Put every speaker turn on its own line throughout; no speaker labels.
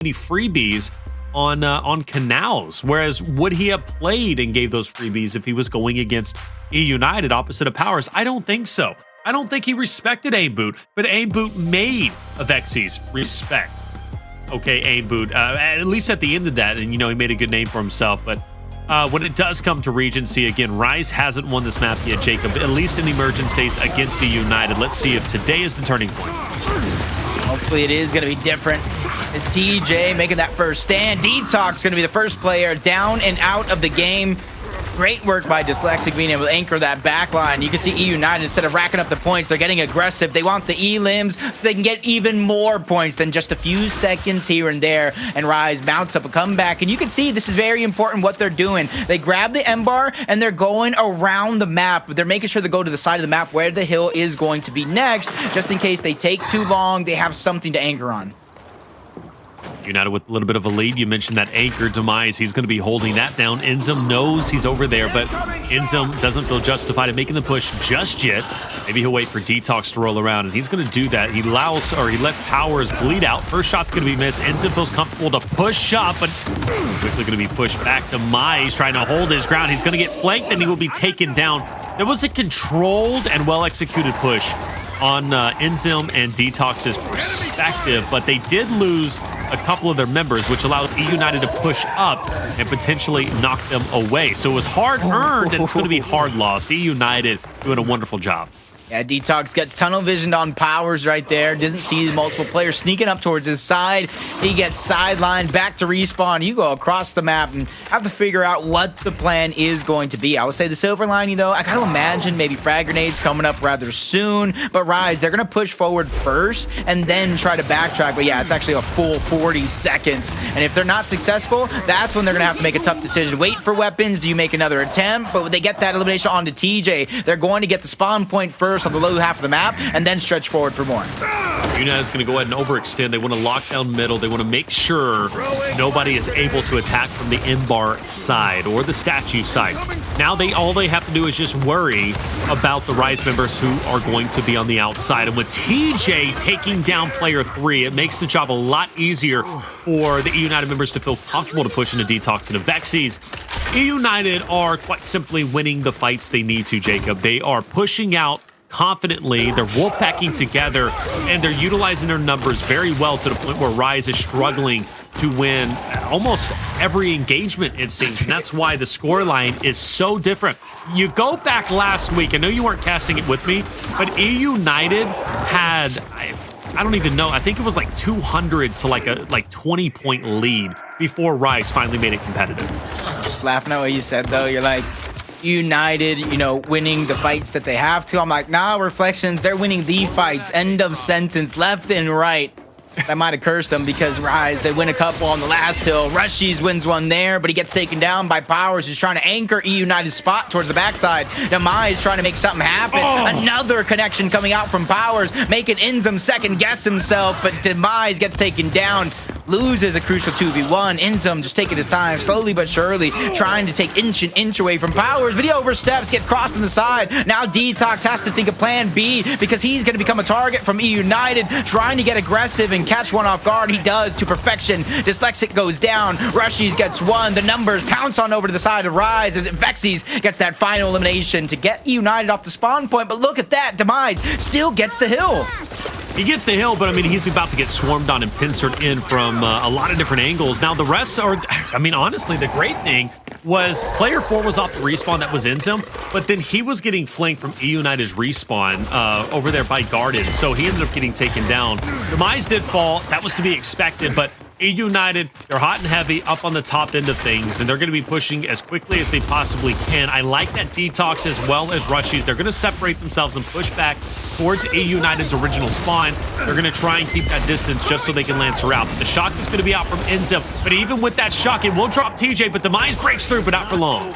any freebies on canals, whereas would he have played and gave those freebies if he was going against eUnited opposite of Powerz? I don't think so. I don't think he respected Aimboot, but Aimboot made Avexys respect. Okay, Aimboot, at least at the end of that, and you know, he made a good name for himself. But when it does come to Regency, again, RushieZ hasn't won this map yet, Jacob, at least in Emergence days against eUnited. Let's see if today is the turning point.
Hopefully it is going to be different. Is TJ making that first stand. DeTox going to be the first player down and out of the game. Great work by Dyslexic being able to anchor that back line. You can see eUnited, instead of racking up the points, they're getting aggressive. They want the E-limbs so they can get even more points than just a few seconds here and there. And RushieZ bounce up a comeback. And you can see this is very important what they're doing. They grab the M-bar and they're going around the map. They're making sure to go to the side of the map where the hill is going to be next, just in case they take too long, they have something to anchor on.
United with a little bit of a lead. You mentioned that anchor Demise. He's going to be holding that down. INZEM knows he's over there, but INZEM doesn't feel justified in making the push just yet. Maybe he'll wait for DeTox to roll around, and he's going to do that. He lets Powerz bleed out. First shot's going to be missed. INZEM feels comfortable to push up, but quickly going to be pushed back. Demise trying to hold his ground. He's going to get flanked, and he will be taken down. There was a controlled and well-executed push on INZEM and DeTox's perspective, but they did lose a couple of their members, which allows eUnited to push up and potentially knock them away. So it was hard-earned, and it's going to be hard lost. eUnited doing a wonderful job.
Yeah, DeTox gets tunnel visioned on Powerz right there. Doesn't see multiple players sneaking up towards his side. He gets sidelined back to respawn. You go across the map and have to figure out what the plan is going to be. I would say the silver lining, though, I got to imagine maybe frag grenades coming up rather soon. But RushieZ, they're going to push forward first and then try to backtrack. But yeah, it's actually a full 40 seconds. And if they're not successful, that's when they're going to have to make a tough decision. Wait for weapons. Do you make another attempt? But when they get that elimination onto TJ, they're going to get the spawn point first on the low half of the map and then stretch forward for more.
United's going to go ahead and overextend. They want to lock down middle. They want to make sure nobody is able to attack from the M-bar side or the statue side. Now all they have to do is just worry about the RushieZ members who are going to be on the outside. And with TJ taking down player 3, it makes the job a lot easier for the eUnited members to feel comfortable to push into DeTox and Avexys. eUnited are quite simply winning the fights they need to, Jacob. They are pushing out confidently, they're wolfpacking together, and they're utilizing their numbers very well to the point where RushieZ is struggling to win almost every engagement, it seems, and that's why the scoreline is so different. You go back last week, I know you weren't casting it with me, but eUnited had, I don't even know, I think it was like 200 to like a 20-point lead before RushieZ finally made it competitive.
Just laughing at what you said, though. You're like, United, you know, winning the fights that they have to. I'm like, nah, Reflections, they're winning the fights. End of sentence, left and right. I might have cursed them because RushieZ, they win a couple on the last hill. RushieZ wins one there, but he gets taken down by Powerz, who's trying to anchor eUnited's spot towards the backside. Demise trying to make something happen. Another connection coming out from Powerz, making INZEM second guess himself, but Demise gets taken down. Loses a crucial 2v1. INZEM just taking his time, slowly but surely, trying to take inch away from Powerz, but he oversteps, gets crossed on the side. Now DeTox has to think of plan B because he's going to become a target from eUnited, trying to get aggressive and catch one off guard. He does to perfection. Dyslexic goes down. RushieZ gets one. The numbers pounce on over to the side of RushieZ as Avexys gets that final elimination to get eUnited off the spawn point. But look at that. Demise still gets the hill.
He gets the hill, but I mean, he's about to get swarmed on and pincered in from a lot of different angles. Now, the rest are, I mean, honestly, the great thing was player 4 was off the respawn, that was INZEM, but then he was getting flanked from eUnited's respawn over there by Garden, so he ended up getting taken down. Demise did fall, that was to be expected, but eUnited, they're hot and heavy up on the top end of things, and they're going to be pushing as quickly as they possibly can. I like that DeTox as well as RushieZ. They're going to separate themselves and push back towards eUnited's original spawn. They're going to try and keep that distance just so they can lance her out. But the shock is going to be out from INZEM, but even with that shock, it will drop TJ, but Demise breaks through, but not for long.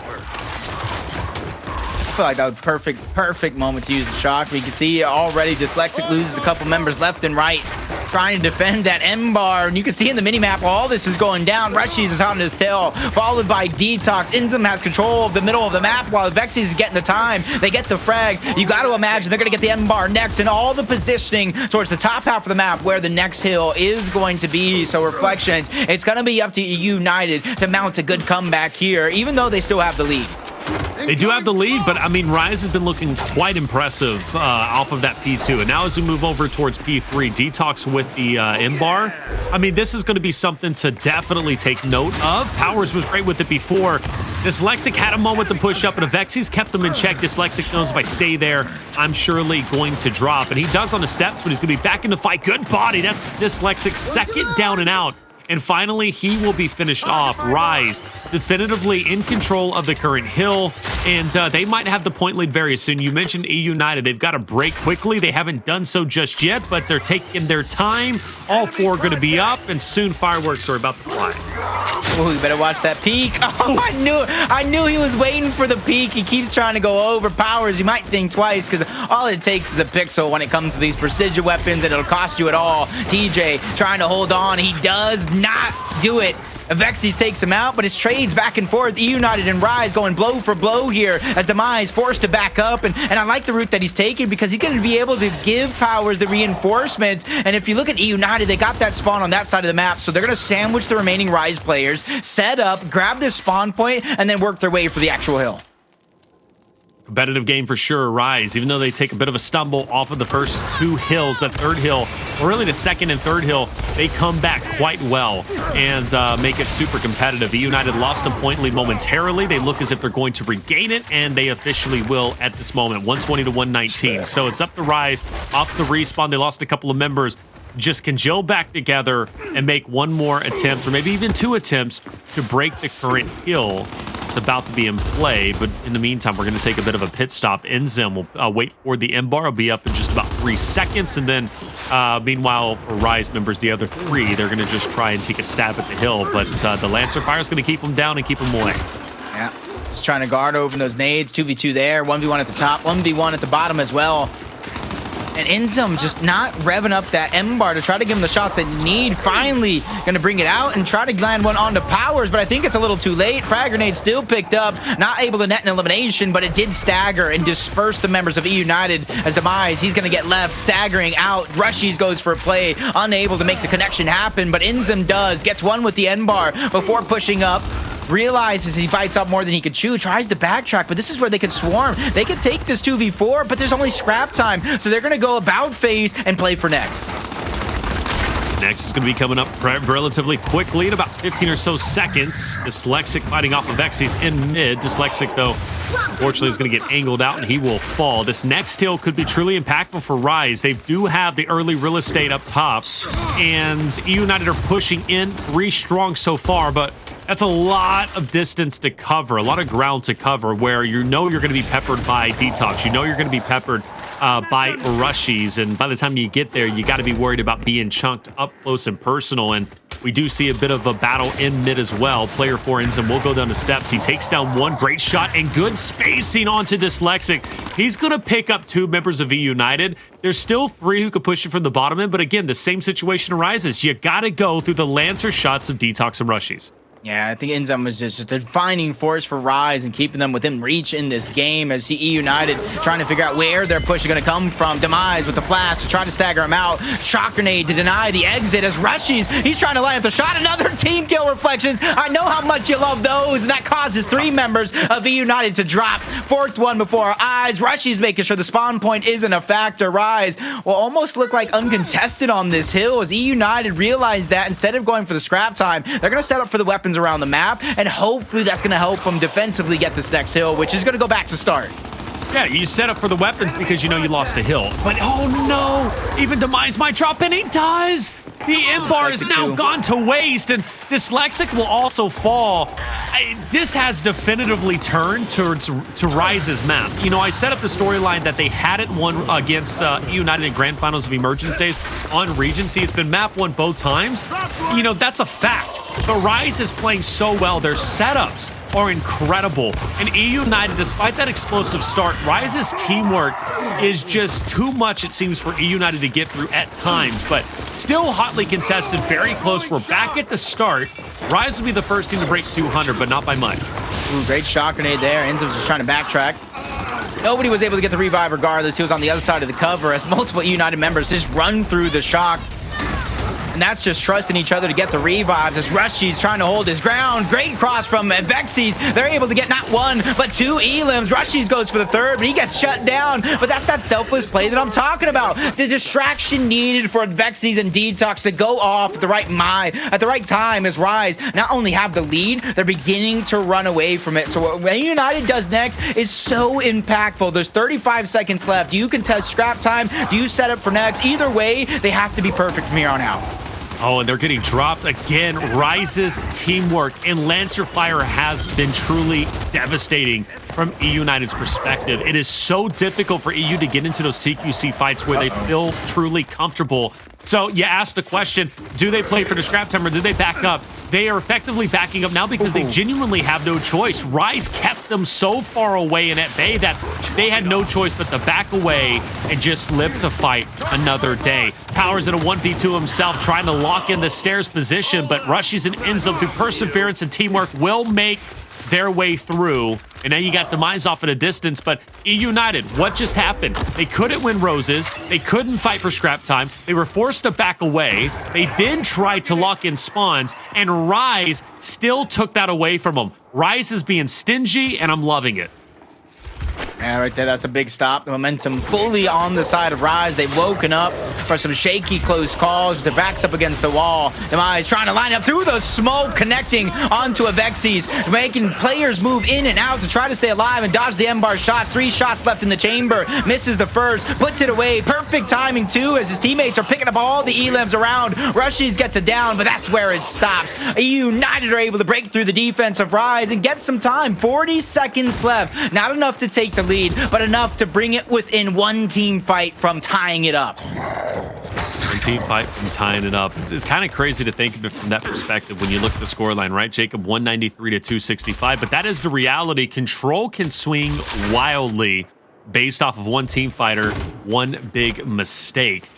I feel like that was perfect moment to use the shock. We can see already Dyslexic loses a couple members left and right. trying to defend that M-bar. And you can see in the minimap while all this is going down, RushieZ is on his tail, followed by DeTox. INZEM has control of the middle of the map while Avexys is getting the time. They get the frags. You got to imagine they're going to get the M-bar next, and all the positioning towards the top half of the map where the next hill is going to be. So Reflections, it's going to be up to eUnited to mount a good comeback here, even though they still have the lead.
They do have the lead, but I mean, RushieZ has been looking quite impressive off of that P2. And now as we move over towards P3, DeTox with the M-bar. I mean, this is going to be something to definitely take note of. Powerz was great with it before. Dyslexic had a moment to push up, and Avexys kept him in check. Dyslexic knows if I stay there, I'm surely going to drop. And he does on the steps, but he's going to be back in the fight. Good body. That's Dyslexic's second down and out. And finally, he will be finished off. RushieZ definitively in control of the current hill, and they might have the point lead very soon. You mentioned eUnited. They've got to break quickly. They haven't done so just yet, but they're taking their time. All four are going to be up, and soon fireworks are about to fly.
Oh, you better watch that peek. Oh, I knew he was waiting for the peek. He keeps trying to go over Powerz. You might think twice, because all it takes is a pixel when it comes to these precision weapons, and it'll cost you it all. TJ trying to hold on. He does not do it. Avexys takes him out, but it's trades back and forth. eUnited and RushieZ going blow for blow here as Demise forced to back up. And I like the route that he's taking because he's going to be able to give Powerz the reinforcements. And if you look at eUnited, they got that spawn on that side of the map. So they're going to sandwich the remaining RushieZ players, set up, grab this spawn point, and then work their way for the actual hill.
Competitive game for sure, RushieZ. Even though they take a bit of a stumble off of the first two hills, that third hill, or really the second and third hill, they come back quite well and make it super competitive. eUnited lost a point lead momentarily. They look as if they're going to regain it, and they officially will at this moment, 120 to 119. So it's up to RushieZ off the respawn. They lost a couple of members. Just congeal back together and make one more attempt, or maybe even two attempts, to break the current hill. It's about to be in play, but in the meantime, we're going to take a bit of a pit stop. INZEM will wait for the M-bar. Will be up in just about 3 seconds, and then meanwhile, for RushieZ members, the other three, they're going to just try and take a stab at the hill, but the Lancer Fire is going to keep them down and keep them away.
Yeah, just trying to guard over those nades. 2v2 there, 1v1 at the top, 1v1 at the bottom as well. And INZEM just not revving up that M-bar to try to give him the shots they need. Finally going to bring it out and try to land one onto Powerz, but I think it's a little too late. Frag grenade still picked up, not able to net an elimination, but it did stagger and disperse the members of eUnited as Demise. He's going to get left, staggering out. RushieZ goes for a play, unable to make the connection happen, but INZEM does. Gets one with the M-bar before pushing up. Realizes he bites up more than he could chew, tries to backtrack, but this is where they could swarm. They could take this 2v4, but there's only scrap time, so they're going to go about phase and play for next.
Next is going to be coming up relatively quickly in about 15 or so seconds. Dyslexic fighting off of Avexys in mid. Dyslexic, though, unfortunately is going to get angled out and he will fall. This next hill could be truly impactful for RushieZ. They do have the early real estate up top, and eUnited are pushing in 3 strong so far, but that's a lot of distance to cover, a lot of ground to cover, where you know you're going to be peppered by DeTox. You know you're going to be peppered by RushieZ, and by the time you get there, you got to be worried about being chunked up close and personal. And we do see a bit of a battle in mid as well. Player 4 INZEM will go down the steps. He takes down one, great shot and good spacing onto Dyslexic. He's going to pick up 2 members of eUnited. There's still 3 who could push it from the bottom end, but again, the same situation arises. You got to go through the Lancer shots of DeTox and RushieZ.
Yeah, I think INZEM was just a defining force for RushieZ and keeping them within reach in this game as eUnited trying to figure out where their push is going to come from. Demise with the flash to try to stagger him out. Shock grenade to deny the exit as RushieZ, he's trying to line up the shot. Another team kill Reflections. I know how much you love those, and that causes 3 members of eUnited to drop. 4th one before our eyes. RushieZ making sure the spawn point isn't a factor. RushieZ will almost look like uncontested on this hill as eUnited realize that instead of going for the scrap time, they're going to set up for the weapons around the map, and hopefully that's going to help them defensively get this next hill, which is going to go back to start.
Yeah, you set up for the weapons because you know you lost a hill. But oh no, even Demise might drop, and he does. The M-bar is now gone to waste, and Dyslexic will also fall. This has definitively turned to RushieZ's map. You know, I set up the storyline that they hadn't won against eUnited in Grand Finals of Emergence days on Regency. It's been map 1 both times. You know, that's a fact. But RushieZ is playing so well. Their setups are incredible. And eUnited, despite that explosive start, RushieZ's teamwork is just too much, it seems, for eUnited to get through at times, but still hotly contested, very close. We're back at the start. RushieZ will be the first team to break 200, but not by much.
Ooh, great shock grenade there. INZEM was just trying to backtrack. Nobody was able to get the revive regardless. He was on the other side of the cover as multiple eUnited members just run through the shock. And that's just trusting each other to get the revives as RushieZ trying to hold his ground. Great cross from Avexys. They're able to get not one, but two elims. RushieZ goes for the third, but he gets shut down. But that's that selfless play that I'm talking about. The distraction needed for Avexys and DeTox to go off at the right time as RushieZ not only have the lead, they're beginning to run away from it. So what eUnited does next is so impactful. There's 35 seconds left. You can test scrap time. Do you set up for next? Either way, they have to be perfect from here on out.
Oh, and they're getting dropped again. RushieZ's teamwork and Lancer Fire has been truly devastating from eUnited's perspective. It is so difficult for EU to get into those CQC fights where they feel truly comfortable. So you ask the question, do they play for the scrap time or do they back up? They are effectively backing up now because they genuinely have no choice. RushieZ kept them so far away and at bay that they had no choice but to back away and just live to fight another day. Powerz in a 1v2 himself, trying to lock in the stairs position, but RushieZ and INZEM through perseverance and teamwork will make their way through. And now you got Demise off at a distance, but eUnited, what just happened? They couldn't win roses. They couldn't fight for scrap time. They were forced to back away. They then tried to lock in spawns, and RushieZ still took that away from them. RushieZ is being stingy, and I'm loving it.
Yeah, right there, that's a big stop. The momentum fully on the side of RushieZ. They've woken up for some shaky close calls. Their backs up against the wall. Demise trying to line up through the smoke, connecting onto Avexys, making players move in and out to try to stay alive and dodge the M-bar shots. 3 shots left in the chamber. Misses the first, puts it away. Perfect timing, too, as his teammates are picking up all the elims around. RushieZ gets it down, but that's where it stops. eUnited are able to break through the defense of RushieZ and get some time. 40 seconds left. Not enough to take the lead, but enough to bring it within one team fight from tying it up.
One team fight from tying it up. It's kind of crazy to think of it from that perspective when you look at the scoreline, right, Jacob? 193 to 265, but that is the reality. Control can swing wildly based off of one team fighter, one big mistake.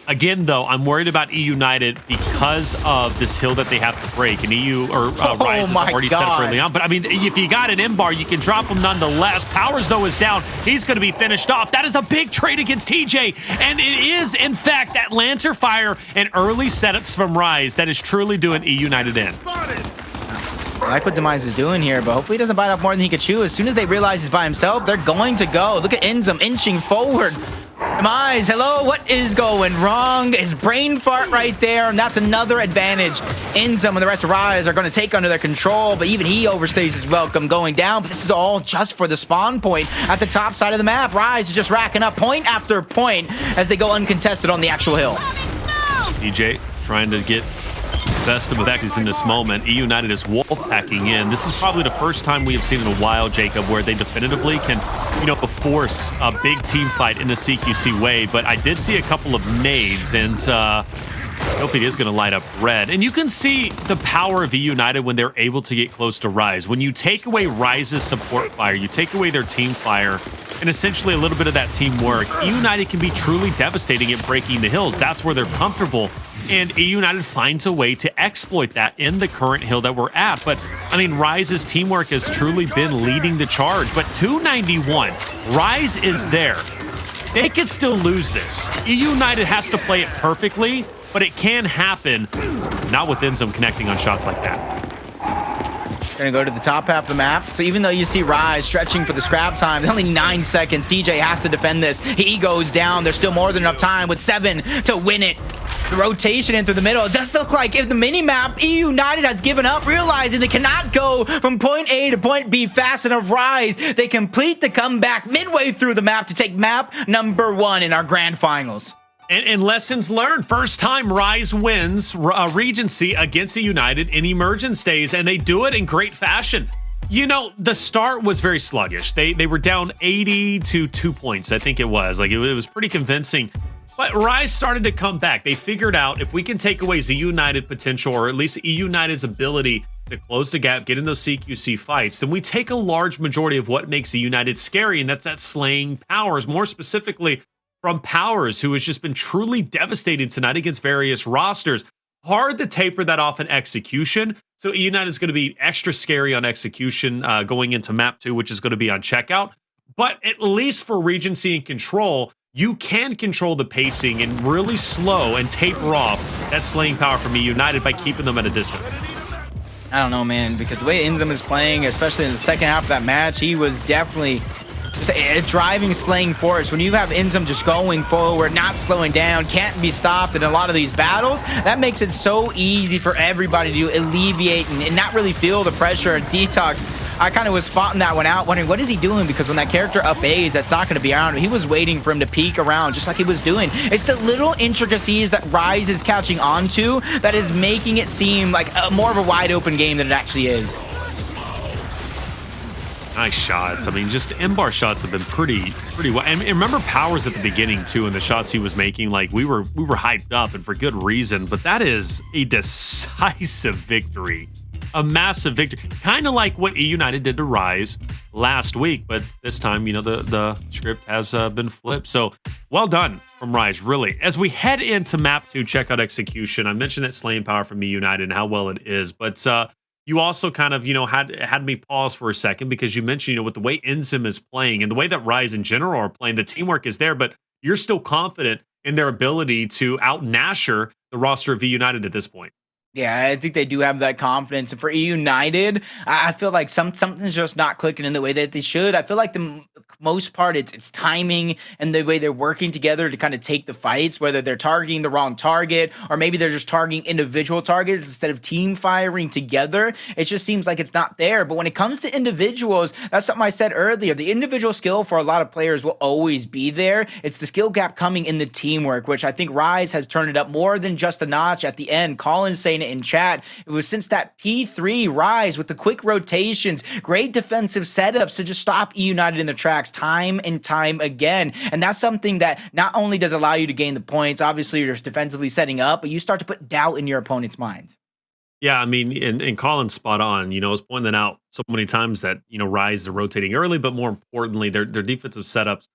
Again, though, I'm worried about eUnited because of this hill that they have to break, and RushieZ is already set up early on. But I mean, if you got an M-bar, you can drop him nonetheless. Powerz, though, is down. He's going to be finished off. That is a big trade against TJ, and it is, in fact, that Lancer Fire and early setups from RushieZ that is truly doing eUnited in.
I like what Demise is doing here, but hopefully he doesn't bite off more than he could chew. As soon as they realize he's by himself, they're going to go. Look at INZEM inching forward. Demise, hello, what is going wrong? His brain fart right there, and that's another advantage INZEM and the rest of RushieZ are going to take under their control, but even he overstays his welcome going down. But this is all just for the spawn point at the top side of the map. RushieZ is just racking up point after point as they go uncontested on the actual hill.
DJ trying to get best of Avexys in this moment. eUnited is wolf packing in. This is probably the first time we have seen in a while, Jacob, where they definitively can, force a big team fight in a CQC way. But I did see a couple of nades, and hopefully it is going to light up red. And you can see the power of eUnited when they're able to get close to RushieZ. When you take away RushieZ's support fire, you take away their team fire, and essentially a little bit of that teamwork, eUnited can be truly devastating at breaking the hills. That's where they're comfortable. And eUnited finds a way to exploit that in the current hill that we're at. But, I mean, RushieZ's teamwork has truly been leading the charge. But 291, RushieZ is there. They could still lose this. eUnited has to play it perfectly, but it can happen, not with INZEM connecting on shots like that.
Gonna go to the top half of the map. So even though you see RushieZ stretching for the scrap time, only 9 seconds, TJ has to defend this. He goes down. There's still more than enough time with 7 to win it. The rotation in through the middle. It does look like if the mini-map, eUnited has given up, realizing they cannot go from point A to point B fast enough. RushieZ, they complete the comeback midway through the map to take map number 1 in our grand finals.
And lessons learned. First time RushieZ wins Regency against eUnited in Emergence days, and they do it in great fashion. The start was very sluggish. They were down 80 to 2 points, I think it was. Like, it was pretty convincing. But Rise started to come back. They figured out if we can take away eUnited potential, or at least eUnited's ability to close the gap, get in those CQC fights, then we take a large majority of what makes eUnited scary, and that's that slaying Powerz, more specifically from Powerz, who has just been truly devastated tonight against various rosters. Hard to taper that off in execution. So eUnited is going to be extra scary on execution going into map 2, which is going to be on checkout. But at least for Regency and Control, you can control the pacing and really slow and taper off that slaying power from eUnited by keeping them at a distance.
I don't know, man, because the way INZEM is playing, especially in the second half of that match, he was definitely just a driving, slaying force. When you have INZEM just going forward, not slowing down, can't be stopped in a lot of these battles, that makes it so easy for everybody to alleviate and not really feel the pressure. And DeTox, I kind of was spotting that one out, wondering what is he doing, because when that character up A's, that's not going to be around. He was waiting for him to peek around just like he was doing. It's the little intricacies that Rise is catching on to that is making it seem like more of a wide open game than it actually is.
Nice shots. I mean, just M-bar shots have been pretty well. And remember Powerz at the beginning too, and the shots he was making, like we were hyped up, and for good reason. But that is a decisive victory. A massive victory, kind of like what eUnited did to Rise last week, but this time, you know, the script has been flipped. So well done from Rise, really. As we head into map 2, check out execution. I mentioned that slaying power from eUnited and how well it is, but you also kind of, you know, had me pause for a second, because you mentioned, you know, with the way INZEM is playing and the way that Rise in general are playing, the teamwork is there, but you're still confident in their ability to out-Nasher the roster of eUnited at this point.
Yeah, I think they do have that confidence. And for eUnited, I feel like something's just not clicking in the way that they should. I feel like the most part, it's timing and the way they're working together to kind of take the fights, whether they're targeting the wrong target or maybe they're just targeting individual targets instead of team firing together. It just seems like it's not there. But when it comes to individuals, that's something I said earlier. The individual skill for a lot of players will always be there. It's the skill gap coming in the teamwork, which I think Rise has turned it up more than just a notch at the end. Colin's saying it in chat. It was since that P3 Rise with the quick rotations, great defensive setups to just stop eUnited in the tracks time and time again. And that's something that not only does allow you to gain the points, obviously you're just defensively setting up, but you start to put doubt in your opponent's minds.
Yeah, I mean, and Colin's spot on. You know, I was pointing out so many times that, you know, Rise are rotating early, but more importantly, their defensive setups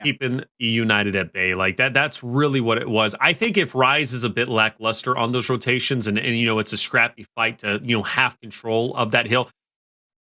keeping eUnited at bay. Like that's really what it was. I think if Rise is a bit lackluster on those rotations and you know, it's a scrappy fight to, you know, have control of that hill,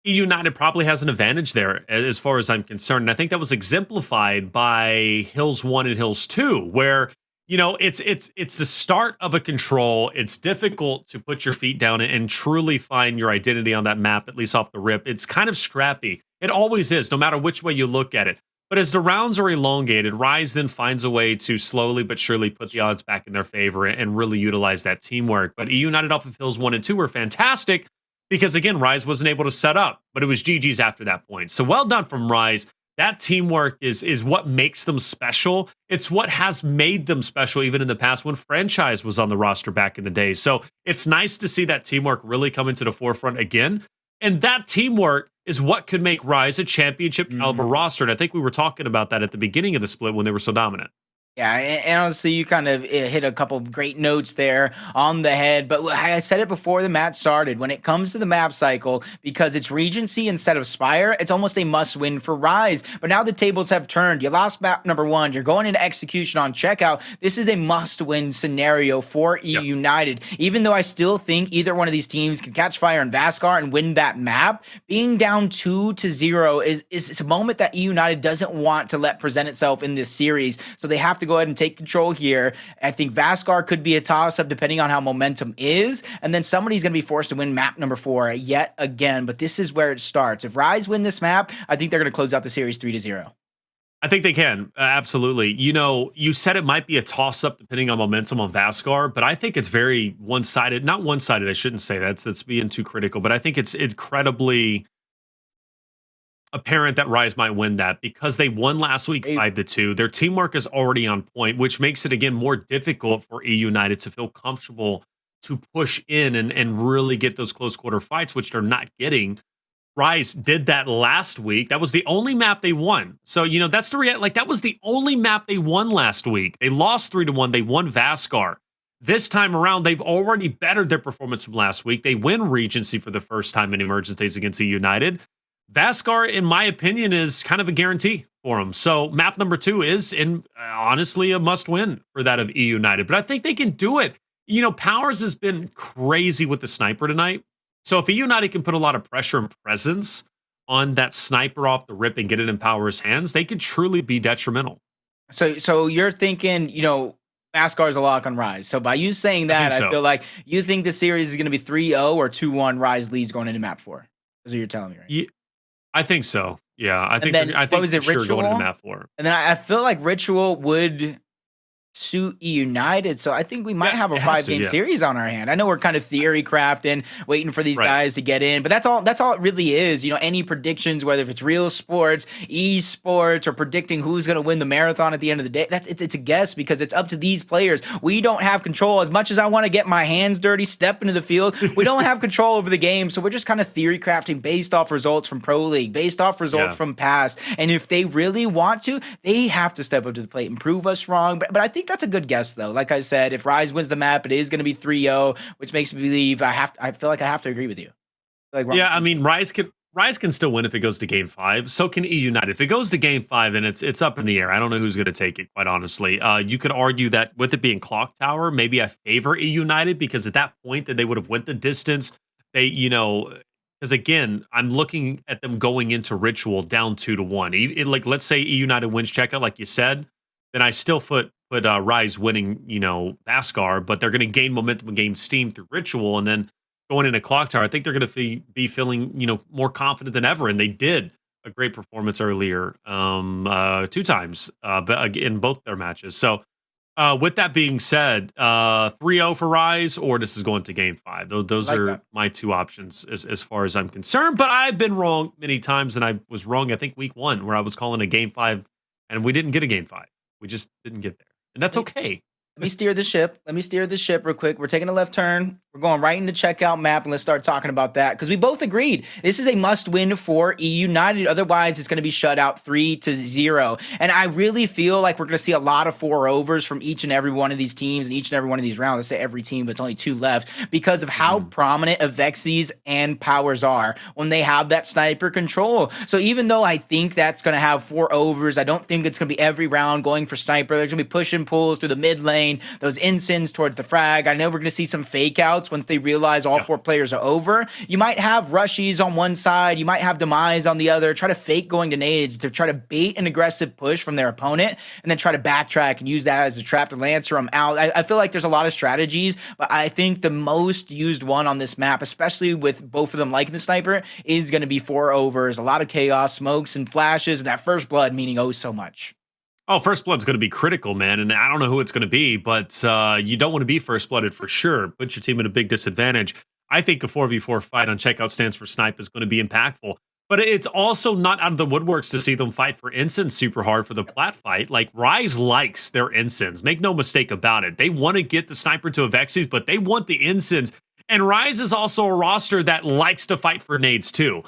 eUnited probably has an advantage there as far as I'm concerned. And I think that was exemplified by Hills 1 and Hills 2, where, you know, it's the start of a control. It's difficult to put your feet down and truly find your identity on that map, at least off the rip. It's kind of scrappy. It always is, no matter which way you look at it. But as the rounds are elongated, Rise then finds a way to slowly but surely put the odds back in their favor and really utilize that teamwork. But eUnited off of Hills 1 and 2 were fantastic because, again, Rise wasn't able to set up, but it was GG's after that point. So well done from Rise. That teamwork is what makes them special. It's what has made them special even in the past when Franchise was on the roster back in the day. So it's nice to see that teamwork really come into the forefront again. And that teamwork is what could make Rise a championship caliber roster. And I think we were talking about that at the beginning of the split when they were so dominant.
Yeah, and honestly, you kind of hit a couple of great notes there on the head. But I said it before the match started. When it comes to the map cycle, because it's Regency instead of Spire, it's almost a must-win for Rise. But now the tables have turned. You lost map number 1. You're going into execution on checkout. This is a must-win scenario for eUnited. Even though I still think either one of these teams can catch fire on Vasgar and win that map, being down 2-0 is a moment that eUnited doesn't want to let present itself in this series. So they have to go ahead and take control here. I think Vasgar could be a toss-up depending on how momentum is, and then somebody's going to be forced to win map number 4 yet again, but this is where it starts. If Rise win this map, I think they're going to close out the series 3-0.
I think they can. Absolutely. You know, you said it might be a toss-up depending on momentum on Vasgar, but I think it's very one-sided. Not one-sided, I shouldn't say that. That's being too critical, but I think it's incredibly apparent that Rise might win that because they won last week 5-2. Their teamwork is already on point, which makes it, again, more difficult for eUnited to feel comfortable to push in and really get those close quarter fights, which they're not getting RushieZ did that last week. That was the only map they won. So, that's that was the only map they won last week. They lost 3-1. They won Vasgar. This time around, they've already bettered their performance from last week. They win Regency for the first time in Emergence against eUnited. Vasgar, in my opinion, is kind of a guarantee for them. So map number 2 is, honestly, a must-win for that of eUnited. But I think they can do it. Powerz has been crazy with the sniper tonight. So if eUnited can put a lot of pressure and presence on that sniper off the rip and get it in Powerz' hands, they could truly be detrimental.
So you're thinking, Vasgar's a lock on RushieZ. So by you saying that, I feel like you think the series is going to be 3-0 or 2-1 RushieZ leads going into map 4. That's what you're telling me, right?
Yeah, I think so. Yeah, I think
what was it,
sure
Ritual?
Going into map 4.
And then I feel like Ritual would suit eUnited, so I think we might have a 5-game series on our hand. I know we're kind of theory crafting, waiting for these guys to get in, but that's all it really is. Any predictions, whether if it's real sports, esports, or predicting who's going to win the marathon at the end of the day, it's a guess because it's up to these players. We don't have control. As much as I want to get my hands dirty, step into the field, we don't have control over the game, so we're just kind of theory crafting based off results from Pro League, based off results from past, and if they really want to, they have to step up to the plate and prove us wrong, but I think that's a good guess, though. Like I said, if RushieZ wins the map, it is going to be 3-0, which makes me believe I feel like I have to agree with you.
I mean, RushieZ can still win if it goes to game 5. So can eUnited. If it goes to game 5, then it's up in the air. I don't know who's going to take it, quite honestly. You could argue that with it being Clock Tower, maybe I favor eUnited because at that point that they would have went the distance. They, because again, I'm looking at them going into Ritual down 2-1. Like, let's say eUnited wins checkout, like you said, then I still put RushieZ winning, Vasgar, but they're going to gain momentum and gain steam through Ritual, and then going into Clock Tower, I think they're going to be feeling, more confident than ever, and they did a great performance earlier, 2 times, but in both their matches. So, with that being said, 3-0 for RushieZ, or this is going to game 5. Those are my 2 options as far as I'm concerned. But I've been wrong many times, and I was wrong, I think, week 1, where I was calling a game 5, and we didn't get a game 5. We just didn't get there. And that's okay.
Let me steer the ship real quick. We're taking a left turn. We're going right into checkout map, and let's start talking about that because we both agreed this is a must-win for eUnited. Otherwise, it's going to be shut out 3-0. And I really feel like we're going to see a lot of 4-overs from each and every one of these teams and each and every one of these rounds. Let's say every team, but it's only 2 left because of how prominent Avexys and Powerz are when they have that sniper control. So even though I think that's going to have 4 overs, I don't think it's going to be every round going for sniper. There's going to be push and pull through the mid lane, those INZEMs towards the frag. I know we're going to see some fake outs once they realize all 4 players are over. You might have RushieZ on one side, you might have Demise on the other, try to fake going to nades to try to bait an aggressive push from their opponent and then try to backtrack and use that as a trap to Lancer them out. I feel like there's a lot of strategies, but I think the most used one on this map, especially with both of them liking the sniper, is going to be 4 overs, a lot of chaos, smokes and flashes, and that first blood meaning oh so much.
Oh, first blood's going to be critical, man, and I don't know who it's going to be, but you don't want to be first blooded for sure. Put your team at a big disadvantage. I think a 4v4 fight on checkout stands for snipe is going to be impactful, but it's also not out of the woodworks to see them fight for ensigns super hard for the plat fight. Like, RushieZ likes their ensigns. Make no mistake about it. They want to get the sniper to Avexys, but they want the ensigns. And RushieZ is also a roster that likes to fight for nades too.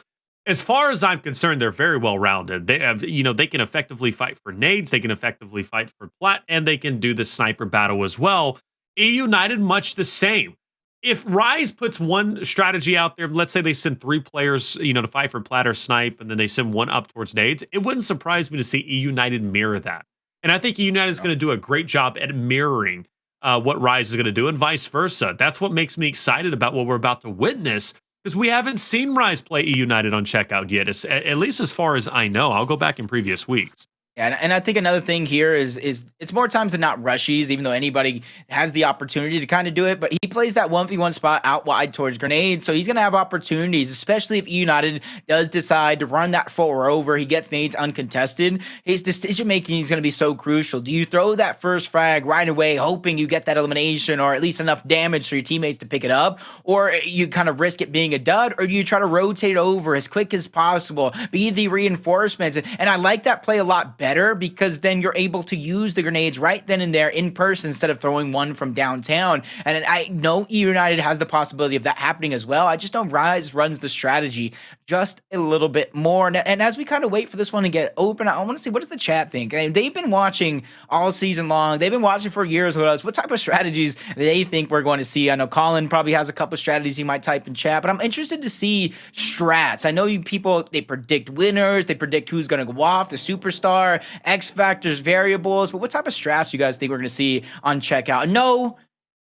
As far as I'm concerned, they're very well rounded. They have, they can effectively fight for nades, they can effectively fight for plat, and they can do the sniper battle as well. eUnited, much the same. If RushieZ puts one strategy out there, let's say they send 3 players, to fight for plat or snipe, and then they send 1 up towards nades, it wouldn't surprise me to see eUnited mirror that. And I think eUnited is going to do a great job at mirroring what RushieZ is going to do, and vice versa. That's what makes me excited about what we're about to witness. Because we haven't seen RushieZ play eUnited on checkout yet, at least as far as I know. I'll go back in previous weeks.
Yeah, and I think another thing here is it's more times than not RushieZ, even though anybody has the opportunity to kind of do it, but he plays that 1v1 spot out wide towards grenades, so he's going to have opportunities, especially if eUnited does decide to run that 4 over, he gets nades uncontested. His decision-making is going to be so crucial. Do you throw that first frag right away, hoping you get that elimination or at least enough damage for your teammates to pick it up, or you kind of risk it being a dud, or do you try to rotate it over as quick as possible, be the reinforcements? And I like that play a lot better better because then you're able to use the grenades right then and there in person instead of throwing one from downtown. And I know eUnited has the possibility of that happening as well. I just know RushieZ runs the strategy just a little bit more. And as we kind of wait for this one to get open, I want to see, what does the chat think? I mean, they've been watching all season long. They've been watching for years with us. What type of strategies they think we're going to see? I know Colin probably has a couple strategies he might type in chat, but I'm interested to see strats. I know you people, they predict winners, they predict who's going to go off, the superstar, X factors, variables, but what type of strats do you guys think we're going to see on checkout? No,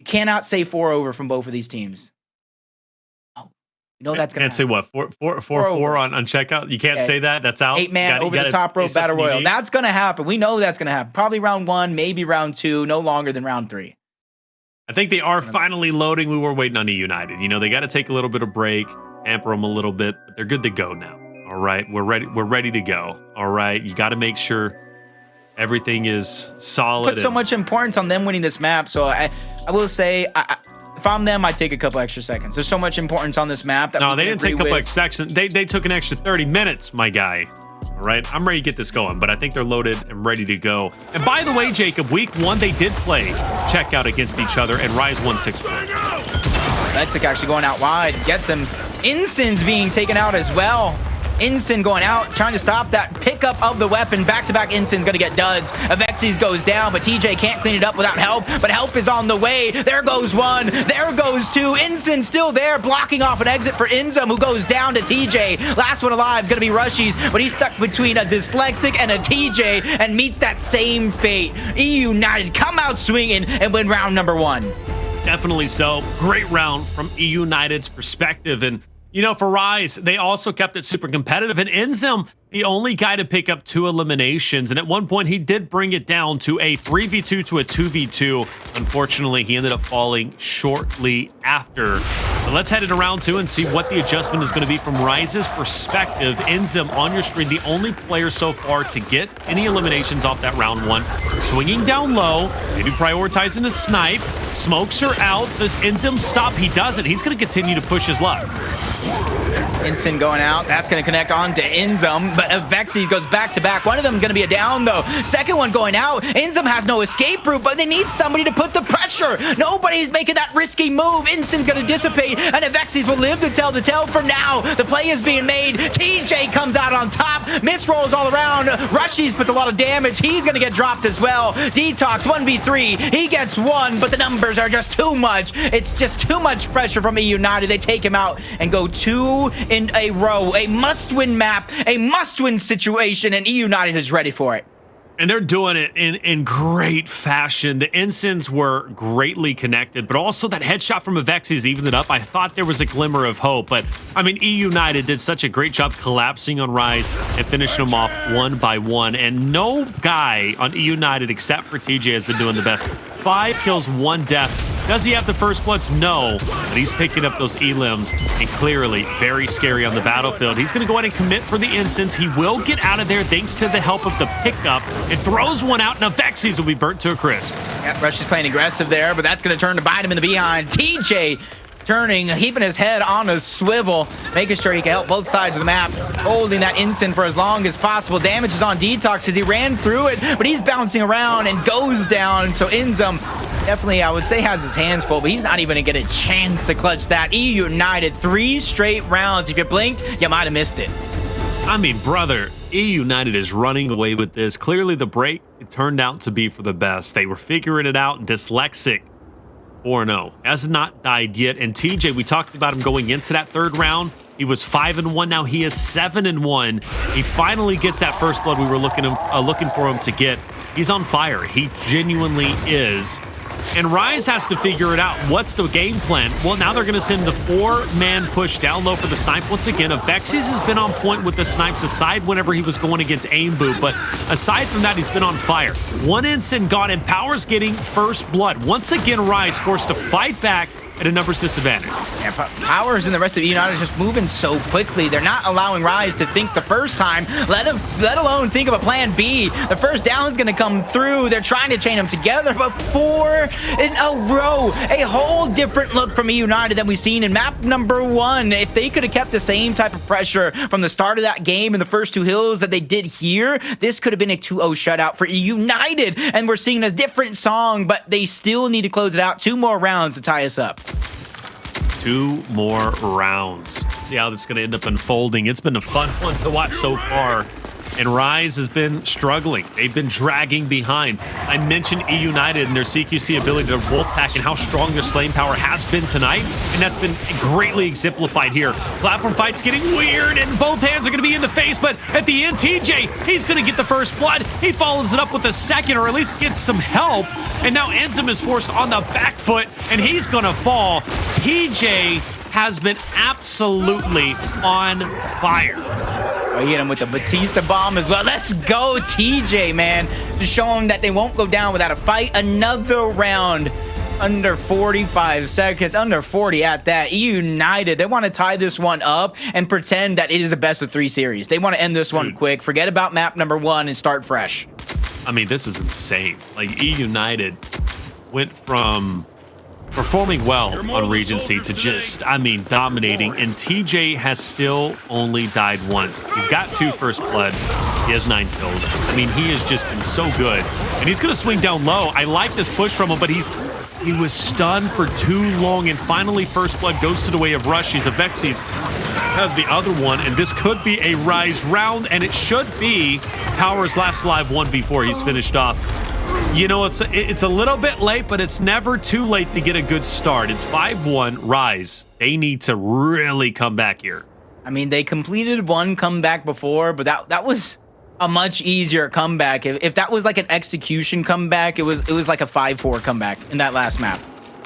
you cannot say 4 over from both of these teams. Oh, you know that's going to
say what? 4 on checkout? You can't say that? That's out?
8-man over the top rope battle royal. That's going to happen. We know that's going to happen. Probably round 1, maybe round 2, no longer than round 3.
I think they are finally loading. We were waiting on eUnited. You know, they got to take a little bit of break, pamper them a little bit, but they're good to go now. All right, we're ready. We're ready to go. All right, you got to make sure everything is solid.
Put so much importance on them winning this map. So I will say, if I'm them, I take a couple extra seconds. There's so much importance on this map. That
no, they didn't take a couple extra seconds. They took an extra 30 minutes, my guy. All right, I'm ready to get this going, but I think they're loaded and ready to go. And by the way, Jacob, week 1, they did play checkout against each other, and RushieZ won 6-4.
Avexys actually going out wide, gets him. INZEM's being taken out as well. INZEM going out, trying to stop that pickup of the weapon. Back-to-back INZEM's going to get duds. Avexys goes down, but TJ can't clean it up without help, but help is on the way. There goes 1. There goes 2. INZEM still there, blocking off an exit for INZEM, who goes down to TJ. Last one alive is going to be RushieZ, but he's stuck between a dyslexic and a TJ and meets that same fate. eUnited come out swinging and win round number 1.
Definitely so. Great round from eUnited's perspective. And you know, for RushieZ, they also kept it super competitive. And INZEM, the only guy to pick up 2 eliminations. And at one point, he did bring it down to a 3v2 to a 2v2. Unfortunately, he ended up falling shortly after. But let's head into round 2 and see what the adjustment is going to be from RushieZ's perspective. INZEM on your screen, the only player so far to get any eliminations off that round 1. Swinging down low, maybe prioritizing a snipe. Smokes her out. Does INZEM stop? He doesn't. He's going to continue to push his luck.
INZEM going out. That's going to connect on to INZEM, but Avexys goes back-to-back. One of them is going to be a down, though. Second one going out. INZEM has no escape route, but they need somebody to put the pressure. Nobody's making that risky move. INZEM's going to dissipate, and Avexys will live to tell the tale. For now, the play is being made. TJ comes out on top. Misrolls all around. RushieZ puts a lot of damage. He's going to get dropped as well. DeTox 1v3. He gets 1, but the numbers are just too much. It's just too much pressure from eUnited. They take him out and go 2 in a row. A must-win map, a must-win situation, and eUnited is ready for it.
And they're doing it in great fashion. The INZEMs were greatly connected, but also that headshot from Avexys evened it up. I thought there was a glimmer of hope, but I mean, eUnited did such a great job collapsing on RushieZ and finishing them off 1 by 1. And no guy on eUnited except for TJ has been doing the best. 5 kills, 1 death. Does he have the first bloods? No, but he's picking up those elims, and clearly very scary on the battlefield. He's going to go ahead and commit for the instance. He will get out of there thanks to the help of the pickup, and throws one out, and Avexys will be burnt to a crisp.
Yeah, RushieZ playing aggressive there, but that's going to turn to bite him in the behind. TJ turning, keeping his head on a swivel, making sure he can help both sides of the map, holding that instant for as long as possible. Damage is on DeTox as he ran through it, but he's bouncing around and goes down. So INZEM definitely, I would say, has his hands full, but he's not even going to get a chance to clutch that. eUnited 3 straight rounds. If you blinked, you might have missed it.
I mean, brother, eUnited is running away with this. Clearly, the break, it turned out to be for the best. They were figuring it out. Dyslexic 4-0 has not died yet. And TJ, we talked about him going into that 3rd round. He was 5-1. Now he is 7-1. He finally gets that first blood we were looking for him to get. He's on fire. He genuinely is. And RushieZ has to figure it out. What's the game plan? Well, now they're going to send the 4-man push down low for the snipe once again. Avexys has been on point with the snipes aside whenever he was going against aim boot, but aside from that, he's been on fire. 1 instant gone, and Powerz getting first blood. Once again, RushieZ forced to fight back at a numbers disadvantage.
Yeah, Powerz and the rest of eUnited is just moving so quickly. They're not allowing RushieZ to think the first time, let alone think of a plan B. The first down's gonna come through. They're trying to chain them together, but 4 in a row. A whole different look from eUnited than we've seen in map number 1. If they could have kept the same type of pressure from the start of that game in the first 2 hills that they did here, this could have been a 2-0 shutout for eUnited. And we're seeing a different song, but they still need to close it out. 2 more rounds to tie us up.
2 more rounds. See how this is going to end up unfolding. It's been a fun one to watch so far. And RushieZ has been struggling. They've been dragging behind. I mentioned eUnited and their CQC ability to Wolfpack and how strong their slaying power has been tonight. And that's been greatly exemplified here. Platform fight's getting weird and both hands are going to be in the face. But at the end, TJ, he's going to get the first blood. He follows it up with a second or at least gets some help. And now INZEM is forced on the back foot and he's going to fall. TJ has been absolutely on fire.
He hit him with the Batista bomb as well. Let's go, TJ, man. To show him that they won't go down without a fight. Another round under 45 seconds, under 40 at that. eUnited, they want to tie this one up and pretend that it is a best of 3 series. They want to end this one quick. Forget about map number 1 and start fresh.
I mean, this is insane. Like, eUnited went from performing well on Regency to just, I mean, dominating. And TJ has still only died once. He's got 2 first blood. He has 9 kills. I mean, he has just been so good. And he's going to swing down low. I like this push from him, but he was stunned for too long. And finally, first blood goes to the way of RushieZ. Avexys has the other one. And this could be a RushieZ round. And it should be Powerz' last live 1v4 he's finished off. You know, it's a little bit late, but it's never too late to get a good start. It's 5-1 RushieZ. They need to really come back here.
I mean, they completed 1 comeback before, but that was a much easier comeback. If that was like an execution comeback, it was like a 5-4 comeback in that last map.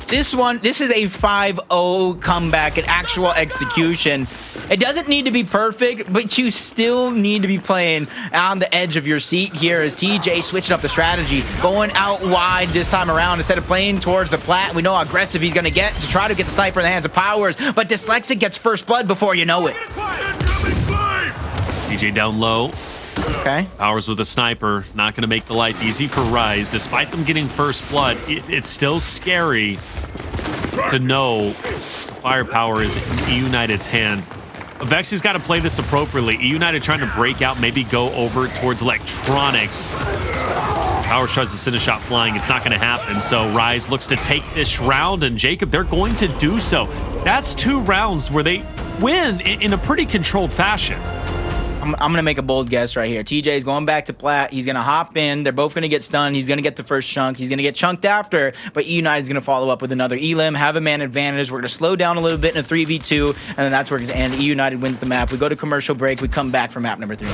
This is a 5-0 comeback, an actual execution. It doesn't need to be perfect, but you still need to be playing on the edge of your seat here as TJ switching up the strategy, going out wide this time around instead of playing towards the plat. We know how aggressive he's going to get to try to get the sniper in the hands of Powerz, but Dyslexic gets first blood before you know it.
TJ down low.
Okay.
Powerz with a sniper, not going to make the life easy for RushieZ. Despite them getting first blood, it's still scary to know the firepower is in eUnited's hand. Avexys got to play this appropriately. eUnited trying to break out, maybe go over towards electronics. Powerz tries to send a shot flying. It's not going to happen. So RushieZ looks to take this round, and Jacob, they're going to do so. That's 2 rounds where they win in a pretty controlled fashion.
I'm going to make a bold guess right here. TJ is going back to plat. He's going to hop in. They're both going to get stunned. He's going to get the first chunk. He's going to get chunked after, but eUnited is going to follow up with another elim, have a man advantage. We're going to slow down a little bit in a 3v2, and then that's where it's going to end. eUnited wins the map. We go to commercial break. We come back for map number 3.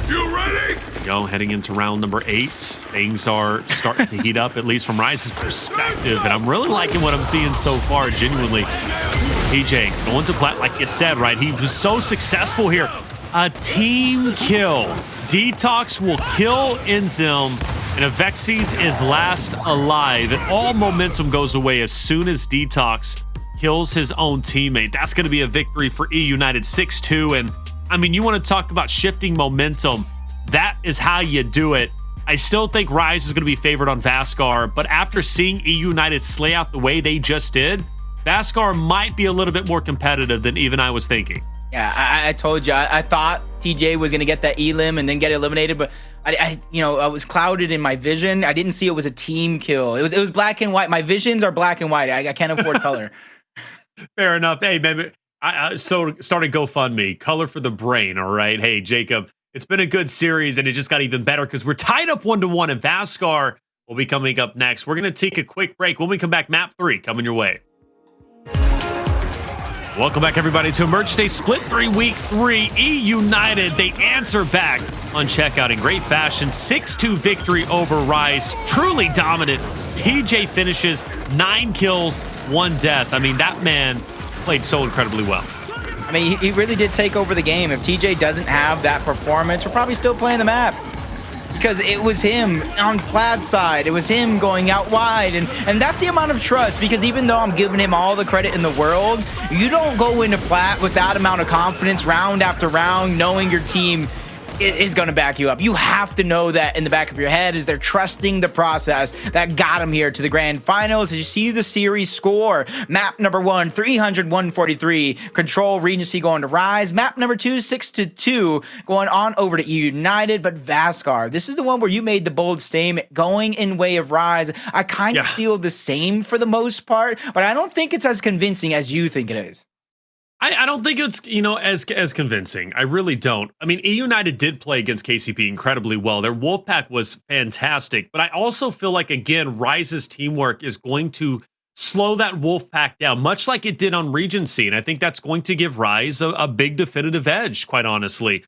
You ready?
Go heading into round number 8. Things are starting to heat up, at least from RushieZ's perspective, and I'm really liking what I'm seeing so far, genuinely. TJ going to plat, like you said, right? He was so successful here. A team kill. DeTox will kill INZEM, and Avexys is last alive. And all momentum goes away as soon as DeTox kills his own teammate. That's going to be a victory for eUnited 6-2. And I mean, you want to talk about shifting momentum. That is how you do it. I still think RushieZ is going to be favored on Vasgar, but after seeing eUnited slay out the way they just did, Vasgar might be a little bit more competitive than even I was thinking.
Yeah, I told you. I thought TJ was going to get that elim and then get eliminated, but I was clouded in my vision. I didn't see it was a team kill. It was black and white. My visions are black and white. I can't afford color.
Fair enough. Hey, man, I started GoFundMe, color for the brain, all right? Hey, Jacob, it's been a good series, and it just got even better because we're tied up 1-1, and Vasgar will be coming up next. We're going to take a quick break. When we come back, map 3 coming your way. Welcome back, everybody, to Emergence Day Split 3 Week 3. eUnited, they answer back on checkout in great fashion. 6-2 victory over RushieZ. Truly dominant. TJ finishes 9 kills, 1 death. I mean, that man played so incredibly well.
I mean, he really did take over the game. If TJ doesn't have that performance, we're probably still playing the map. because it was him on Plaid's side. It was him going out wide, and that's the amount of trust, because even though I'm giving him all the credit in the world, you don't go into Plaid with that amount of confidence round after round, knowing your team is going to back you up. You have to know that in the back of your head, is they're trusting the process that got them here to the grand finals. As you see the series score, map number 1, 300-143, control Regency going to RushieZ. Map number 2, 6-2, going on over to eUnited. But Vasgar, this is the one where you made the bold statement going in way of RushieZ. I kind of feel the same for the most part, but I don't think it's as convincing as you think it is.
I don't think it's, as convincing. I really don't. I mean, eUnited did play against KCP incredibly well. Their Wolfpack was fantastic, but I also feel like, again, RushieZ's teamwork is going to slow that Wolfpack down, much like it did on Regency, and I think that's going to give RushieZ a big definitive edge, quite honestly.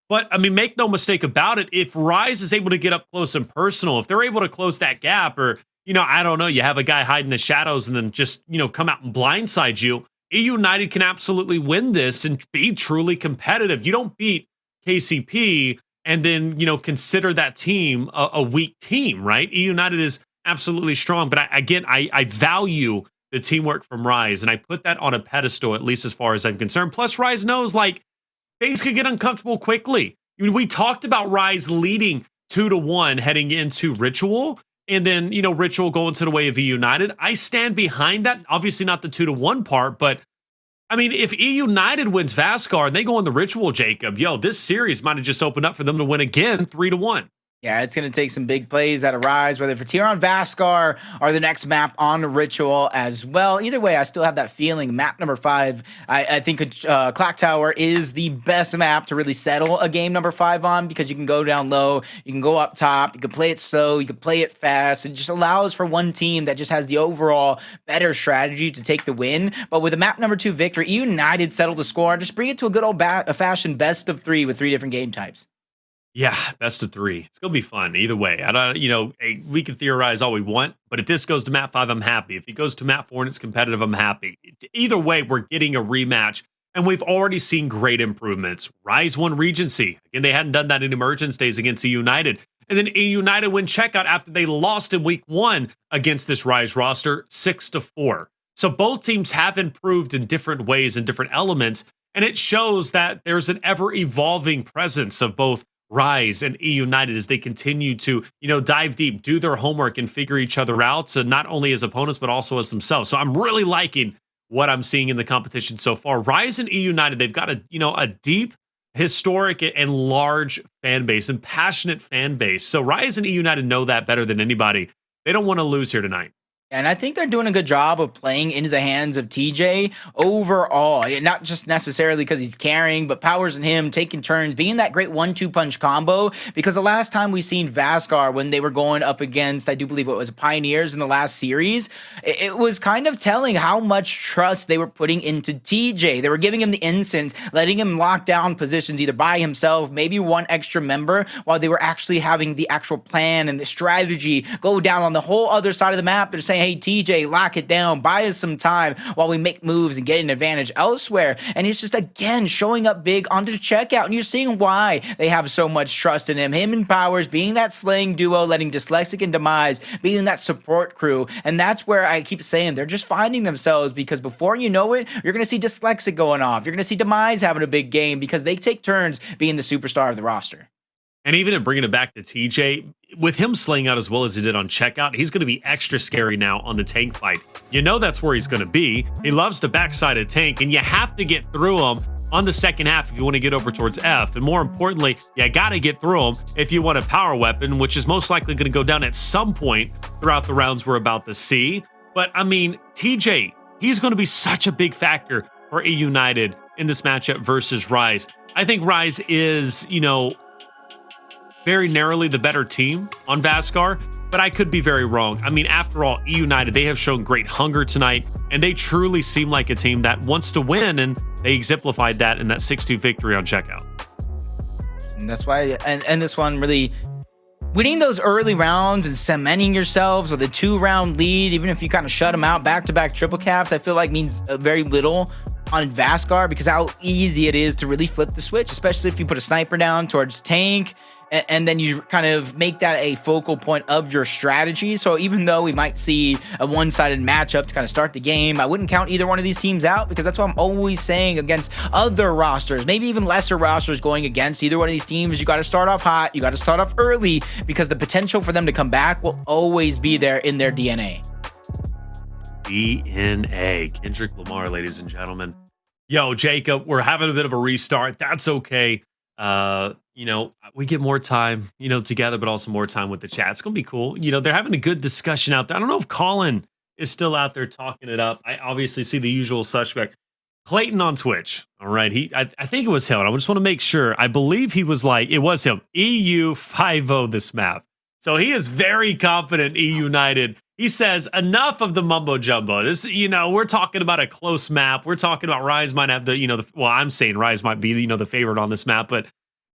But, I mean, make no mistake about it, if RushieZ is able to get up close and personal, if they're able to close that gap, or, I don't know, you have a guy hide in the shadows and then just, come out and blindside you, eUnited can absolutely win this and be truly competitive. You don't beat KCP and then, consider that team a weak team, right? eUnited is absolutely strong, but I value the teamwork from RushieZ, and I put that on a pedestal, at least as far as I'm concerned. Plus, RushieZ knows, things could get uncomfortable quickly. I mean, we talked about RushieZ leading 2-1 heading into Ritual, and then, Ritual going to the way of eUnited. I stand behind that. Obviously not the 2-1 part, but I mean, if eUnited wins Vasgar and they go on the Ritual, Jacob, this series might have just opened up for them to win again 3-1.
Yeah, it's going to take some big plays out of RushieZ, whether it's here on Vasgar or the next map on Ritual as well. Either way, I still have that feeling. Map number 5, I think Clock Tower is the best map to really settle a game number 5 on, because you can go down low, you can go up top, you can play it slow, you can play it fast. It just allows for one team that just has the overall better strategy to take the win. But with a map number 2 victory, eUnited settle the score and just bring it to a good old fashioned best of 3 with 3 different game types.
Yeah, best of 3. It's gonna be fun either way. I don't, we can theorize all we want, but if this goes to map 5, I'm happy. If it goes to map 4 and it's competitive, I'm happy. Either way, we're getting a rematch, and we've already seen great improvements. RushieZ won Regency. Again, they hadn't done that in Emergence days against eUnited. And then eUnited win Checkout after they lost in week 1 against this RushieZ roster, 6-4. So both teams have improved in different ways and different elements, and it shows that there's an ever-evolving presence of both RushieZ and eUnited as they continue to, dive deep, do their homework, and figure each other out, so not only as opponents, but also as themselves. So I'm really liking what I'm seeing in the competition so far. RushieZ and eUnited, they've got a deep, historic, and large fan base and passionate fan base. So RushieZ and eUnited know that better than anybody. They don't want to lose here tonight.
And I think they're doing a good job of playing into the hands of TJ overall. Not just necessarily because he's carrying, but Powerz and him taking turns, being that great 1-2 punch combo. Because the last time we seen Vasgar, when they were going up against, I do believe it was Pioneers in the last series, it was kind of telling how much trust they were putting into TJ. They were giving him the instance, letting him lock down positions either by himself, maybe one extra member, while they were actually having the actual plan and the strategy go down on the whole other side of the map. They're saying, hey, TJ, lock it down, buy us some time while we make moves and get an advantage elsewhere. And he's just, again, showing up big onto the Checkout, and you're seeing why they have so much trust in him. Him and Powerz being that slaying duo, letting Dyslexic and Demise being that support crew. And that's where I keep saying they're just finding themselves, because before you know it, you're going to see Dyslexic going off. You're going to see Demise having a big game, because they take turns being the superstar of the roster.
And even in bringing it back to TJ, with him slaying out as well as he did on Checkout, he's going to be extra scary now on the tank fight. That's where he's going to be. He loves to backside a tank, and you have to get through him on the second half if you want to get over towards F. And more importantly, you got to get through him if you want a power weapon, which is most likely going to go down at some point throughout the rounds we're about to see. But, I mean, TJ, he's going to be such a big factor for eUnited in this matchup versus RushieZ. I think RushieZ is, very narrowly the better team on Vasgar, but I could be very wrong. I mean, after all, eUnited, they have shown great hunger tonight, and they truly seem like a team that wants to win, and they exemplified that in that 6-2 victory on Checkout.
And that's why, and this one really, winning those early rounds and cementing yourselves with a 2-round lead, even if you kind of shut them out, back-to-back triple caps, I feel like means very little on Vasgar, because how easy it is to really flip the switch, especially if you put a sniper down towards tank. and then you kind of make that a focal point of your strategy. So even though we might see a one-sided matchup to kind of start the game, I wouldn't count either one of these teams out, because that's what I'm always saying against other rosters, maybe even lesser rosters going against either one of these teams. You got to start off hot, you got to start off early, because the potential for them to come back will always be there in their DNA.
DNA. Kendrick Lamar, ladies and gentlemen. Yo, Jacob, we're having a bit of a restart. That's okay. You know, we get more time, you know, together, but also more time with the chat. It's gonna be cool. You know, they're having a good discussion out there. I don't know if Colin is still out there talking it up. I obviously see the usual suspect. Clayton on Twitch. All right. I think it was him. I just want to make sure. I believe he was like, it was him. EU50 this map. So he is very confident eUnited. He says, enough of the mumbo jumbo. This, you know, we're talking about a close map. We're talking about Rise might have the, you know, well, I'm saying Rise might be, you know, the favorite on this map, but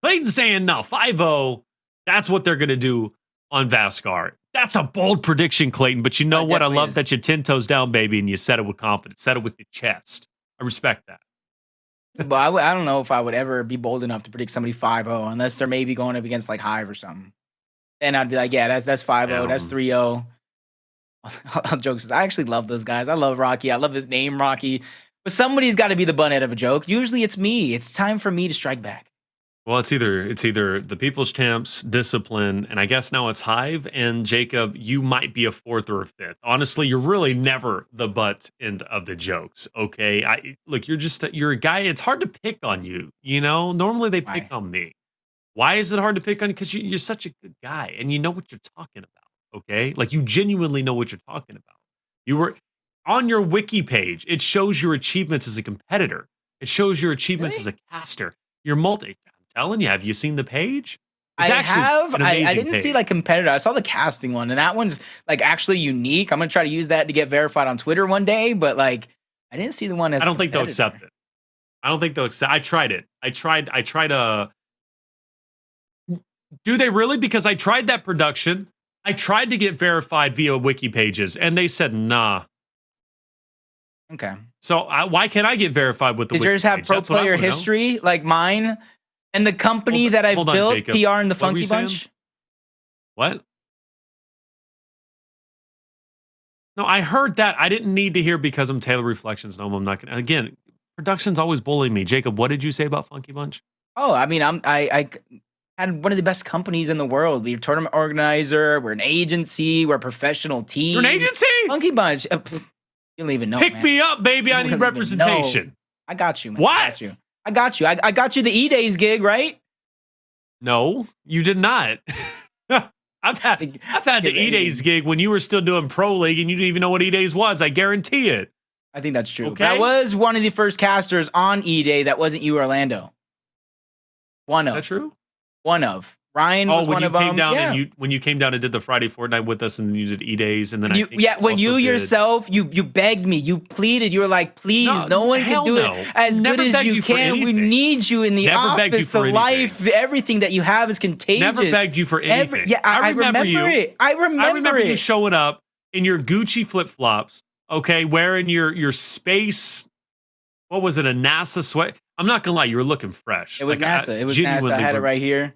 Clayton's saying no, 5-0. That's what they're going to do on Vasgar. That's a bold prediction, Clayton, but you know what? I love that you're 10 toes down, baby, and you said it with confidence. Said it with your chest. I respect that.
But I don't know if I would ever be bold enough to predict somebody 5-0 unless they're maybe going up against like Hive or something. Then I'd be like, yeah, that's 5-0, that's 3-0. I'll joke. I actually love those guys. I love Rocky. I love his name, Rocky. But somebody's got to be the butt end of a joke. Usually it's me. It's time for me to strike back.
Well, it's either the People's Champs, Discipline, and I guess now it's Hive. And Jacob, you might be a fourth or a fifth. Honestly, you're really never the butt end of the jokes. Okay, look, you're a guy. It's hard to pick on you. You know, normally they pick on me. Why is it hard to pick on you? Because you're such a good guy and you know what you're talking about. Okay, like you genuinely know what you're talking about. You were on your wiki page. It shows your achievements as a competitor. It shows your achievements as a caster. You're I'm telling you, have you seen the page? It's
I didn't see like competitor. I saw the casting one, and that one's like actually unique. I'm gonna try to use that to get verified on Twitter one day, but like I didn't see the one as
I don't think they'll accept it. I don't think they'll accept. I tried it. I tried to. Do they really? Because I tried that production. I tried to get verified via wiki pages, and they said nah.
Okay.
So why can't I get verified with the wiki
yours have
page?
pro player history like mine? And the company that I built, Jacob. PR and the Funky Bunch?
What? No, I heard that. I didn't need to hear because I'm Taylor Reflections. No, I'm not going to. Again, production's always bullying me. Jacob, what did you say about Funky Bunch?
Oh, I mean, I had one of the best companies in the world. We're a tournament organizer. We're an agency. We're a professional team.
You're an agency?
Funky Bunch. You don't even know,
Pick me up, baby. I need representation.
I got you, man.
What?
I got you. I got you the EDAYS gig, right?
No, you did not. I've had the EDAYS gig when you were still doing Pro League and you didn't even know what EDAYS was. I guarantee it.
I think that's true.
Okay?
That was one of the first casters on EDAY that wasn't you, Orlando. One of.
Is that true?
One of. Ryan was one of them.
When you came down and did the Friday Fortnite with us, and then you did EDAYS, and then
when you yourself you begged me, you pleaded, you were like, please, no one can do it as good as you can. We need you in the office. The life, everything that you have is contagious.
Never begged you for anything.
I remember it. I remember
you showing up in your Gucci flip flops, okay, wearing your space. What was it? A NASA sweat. I'm not gonna lie, you were looking fresh.
It was NASA. It was NASA. I had it right here.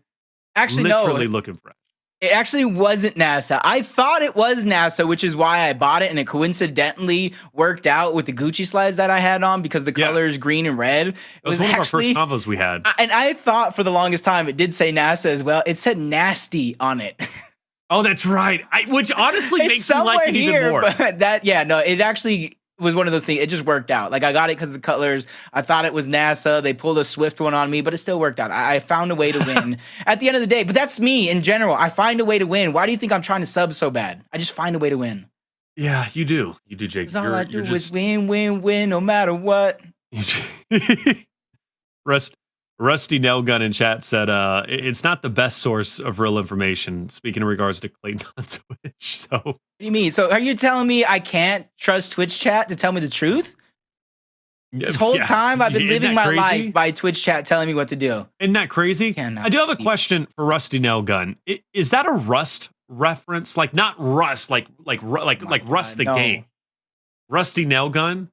Actually,
literally looking fresh.
It actually wasn't NASA. I thought it was NASA, which is why I bought it, and it coincidentally worked out with the Gucci slides that I had on because the colors green and red. It
was one of our first convos we had.
And I thought for the longest time it did say NASA as well. It said nasty on it.
Oh, that's right. Which honestly makes me like it even more.
But it actually was one of those things. It just worked out. Like I got it because of the colors. I thought it was NASA. They pulled a Swift one on me, but it still worked out. I found a way to win at the end of the day. But that's me in general. I find a way to win. Why do you think I'm trying to sub so bad? I just find a way to win.
Yeah, you do. You do, Jake.
All I do is win, win, win, no matter what.
Rusty Nailgun in chat said, it's not the best source of real information, speaking in regards to Clayton on Twitch. So, what
do you mean? So, are you telling me I can't trust Twitch chat to tell me the truth? This whole time I've been living my life by Twitch chat telling me what to do.
Isn't that crazy? I do have a question for Rusty Nailgun. Is that a Rust reference? Like not Rust, like Rust the game. Rusty Nailgun?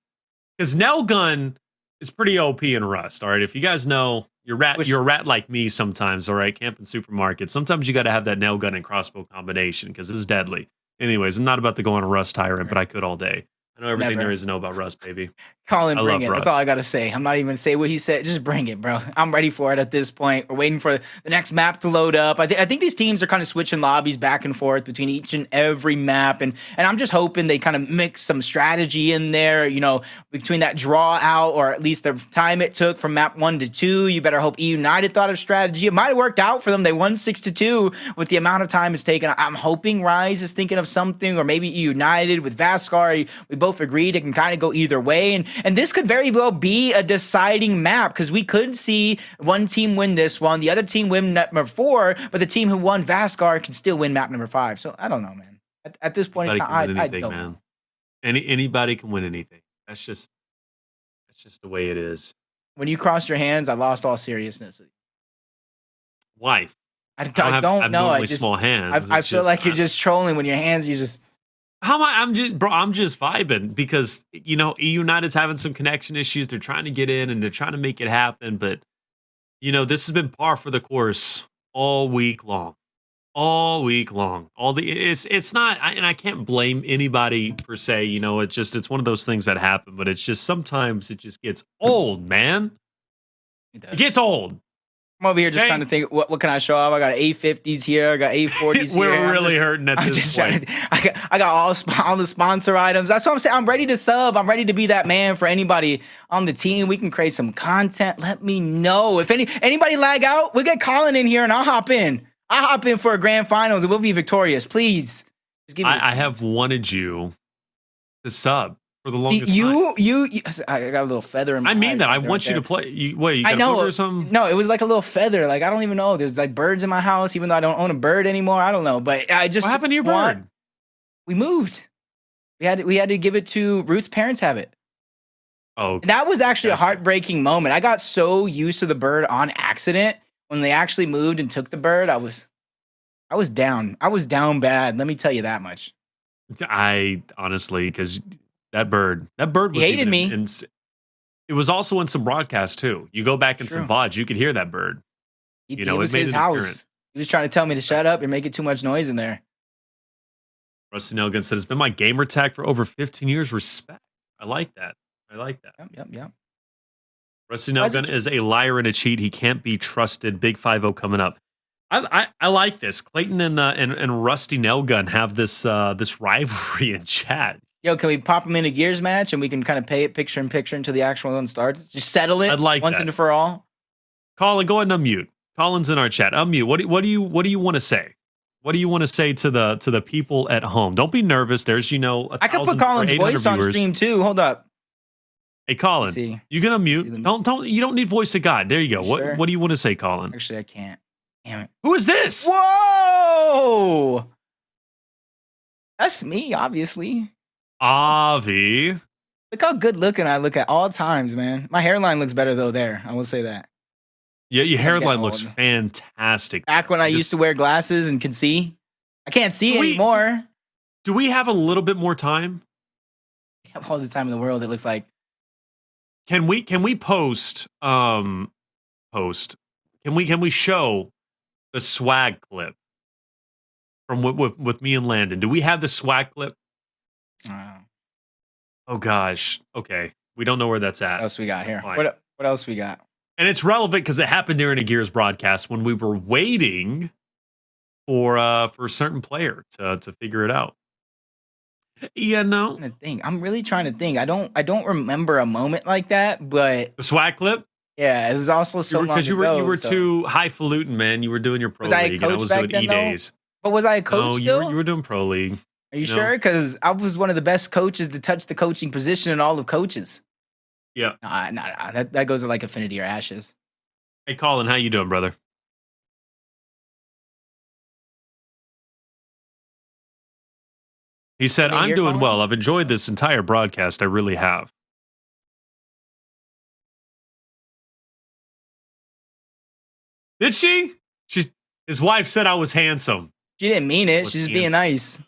Because Nailgun is pretty OP in Rust. All right, if you guys know You're a rat like me sometimes, all right? Camping supermarkets. Sometimes you got to have that nail gun and crossbow combination because this is deadly. Anyways, I'm not about to go on a Rust tyrant, but I could all day. I know everything there is to know about Rust, baby.
Colin, bring it.
Rust.
That's all I got to say. I'm not even say what he said. Just bring it, bro. I'm ready for it at this point. We're waiting for the next map to load up. I think these teams are kind of switching lobbies back and forth between each and every map. And I'm just hoping they kind of mix some strategy in there, you know, between that draw out or at least the time it took from map 1 to 2. You better hope eUnited thought of strategy. It might have worked out for them. They won 6-2 with the amount of time it's taken. I'm hoping RushieZ is thinking of something, or maybe eUnited with Vasgar. We both agreed it can kind of go either way. And this could very well be a deciding map because we could see one team win this one, the other team win map number 4, but the team who won Vasgar can still win map number 5. So I don't know, man. At this point in time, I don't know.
Anybody can win anything. That's just the way it is.
When you crossed your hands, I lost all seriousness.
Why?
I don't know.
I just small hands.
I feel like you're just trolling when your hands. You just.
How am I? I'm just vibing because, you know, eUnited's having some connection issues. They're trying to get in and they're trying to make it happen. But, you know, this has been par for the course all week long. It's not, and I can't blame anybody per se. You know, it's one of those things that happen, but it's just sometimes it just gets old, man. It gets old.
I'm over here just trying to think, what can I show off? I got A50s here. I got A40s
We're
here.
We're really hurting at this point.
I got all the sponsor items. That's what I'm saying. I'm ready to sub. I'm ready to be that man for anybody on the team. We can create some content. Let me know. If anybody lag out, we'll get Colin in here and I'll hop in. I'll hop in for a grand finals and we'll be victorious. Please. Just give me
I have wanted you to sub. For the longest time.
I got a little feather in my
I
that.
I want you to play. You got a booger or something?
No, it was like a little feather. Like, I don't even know. There's like birds in my house, even though I don't own a bird anymore. I don't know. But I just.
What happened to your bird?
We moved. We had to give it to Ruth's parents have it.
Oh.
And that was actually a heartbreaking moment. I got so used to the bird on accident. When they actually moved and took the bird, I was down. I was down bad. Let me tell you that much.
I honestly, because that bird was
he hated me.
It was also in some broadcasts too. You go back in some VODs, you could hear that bird.
It was his house. He was trying to tell me to shut up. You're making too much noise in there.
Rusty Nelgun said, it's been my gamer tag for over 15 years. Respect. I like that.
Yep.
Rusty Nelgun is a liar and a cheat. He can't be trusted. Big 5-0 coming up. I like this. Clayton and Rusty Nelgun have this rivalry in chat.
Yo, can we pop them in a Gears match and we can kind of pay it picture in picture until the actual one starts? Just settle it.
I'd like
once and for all.
Colin, go ahead and unmute. Colin's in our chat. Unmute. What do you want to say? What do you want to say to the people at home? Don't be nervous. There's
I could put Colin's voice on stream too. Hold up.
Hey Colin, you can unmute. You don't need voice of God. There you go. What do you want to say, Colin?
Actually, I can't. Damn it.
Who is this?
Whoa! That's me, obviously.
Avi.
Look how good looking I look at all times, man. My hairline looks better though there. I will say that.
Yeah, your hairline looks fantastic.
Back when I used to wear glasses and could see. I can't see anymore.
Do we have a little bit more time?
We have all the time in the world, it looks like.
Can we post Can we show the swag clip from with me and Landon? Do we have the swag clip? Oh gosh. Okay. We don't know where that's at.
What else we got here? What else we got?
And it's relevant because it happened during a Gears broadcast when we were waiting for a certain player to figure it out. Yeah, no.
I'm really trying to think. I don't remember a moment like that, but
the swag clip.
Yeah, it was also so long ago.
You were too highfalutin, man. You were doing your pro league, and I was doing EDAYS.
But was I a coach still?
You were doing pro league.
Are you sure? Because I was one of the best coaches to touch the coaching position in all of coaches.
Yeah.
Nah. That goes to like Affinity or Ashes.
Hey, Colin, how you doing, brother? He said, I'm doing well. I've enjoyed this entire broadcast. I really have. Did she? His wife said I was handsome.
She didn't mean it. She's just being nice.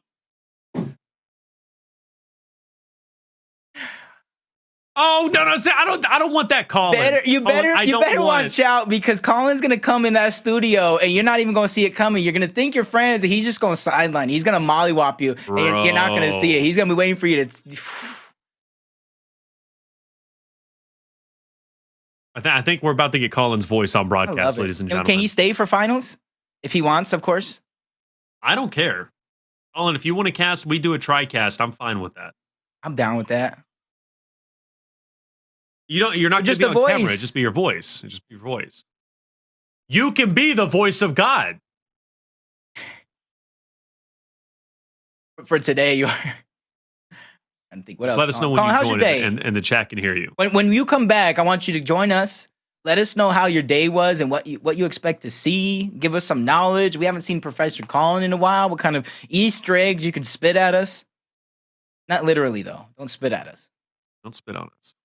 Oh no, I don't want that Colin.
You better watch out, because Colin's gonna come in that studio and you're not even gonna see it coming. You're gonna think you're friends and he's just gonna sideline. He's gonna mollywop you and you're not gonna see it. He's gonna be waiting for you to.
I think we're about to get Colin's voice on broadcast, ladies and gentlemen.
Can he stay for finals if he wants? Of course.
I don't care, Colin. If you want to cast, we do a tri-cast. I'm fine with that.
I'm down with that.
You're not just on camera. Just be your voice. Just be your voice. You can be the voice of God.
For today, you are. I think what else?
Let us know when you join and the chat can hear you.
When you come back, I want you to join us. Let us know how your day was and what you expect to see. Give us some knowledge. We haven't seen Professor Colin in a while. What kind of Easter eggs you can spit at us? Not literally, though. Don't spit at us.
Don't spit on us.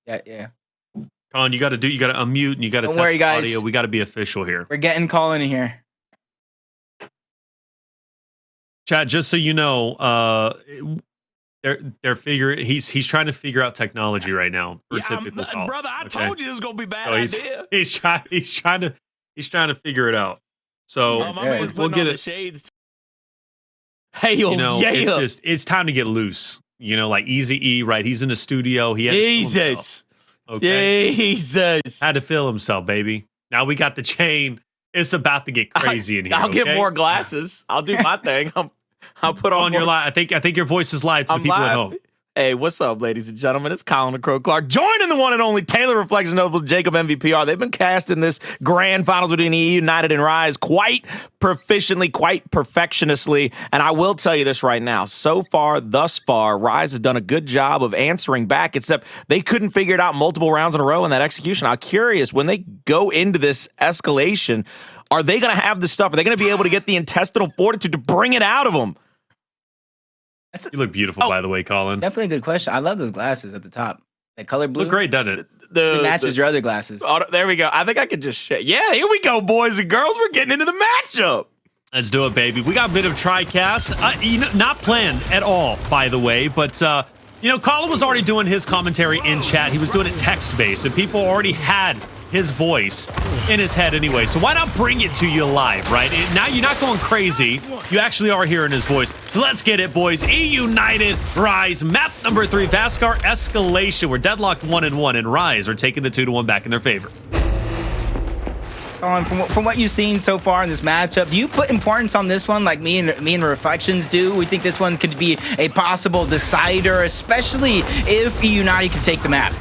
Yeah.
Colin, you got to unmute and you got to test the audio. We got to be official here.
We're getting Colin in here.
Chat, just so you know, they're figuring he's trying to figure out technology right now.
Typical call. Brother, I told you this was gonna be a bad idea.
He's trying to figure it out. So we'll get it.
Shades.
Hey,
it's time to get loose. Like Easy E, right? He's in the studio. He had
Jesus.
Okay.
Jesus.
Had to feel himself, baby. Now we got the chain. It's about to get crazy in here.
I'll get more glasses. I'll do my thing. I'll put on
your live. I think your voice is live to the people at home.
Hey, what's up, ladies and gentlemen? It's Colin the Crow Clark, joining the one and only Taylor Reflection Notable Jacob MVPR. They've been casting this grand finals between eUnited and RushieZ quite proficiently, quite perfectionistly. And I will tell you this right now. Thus far, RushieZ has done a good job of answering back, except they couldn't figure it out multiple rounds in a row in that execution. I'm curious, when they go into this escalation, are they going to have the stuff? Are they going to be able to get the intestinal fortitude to bring it out of them?
You look beautiful, by the way, Colin.
Definitely a good question. I love those glasses at the top. That color blue.
Look great, doesn't it?
It matches your other glasses.
Oh, there we go. I think I could just share. Yeah, here we go, boys and girls. We're getting into the matchup.
Let's do it, baby. We got a bit of tri-cast. Not planned at all, by the way, but Colin was already doing his commentary in chat. He was doing it text-based, and people already had his voice in his head anyway. So why not bring it to you live, right? Now you're not going crazy. You actually are hearing his voice. So let's get it, boys. eUnited, RushieZ, map number 3, Vasgar, Escalation. We're deadlocked 1-1, and RushieZ are taking the 2-1 back in their favor.
Colin, from what you've seen so far in this matchup, do you put importance on this one like me and Reflections do? We think this one could be a possible decider, especially if eUnited can take the map.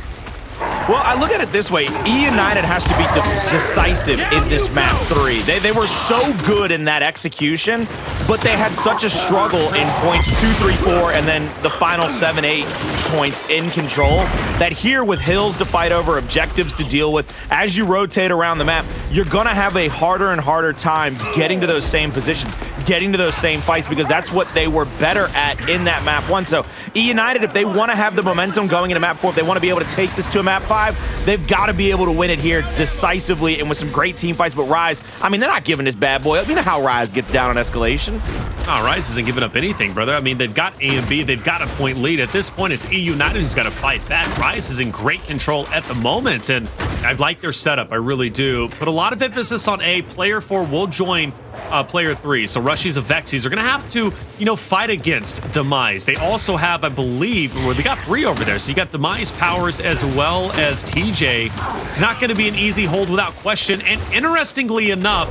Well, I look at it this way. eUnited has to be decisive in this map 3. They were so good in that execution, but they had such a struggle in points 2, 3, 4, and then the final 7, 8 points in control, that here with hills to fight over, objectives to deal with, as you rotate around the map, you're going to have a harder and harder time getting to those same positions, getting to those same fights, because that's what they were better at in that map 1. So eUnited, if they want to have the momentum going into map 4, if they want to be able to take this to a map 5, they've got to be able to win it here decisively and with some great team fights. But RushieZ, I mean, they're not giving this bad boy up. You know how RushieZ gets down on Escalation.
Oh, RushieZ isn't giving up anything, brother. I mean, they've got A and B. They've got a point lead. At this point, it's eUnited who's got to fight back. RushieZ is in great control at the moment, and I like their setup. I really do. Put a lot of emphasis on A. Player 4 will join player 3. So RushieZ Avexys are going to have to, fight against Demise. They also have, I believe, they got 3 over there. So you got Demise, Powerz, as well as TJ. It's not going to be an easy hold without question. And interestingly enough,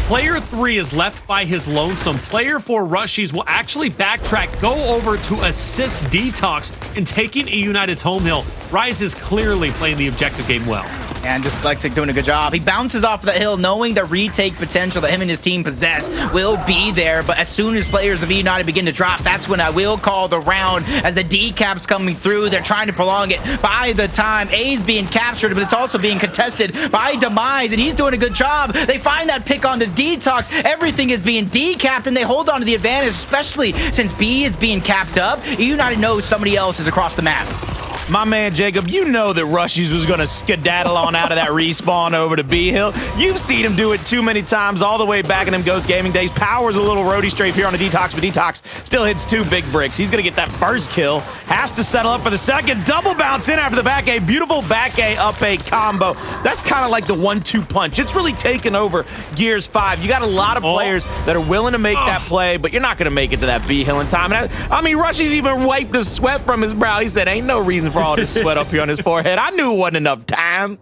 player 3 is left by his lonesome. Player 4 RushieZ will actually backtrack, go over to assist DeTox in taking eUnited's home hill. RushieZ is clearly playing the objective game well.
And Dyslexic doing a good job. He bounces off the hill knowing the retake potential that him and his team possess will be there. But as soon as players of eUnited begin to drop, that's when I will call the round. As the decap's coming through, they're trying to prolong it. By the time A's being captured, but it's also being contested by Demise, and he's doing a good job. They find that pick onto DeTox. Everything is being decapped, and they hold on to the advantage, especially since B is being capped up. eUnited knows somebody else is across the map.
My man Jacob, you know that RushieZ was going to skedaddle on out of that respawn over to B Hill. You've seen him do it too many times all the way back in them Ghost Gaming days. Powerz a little roadie strafe here on the DeTox, but DeTox still hits 2 big bricks. He's going to get that first kill. Has to settle up for the second. Double bounce in after the back A. Beautiful back A, up A combo. That's kind of like the 1-2 punch. It's really taken over Gears 5. You got a lot of players that are willing to make that play, but you're not going to make it to that B Hill in time. And I mean, RushieZ even wiped the sweat from his brow. He said, ain't no reason for all this sweat up here on his forehead. I knew it wasn't enough time.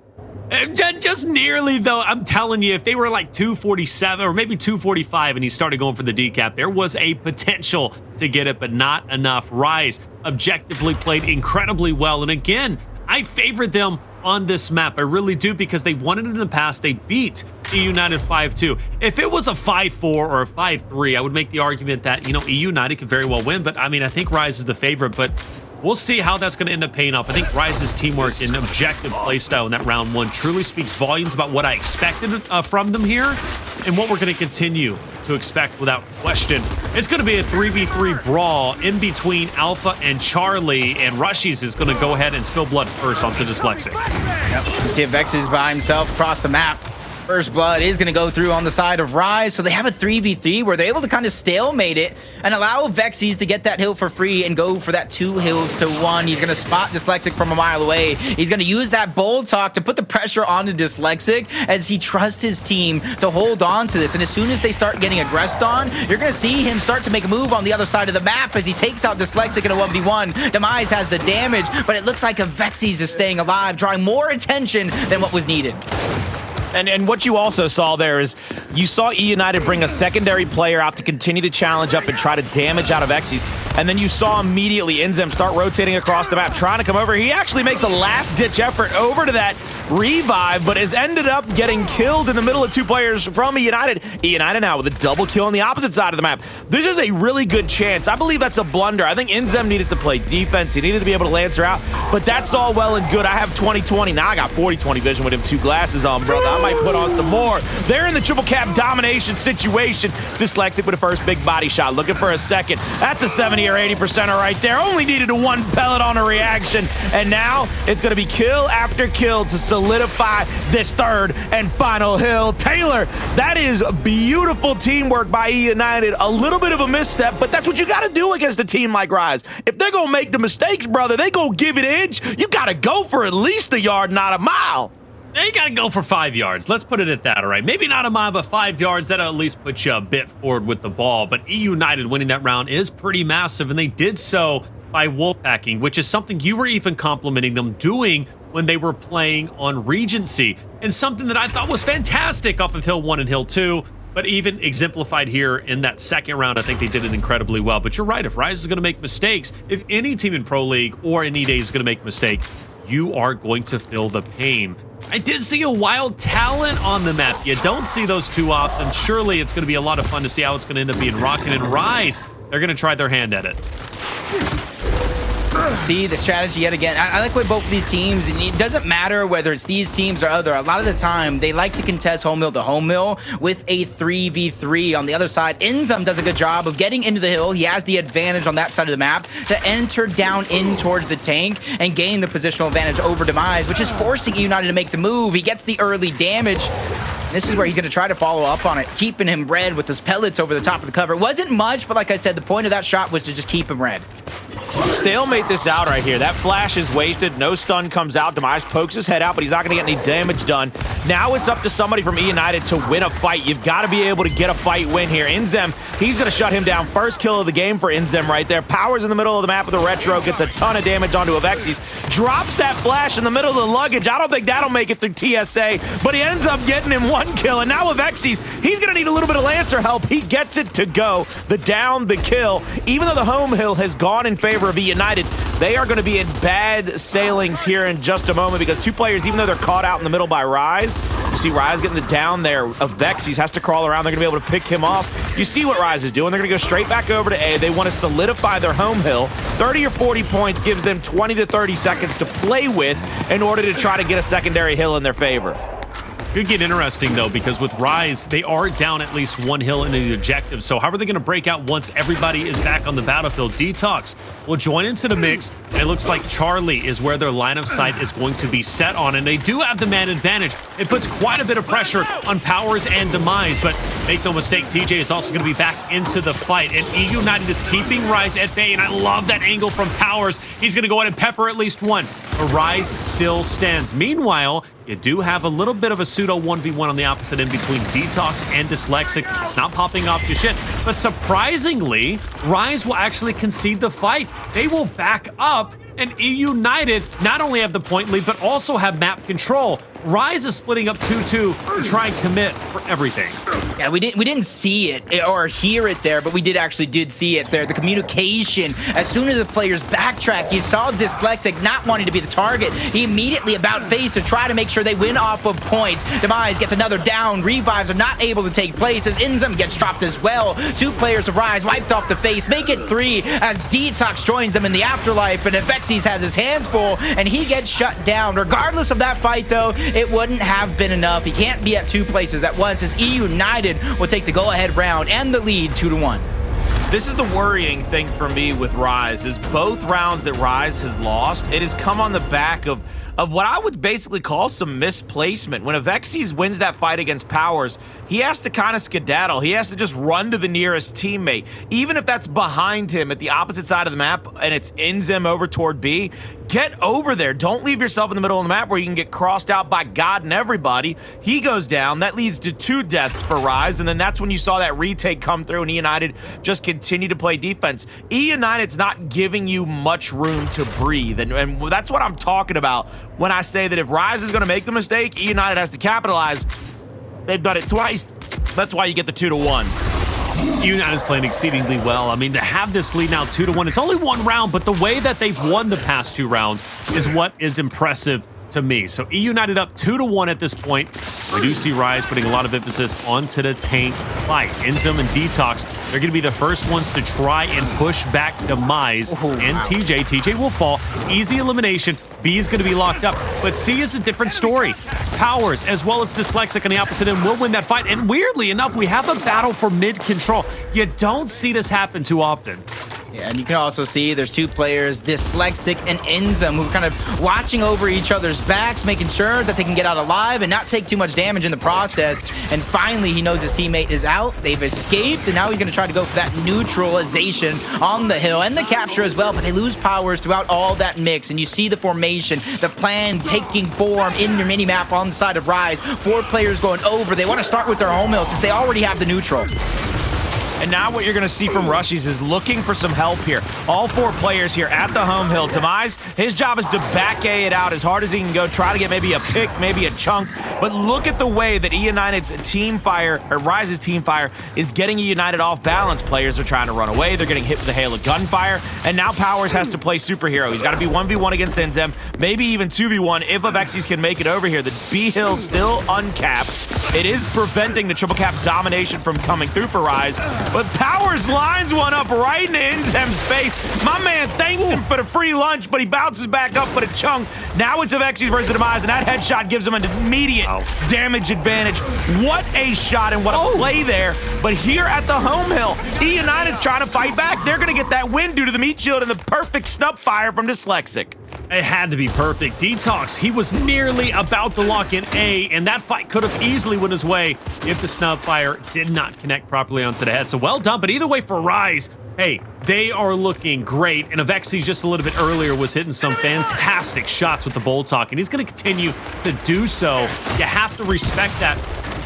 Just nearly, though. I'm telling you, if they were like 247 or maybe 245 and he started going for the decap, there was a potential to get it, but not enough. RushieZ objectively played incredibly well. And again, I favored them on this map. I really do, because they won it in the past. They beat eUnited 5-2. If it was a 5-4 or a 5-3, I would make the argument that, you know, eUnited could very well win. But I mean, I think RushieZ is the favorite, but we'll see how that's going to end up paying off. I think RushieZ's teamwork and objective playstyle in that round 1 truly speaks volumes about what I expected from them here and what we're going to continue to expect without question. It's going to be a 3v3 brawl in between Alpha and Charlie, and RushieZ is going to go ahead and spill blood first onto Dyslexic.
Yep. You see Avexys by himself across the map. First blood is going to go through on the side of RushieZ, so they have a 3v3 where they're able to kind of stalemate it and allow Avexys to get that hill for free and go for that 2 hills to 1. He's going to spot Dyslexic from a mile away. He's going to use that bold talk to put the pressure onto Dyslexic as he trusts his team to hold on to this. And as soon as they start getting aggressed on, you're going to see him start to make a move on the other side of the map as he takes out Dyslexic in a 1v1. Demise has the damage, but it looks like Avexys is staying alive, drawing more attention than what was needed.
And what you also saw there is you saw eUnited bring a secondary player out to continue to challenge up and try to damage out of Avexys. And then you saw immediately INZEM start rotating across the map, trying to come over. He actually makes a last-ditch effort over to that revive, but has ended up getting killed in the middle of 2 players from eUnited. eUnited now with a double kill on the opposite side of the map. This is a really good chance. I believe that's a blunder. I think INZEM needed to play defense. He needed to be able to lance her out, but that's all well and good. I have 20/20. Now I got 40/20 vision with him 2 glasses on, brother. I might put on some more. They're in the triple cap domination situation. Dyslexic with a first big body shot, looking for a second. That's a 70 or 80% right there. Only needed a 1 pellet on a reaction, and now it's going to be kill after kill to solidify this 3rd and final hill. Taylor, that is beautiful teamwork by eUnited. A little bit of a misstep, but that's what you got to do against a team like RushieZ. If they're going to make the mistakes, brother, they going to give it an inch. You got to go for at least a yard, not a mile.
You got to go for 5 yards. Let's put it at that, all right? Maybe not a mile, but 5 yards. That'll at least put you a bit forward with the ball. But eUnited winning that round is pretty massive, and they did so by wolfpacking, which is something you were even complimenting them doing when they were playing on Regency, and something that I thought was fantastic off of Hill 1 and Hill 2, but even exemplified here in that second round. I think they did it incredibly well. But you're right, if RushieZ is going to make mistakes, if any team in Pro League or in EDAYS is going to make a mistake, you are going to feel the pain. I did see a wild talent on the map. You don't see those too often. Surely it's going to be a lot of fun to see how it's going to end up being. Rocket and RushieZ, they're going to try their hand at it.
See the strategy yet again. I like what both of these teams, and it doesn't matter whether it's these teams or other. A lot of the time, they like to contest home mill to home mill with a 3v3 on the other side. INZEM does a good job of getting into the hill. He has the advantage on that side of the map to enter down in towards the tank and gain the positional advantage over Demise, which is forcing eUnited to make the move. He gets the early damage. This is where he's going to try to follow up on it, keeping him red with his pellets over the top of the cover. It wasn't much, but like I said, the point of that shot was to just keep him red.
Stalemate this out right here. That flash is wasted. No stun comes out. Demise pokes his head out, but he's not going to get any damage done. Now it's up to somebody from eUnited to win a fight. You've got to be able to get a fight win here. INZEM, he's going to shut him down. First kill of the game for INZEM right there. Powerz in the middle of the map with a retro. Gets a ton of damage onto Avexys. Drops that flash in the middle of the luggage. I don't think that'll make it through TSA, but he ends up getting him 1 kill. And now Avexys, he's going to need a little bit of Lancer help. He gets it to go. The down, the kill. Even though the home hill has gone in favor of eUnited, they are going to be in bad sailings here in just a moment because 2 players, even though they're caught out in the middle by RushieZ, you see RushieZ getting the down there. Avexys has to crawl around. They're going to be able to pick him off. You see what RushieZ is doing. They're going to go straight back over to A. They want to solidify their home hill. 30 or 40 points gives them 20 to 30 seconds to play with in order to try to get a secondary hill in their favor.
Could get interesting, though, because with RushieZ, they are down at least one hill in the objective. So how are they going to break out once everybody is back on the battlefield? DeTox will join into the mix, and it looks like Charlie is where their line of sight is going to be set on, and they do have the man advantage. It puts quite a bit of pressure on Powerz and Demise, but make no mistake, TJ is also going to be back into the fight, and eUnited is keeping RushieZ at bay, and I love that angle from Powerz. He's going to go ahead and pepper at least one, but RushieZ still stands. Meanwhile, you do have a little bit of a pseudo 1v1 on the opposite end between DeTox and Dyslexic. It's not popping off just yet, but surprisingly, RushieZ will actually concede the fight. They will back up, and eUnited not only have the point lead, but also have map control. RushieZ is splitting up 2-2 to try and commit for everything.
Yeah, we didn't see it or hear it there, but we did see it there. The communication, as soon as the players backtrack, you saw Dyslexic not wanting to be the target. He immediately about face to try to make sure they win off of points. Demise gets another down. Revives are not able to take place as INZEM gets dropped as well. 2 players of RushieZ wiped off the face, make it 3 as DeTox joins them in the afterlife, and Avexys has his hands full and he gets shut down. Regardless of that fight, though, it wouldn't have been enough. He can't be at 2 places at once as eUnited will take the go-ahead round and the lead 2-1.
This is the worrying thing for me with RushieZ, is both rounds that RushieZ has lost, it has come on the back of what I would basically call some misplacement. When Avexys wins that fight against Powerz, he has to kind of skedaddle. He has to just run to the nearest teammate. Even if that's behind him at the opposite side of the map and it's INZEM over toward B, get over there. Don't leave yourself in the middle of the map where you can get crossed out by God and everybody. He goes down. That leads to 2 deaths for RushieZ, and then that's when you saw that retake come through and eUnited just continue to play defense. eUnited's not giving you much room to breathe, and that's what I'm talking about when I say that if RushieZ is going to make the mistake, eUnited has to capitalize. They've done it twice. That's why you get the 2-1.
eUnited is playing exceedingly well. I mean, to have this lead now 2-1, it's only 1 round, but the way that they've won the past 2 rounds is what is impressive to me. So eUnited up 2-1 at this point. We do see RushieZ putting a lot of emphasis onto the tank fight. INZEM and DeTox, they're going to be the first ones to try and push back Demise and TJ. TJ will fall. Easy elimination. B is going to be locked up, but C is a different story. It's Powerz as well as Dyslexic on the opposite end will win that fight, and weirdly enough, we have a battle for mid control. You don't see this happen too often.
Yeah, and you can also see there's 2 players, Dyslexic and INZEM, who are kind of watching over each other's backs, making sure that they can get out alive and not take too much damage in the process. And finally, he knows his teammate is out. They've escaped, and now he's going to try to go for that neutralization on the hill and the capture as well, but they lose Powerz throughout all that mix. And you see the formation, the plan taking form in your mini-map on the side of RushieZ. 4 players going over. They want to start with their home hill since they already have the neutral.
And now what you're going to see from RushieZ is looking for some help here. All 4 players here at the home hill. Demise, his job is to back A it out as hard as he can go, try to get maybe a pick, maybe a chunk. But look at the way that eUnited's team fire, or RushieZ's team fire, is getting eUnited off balance. Players are trying to run away. They're getting hit with a hail of gunfire. And now Powerz has to play superhero. He's got to be 1v1 against INZEM, maybe even 2v1 if Avexys can make it over here. The B hill still uncapped. It is preventing the triple cap domination from coming through for RushieZ. But Powerz lines one up right into INZEM's face. My man thanks him for the free lunch, but he bounces back up with a chunk. Now it's Avexys versus Demise, and that headshot gives him an immediate damage advantage. What a shot and what a play there. But here at the home hill, eUnited's trying to fight back. They're going to get that win due to the meat shield and the perfect snub fire from Dyslexic.
It had to be perfect. DeTox, he was nearly about to lock in A, and that fight could have easily went his way if the snub fire did not connect properly onto the head. So well done, but either way for RushieZ, hey, they are looking great, and Avexys just a little bit earlier was hitting some fantastic shots with the bolt talk, and he's going to continue to do so. You have to respect that.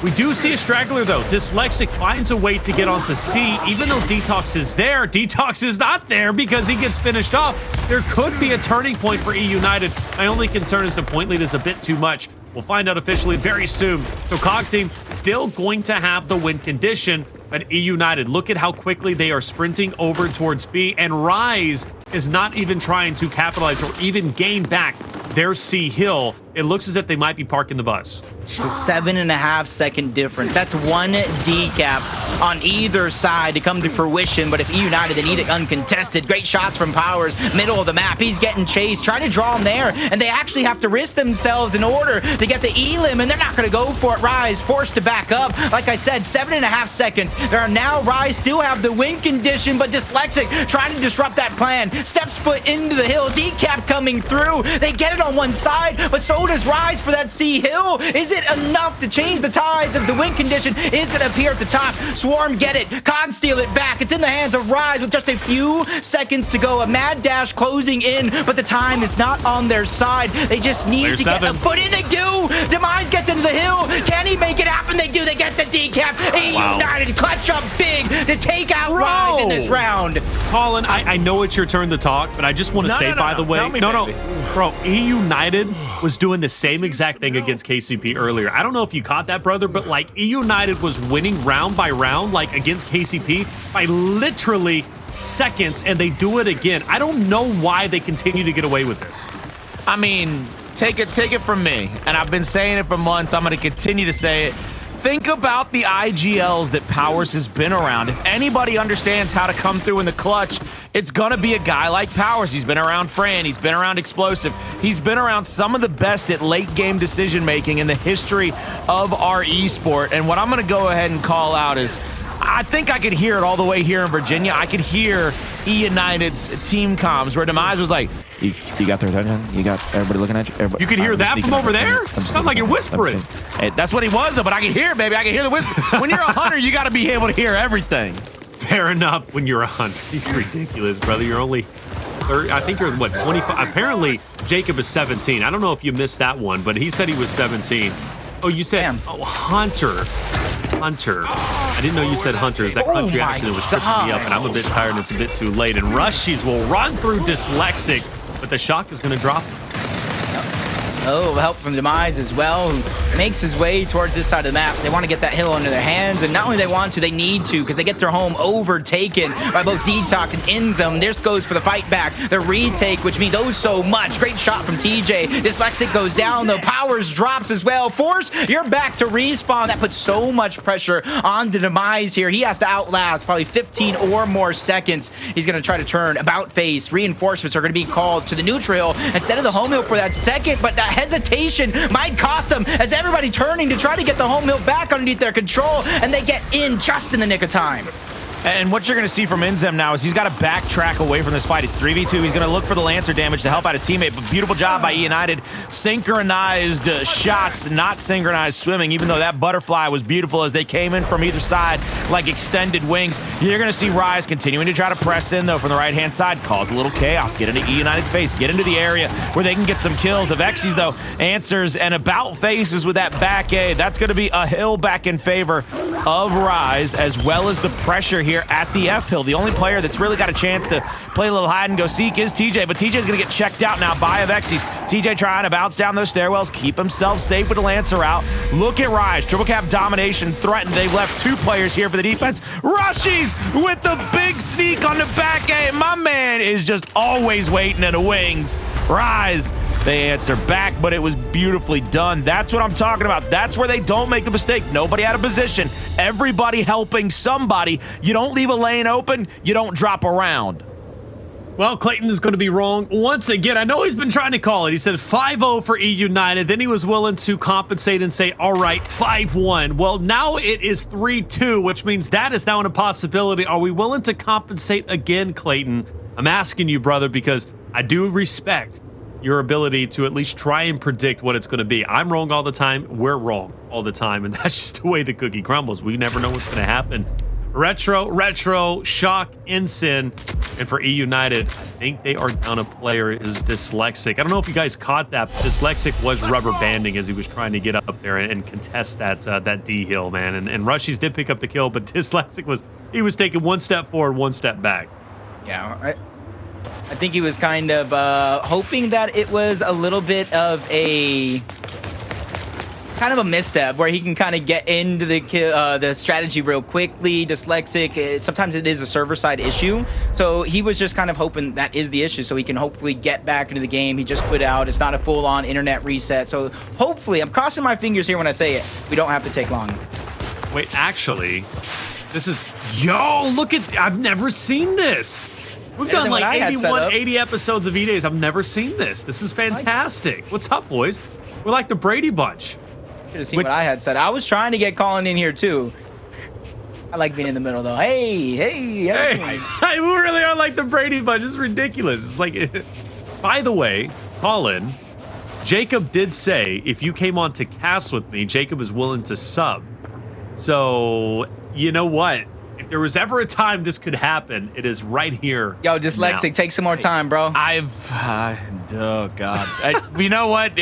We do see a straggler, though. Dyslexic finds a way to get onto C. Even though DeTox is there, DeTox is not there because he gets finished off. There could be a turning point for eUnited. My only concern is the point lead is a bit too much. We'll find out officially very soon. So COG team still going to have the win condition, but eUnited, look at how quickly they are sprinting over towards B, and RushieZ is not even trying to capitalize or even gain back their C hill. it looks as if they might be parking the bus.
It's a 7.5 second difference. That's one decap on either side to come to fruition. But if eUnited, they need it uncontested. Great shots from Powerz, middle of the map. He's getting chased, trying to draw him there. And they actually have to risk themselves in order to get the elim, and they're not going to go for it. RushieZ forced to back up. Like I said, 7.5 seconds. There are now RushieZ still have the win condition, but Dyslexic trying to disrupt that plan. Steps foot into the hill. Decap coming through. They get it on one side, but so does RushieZ for that C hill. Is it enough to change the tides if the win condition is going to appear at the top? Swarm get it. Cog steal it back. It's in the hands of RushieZ with just a few seconds to go. A mad dash closing in, but the time is not on their side. They just need to get a foot in. They do. Demise gets into the hill. Can he make it happen? They do. They get the decap. eUnited clutch up big to take out RushieZ in this round.
Colin, I know it's your turn to talk, but I just want to say, by the way, bro, eUnited was doing the same exact thing against KCP earlier. I don't know if you caught that, brother, but like eUnited was winning round by round, like against KCP by literally seconds, and they do it again. I don't know why they continue to get away with this.
I mean, take it from me, and I've been saying it for months. I'm going to continue to say it. Think about the IGLs that Powerz has been around. If anybody understands how to come through in the clutch, it's going to be a guy like Powerz. He's been around Fran. He's been around Explosive. He's been around some of the best at late-game decision-making in the history of our esport. And what I'm going to go ahead and call out is, I think I could hear it all the way here in Virginia. I could hear eUnited's team comms where Demise was like, you got their attention? You got everybody looking at you?
You can hear that from over there? Sounds like you're whispering.
Hey, that's what he was, though, but I can hear it, baby. I can hear the whisper. When you're a hunter, you got to be able to hear everything.
Fair enough when you're a hunter. You're ridiculous, brother. You're only 30, I think you're, what, 25? Apparently, Jacob is 17. I don't know if you missed that one, but he said he was 17. Oh, you said, hunter. Hunter. I didn't know you said hunters. That country accent was tripping me up, and I'm a bit tired and it's a bit too late. And RushieZ will run through Dyslexic, but the shock is going to drop him.
Oh, help from Demise as well, who makes his way towards this side of the map. They want to get that hill under their hands, and not only they want to, they need to, because they get their home overtaken by both DeTox and INZEM. This goes for the fight back, the retake, which means oh so much. Great shot from TJ. Dyslexic goes down, though. Powerz drops as well. Force, you're back to respawn. That puts so much pressure on the Demise here. He has to outlast probably 15 or more seconds. He's going to try to turn about face. Reinforcements are going to be called to the neutral hill instead of the home hill for that second, but that hesitation might cost them as everybody turning to try to get the home hill back underneath their control, and they get in just in the nick of time.
And what you're going to see from INZEM now is he's got to backtrack away from this fight. It's 3v2. He's going to look for the Lancer damage to help out his teammate. But beautiful job by eUnited. Synchronized shots, not synchronized swimming, even though that butterfly was beautiful as they came in from either side like extended wings. You're going to see RushieZ continuing to try to press in, though, from the right-hand side. Cause a little chaos. Get into eUnited's face. Get into the area where they can get some kills. Avexys, though, answers and about faces with that back A. That's going to be a hill back in favor of RushieZ, as well as the pressure here at the F hill. The only player that's really got a chance to play a little hide and go seek is TJ, but TJ's gonna get checked out now by Avexys. TJ trying to bounce down those stairwells, keep himself safe with the Lancer out. Look at RushieZ, triple cap domination threatened. They've left two players here for the defense. RushieZ with the big sneak on the back A. My man is just always waiting in the wings. RushieZ, they answer back, but it was beautifully done. That's what I'm talking about. That's where they don't make a mistake. Nobody out of position. Everybody helping somebody. You don't leave a lane open. You don't drop around.
Well, Clayton is going to be wrong once again. I know he's been trying to call it. He said 5-0 for eUnited. Then he was willing to compensate and say, all right, 5-1. Well, now it is 3-2, which means that is now a possibility. Are we willing to compensate again, Clayton? I'm asking you, brother, because I do respect your ability to at least try and predict what it's going to be. I'm wrong all the time. We're wrong all the time. And that's just the way the cookie crumbles. We never know what's going to happen. Retro, Shock, Ensign, and for eUnited, I think they are down a player is Dyslexic. I don't know if you guys caught that, but Dyslexic was rubber banding as he was trying to get up there and contest that D hill, man. And RushieZ did pick up the kill, but Dyslexic was taking one step forward, one step back.
Yeah, I think he was kind of hoping that it was a little bit of a kind of a misstep where he can kind of get into the strategy real quickly. Dyslexic, sometimes it is a server side issue. So he was just kind of hoping that is the issue so he can hopefully get back into the game. He just quit out. It's not a full-on internet reset. So hopefully, I'm crossing my fingers here when I say it, we don't have to take long.
Wait, actually, this is... Yo, look at... I've never seen this. We've done like 81, 80 episodes of EDAYS. I've never seen this. This is fantastic. What's up, boys? We're like the Brady Bunch.
Should have seen what I had said. I was trying to get Colin in here too. I like being in the middle though. Hey.
We really are like the Brady Bunch. It's ridiculous. It's like, by the way, Colin, Jacob did say if you came on to cast with me, Jacob is willing to sub. So, you know what? If there was ever a time this could happen, it is right here.
Yo, Dyslexic, take some more time, bro.
Oh God. You know what?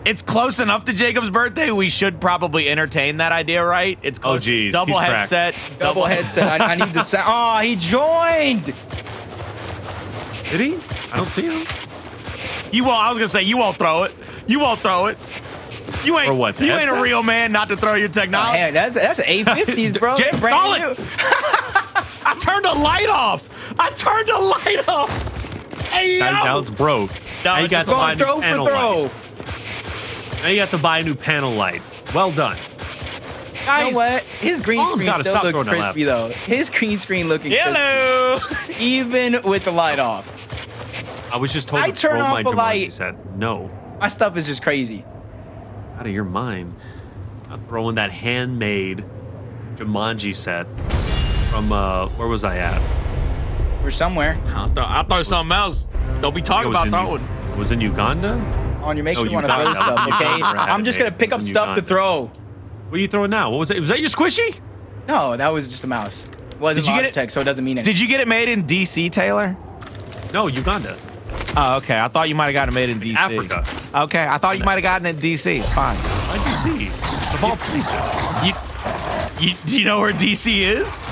It's close enough to Jacob's birthday. We should probably entertain that idea, right? It's close.
Oh, geez.
Double headset.
Double headset. I need the sound. Oh, he joined.
Did he? I don't see him.
You won't. I was gonna say you won't throw it. You won't throw it. You ain't.
Or what,
You ain't a real man not to throw your technology.
Oh, hey, that's an A50s, bro.
Colin!
I turned the light off. Hey,
Now it's broke.
No,
now you got to buy a new
throw
panel
for throw.
light. Now you have to buy a new panel light. Well done. Guys,
You know what? His green
Colin's
screen
gotta
still
stop
looks
throwing that
crispy though. His green screen looking
Hello.
crispy, even with the light off.
I was just told
I
to throw
turn off
my
the
Jumanji
light.
set. No.
My stuff is just crazy.
Out of your mind. I'm throwing that handmade Jumanji set from, where was I at?
We're somewhere.
I'll throw something else. Don't be talking about throwing.
Was in Uganda?
On your make
Oh,
sure you want to
Uganda.
throw stuff,
That was
okay?
Uganda.
I'm just gonna pick
It
up
was in
stuff to
Uganda.
throw.
What are you throwing now? What was it? Was that your squishy?
No, that was just a mouse. It wasn't
Did you get it-
Logitech, so it doesn't mean anything.
Did you get it made in DC, Taylor?
No, Uganda.
Oh, okay. I thought you might have gotten it made in DC.
Africa.
Okay, I thought you might have gotten it in DC. It's fine.
Like you see. Of all places.
Do you know where DC is?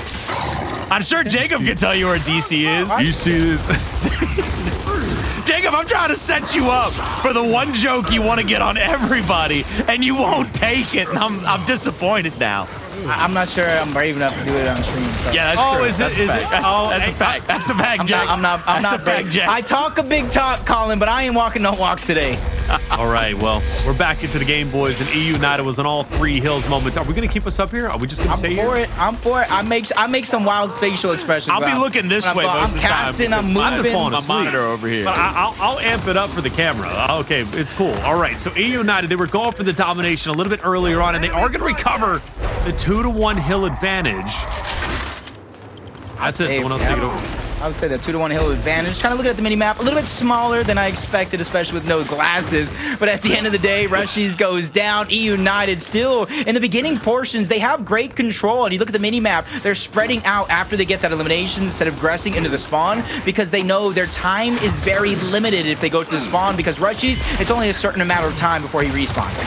I'm sure Jacob can tell you where DC is.
You see this?
Jacob, I'm trying to set you up for the one joke you want to get on everybody, and you won't take it, and I'm disappointed now.
I'm not sure I'm brave enough to do it on stream. So.
Yeah, that's true. That's a fact. That's a fact. That's a fact, Jack.
I'm not
That's a
brave.
fact, Jack.
I talk a big talk, Colin, but I ain't walking no walks today.
All right, well, we're back into the game, boys, and eUnited was on all three hills moments. Are we going to keep us up here? Are we just going to stay here?
I'm for it. I make some wild facial expressions.
I'll be looking this way most
I'm
of the time
casting, I'm
I've been
moving.
falling
My
asleep.
monitor over here.
But I'll amp it up for the camera. Okay, it's cool. All right, so eUnited, they were going for the domination a little bit earlier on, and they are going to recover the 2-1 hill advantage. That's it. Someone else take it over.
I would say that 2-1 hill advantage. Trying to look at the mini map, a little bit smaller than I expected, especially with no glasses. But at the end of the day, RushieZ goes down. eUnited still in the beginning portions. They have great control. And you look at the mini map, they're spreading out after they get that elimination instead of aggressing into the spawn because they know their time is very limited if they go to the spawn. Because RushieZ, it's only a certain amount of time before he respawns.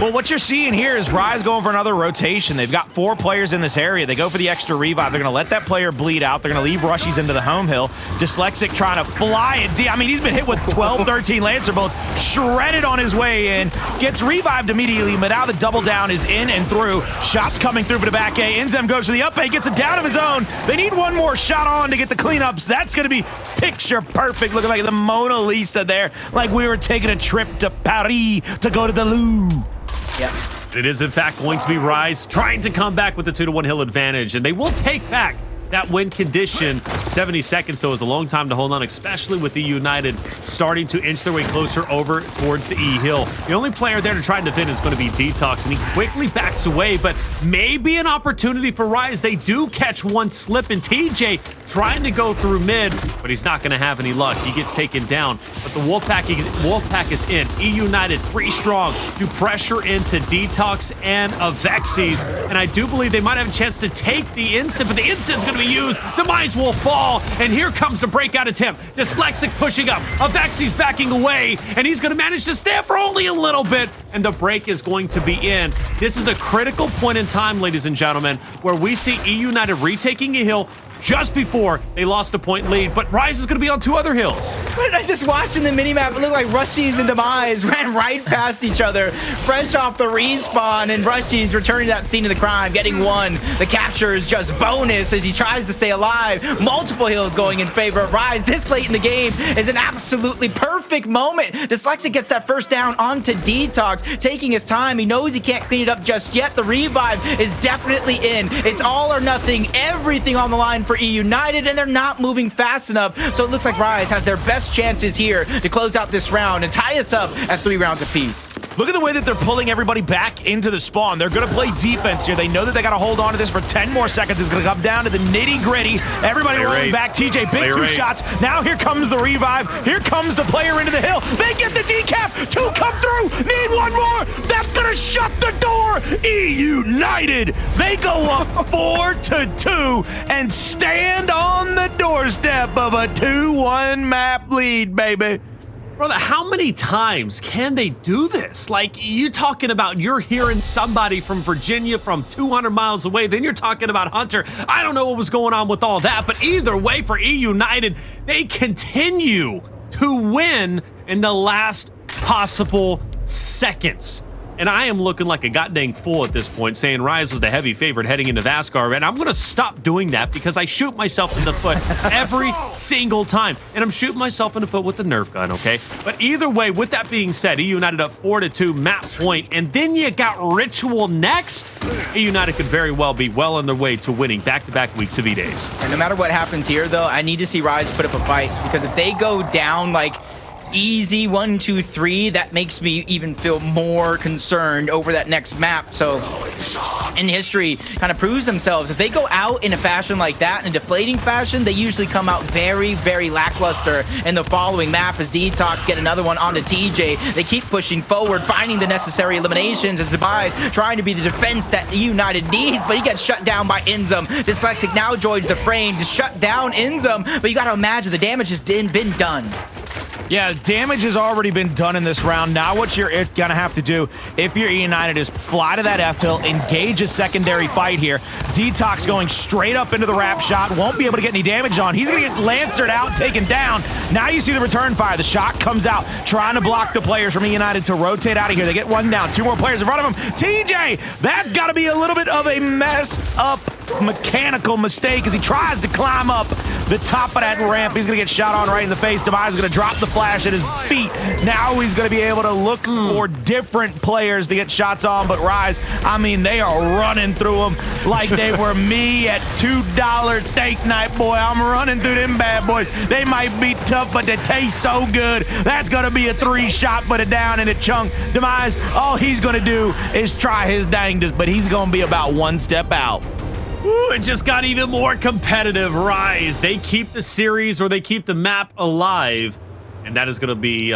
Well, what you're seeing here is RushieZ going for another rotation. They've got 4 players in this area. They go for the extra revive. They're going to let that player bleed out. They're going to leave RushieZ into the home hill. Dyslexic trying to fly it. I mean, he's been hit with 12, 13 Lancer bullets, shredded on his way in, gets revived immediately, but now the double down is in and through. Shots coming through for the back A. INZEM goes for the up A, gets a down of his own. They need one more shot on to get the cleanups. That's going to be picture perfect, looking like the Mona Lisa there, like we were taking a trip to Paris to go to the Louvre.
Yep.
It is, in fact, going to be RushieZ trying to come back with the 2-1 hill advantage, and they will take back that win condition. 70 seconds, though, is a long time to hold on, especially with eUnited starting to inch their way closer over towards the E hill. The only player there to try and defend is going to be DeTox, and he quickly backs away, but maybe an opportunity for RushieZ. They do catch one slip, and TJ trying to go through mid, but he's not going to have any luck. He gets taken down, but the Wolfpack is in. eUnited 3 strong to pressure into DeTox and Avexys, and I do believe they might have a chance to take the INZEM, but the INZEM's going to be used. Demise will fall, and here comes the breakout attempt. Dyslexic pushing up. Avexys backing away, and he's going to manage to stand for only a little bit. and the break is going to be in. This is a critical point in time, ladies and gentlemen, where we see eUnited retaking a hill just before they lost a point lead, but RushieZ is going to be on 2 other hills.
But I just watching the minimap, it looked like RushieZ and Demise ran right past each other, fresh off the respawn, and RushieZ returning to that scene of the crime, getting 1. The capture is just bonus as he tries to stay alive. Multiple hills going in favor of RushieZ. This late in the game is an absolutely perfect moment. Dyslexic gets that first down onto DeTox, taking his time. He knows he can't clean it up just yet. The revive is definitely in. It's all or nothing, everything on the line for eUnited, and they're not moving fast enough. So it looks like RushieZ has their best chances here to close out this round and tie us up at 3 rounds apiece.
Look at the way that they're pulling everybody back into the spawn. They're going to play defense here. They know that they got to hold on to this for 10 more seconds. It's going to come down to the nitty-gritty. Everybody rolling back. TJ, big 2 shots. Now here comes the revive. Here comes the player into the hill. They get the decap. 2 come through. Need 1 more. That's going to shut the door. eUnited. They go up 4-2 and stand on the doorstep of a 2-1 map lead, baby.
Brother, how many times can they do this? Like, you talking about you're hearing somebody from Virginia from 200 miles away, then you're talking about Hunter. I don't know what was going on with all that, but either way for eUnited, they continue to win in the last possible seconds. And I am looking like a goddamn fool at this point, saying RushieZ was the heavy favorite heading into Vasgar, and I'm going to stop doing that because I shoot myself in the foot every single time. And I'm shooting myself in the foot with the Nerf gun, okay? But either way, with that being said, eUnited up 4-2, map point, and then you got Ritual next. eUnited could very well be well on their way to winning back-to-back weeks of EDAYS.
And no matter what happens here, though, I need to see RushieZ put up a fight, because if they go down, like, easy 1, 2, 3, that makes me even feel more concerned over that next map. So in history kind of proves themselves. If they go out in a fashion like that, in a deflating fashion, they usually come out very, very lackluster in the following map as DeTox get another one onto TJ. They keep pushing forward, finding the necessary eliminations as Demise trying to be the defense that eUnited needs, but he gets shut down by INZEM. Dyslexic now joins the frame to shut down INZEM, but you got to imagine the damage has been done.
Yeah, damage has already been done in this round. Now what you're going to have to do, if you're eUnited, is fly to that F-hill, engage a secondary fight here. DeTox going straight up into the wrap shot, won't be able to get any damage on. He's going to get lancered out, taken down. Now you see the return fire. The shot comes out, trying to block the players from eUnited to rotate out of here. They get 1 down, 2 more players in front of him. TJ, that's got to be a little bit of a messed up mechanical mistake as he tries to climb up the top of that ramp. He's going to get shot on right in the face. Demise is going to drop the flash at his feet. Now he's going to be able to look for different players to get shots on, but RushieZ, I mean, they are running through them like they were me at $2 date night, boy. I'm running through them bad boys. They might be tough, but they taste so good. That's going to be a 3-shot, but a down in a chunk. Demise, all he's going to do is try his dangest, but he's going to be about 1 step out.
Ooh, it just got even more competitive. RushieZ, they keep the series or they keep the map alive. And that is going to be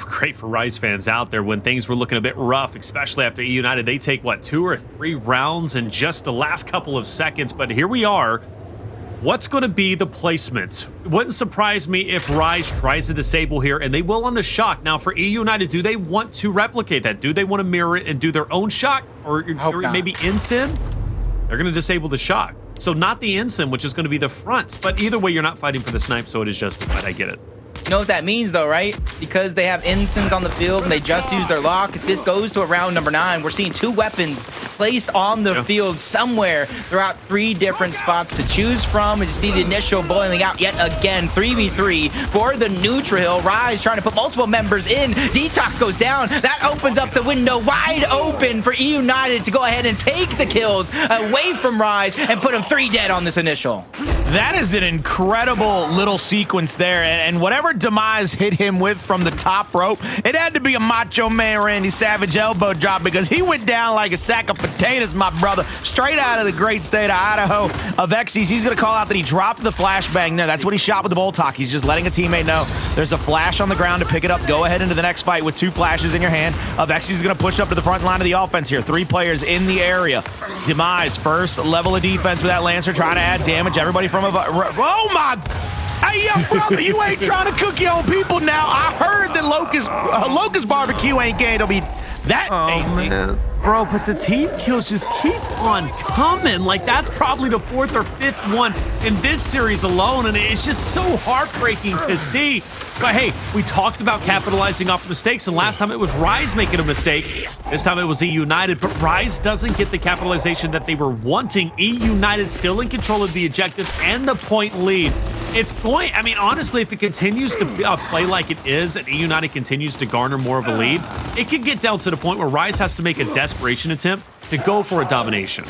great for RushieZ fans out there when things were looking a bit rough, especially after eUnited. They take, what, 2 or 3 rounds in just the last couple of seconds. But here we are. What's going to be the placement? It wouldn't surprise me if RushieZ tries to disable here, and they will on the shock. Now, for eUnited, do they want to replicate that? Do they want to mirror it and do their own shock? Or maybe INZEM? They're going to disable the shock. So not the INZEM, which is going to be the fronts. But either way, you're not fighting for the snipe, so it is justified. I get it.
You know what that means, though, right? Because they have INZEMs on the field and they just used their lock. If this goes to a round number 9, we're seeing 2 weapons placed on the field somewhere throughout 3 different spots to choose from. As you see the initial boiling out yet again, 3v3 for the neutral hill. RushieZ trying to put multiple members in. DeTox goes down. That opens up the window wide open for eUnited to go ahead and take the kills away from RushieZ and put him 3 dead on this initial.
That is an incredible little sequence there, and whatever Demise hit him with from the top rope, it had to be a Macho Man Randy Savage elbow drop because he went down like a sack of potatoes, my brother, straight out of the great state of Idaho. Avexys, he's going to call out that he dropped the flashbang there. That's what he shot with the bolt talk. He's just letting a teammate know there's a flash on the ground to pick it up. Go ahead into the next fight with 2 flashes in your hand. Avexys is going to push up to the front line of the offense here. 3 players in the area. Demise, first level of defense with that Lancer, trying to add damage. Everybody from a... Oh, my... Hey, yo, brother, you ain't trying to cook your own people now. I heard that Locust Barbecue ain't going to be That tasty.
Man. Bro, but the team kills just keep on coming. Like, that's probably the 4th or 5th one in this series alone, and it's just so heartbreaking to see. But hey, we talked about capitalizing off mistakes, and last time it was RushieZ making a mistake. This time it was eUnited, but RushieZ doesn't get the capitalization that they were wanting. eUnited still in control of the objective and the point lead. It's going, I mean, honestly, if it continues to play like it is and eUnited continues to garner more of a lead, it could get down to the point where RushieZ has to make a desperation attempt to go for a domination.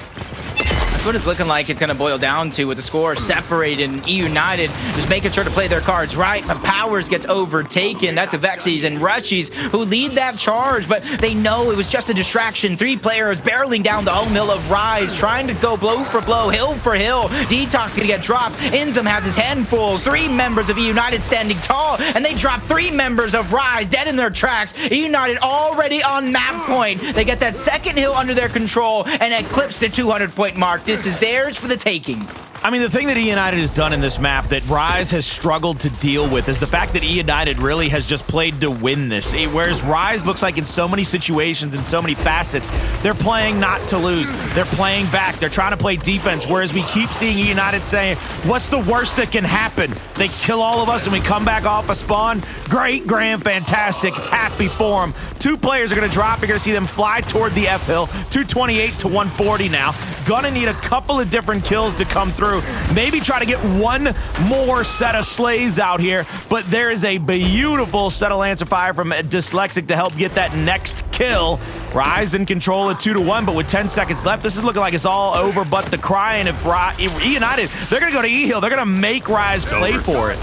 That's what it's looking like it's going to boil down to, with the score separated and eUnited just making sure to play their cards right. But Powerz gets overtaken. That's Avexys and RushieZ who lead that charge, but they know it was just a distraction. 3 players barreling down the home hill of RushieZ, trying to go blow for blow, hill for hill. DeTox gonna get dropped. INZEM has his handful. 3 members of eUnited standing tall, and they drop 3 members of RushieZ dead in their tracks. eUnited already on map point. They get that second hill under their control and eclipse the 200-point mark. This is theirs for the taking.
I mean, the thing that eUnited has done in this map that RushieZ has struggled to deal with is the fact that eUnited really has just played to win this. Whereas RushieZ looks like in so many situations and so many facets, they're playing not to lose. They're playing back. They're trying to play defense, whereas we keep seeing eUnited saying, what's the worst that can happen? They kill all of us and we come back off a spawn? Great, grand, fantastic, happy for them. 2 players are going to drop. You're going to see them fly toward the F hill. 228 to 140 now. Gonna need a couple of different kills to come through. Maybe try to get one more set of slays out here, but there is a beautiful set of Lance of Fire from Dyslexic to help get that next kill. RushieZ in control at 2-1, but with 10 seconds left, this is looking like it's all over but the crying. If eUnited, they're gonna go to E hill. They're gonna make RushieZ play for it.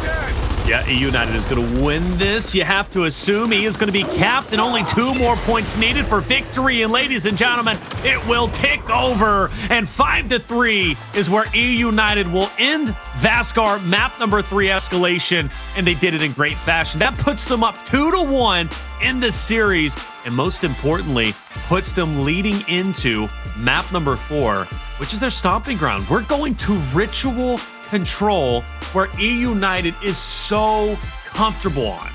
Yeah, eUnited is going to win this. You have to assume he is going to be capped and only 2 more points needed for victory. And ladies and gentlemen, it will tick over. And 5-3 is where eUnited will end Vasgar map number 3 escalation. And they did it in great fashion. That puts them up 2-1 in the series. And most importantly, puts them leading into map number 4, which is their stomping ground. We're going to Ritual Control, where eUnited is so comfortable on.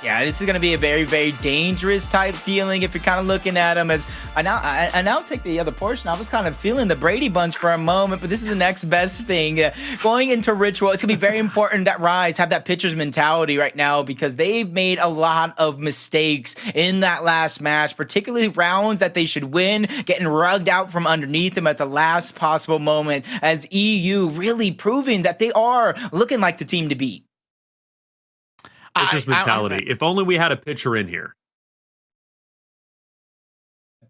Yeah, this is going to be a very, very dangerous type feeling if you're kind of looking at them as I now take the other portion. I was kind of feeling the Brady Bunch for a moment, but this is the next best thing. Going into Ritual, it's going to be very important that RushieZ have that pitcher's mentality right now, because they've made a lot of mistakes in that last match, particularly rounds that they should win, getting rugged out from underneath them at the last possible moment, as EU really proving that they are looking like the team to beat.
Pitcher's mentality. If only we had a pitcher in here.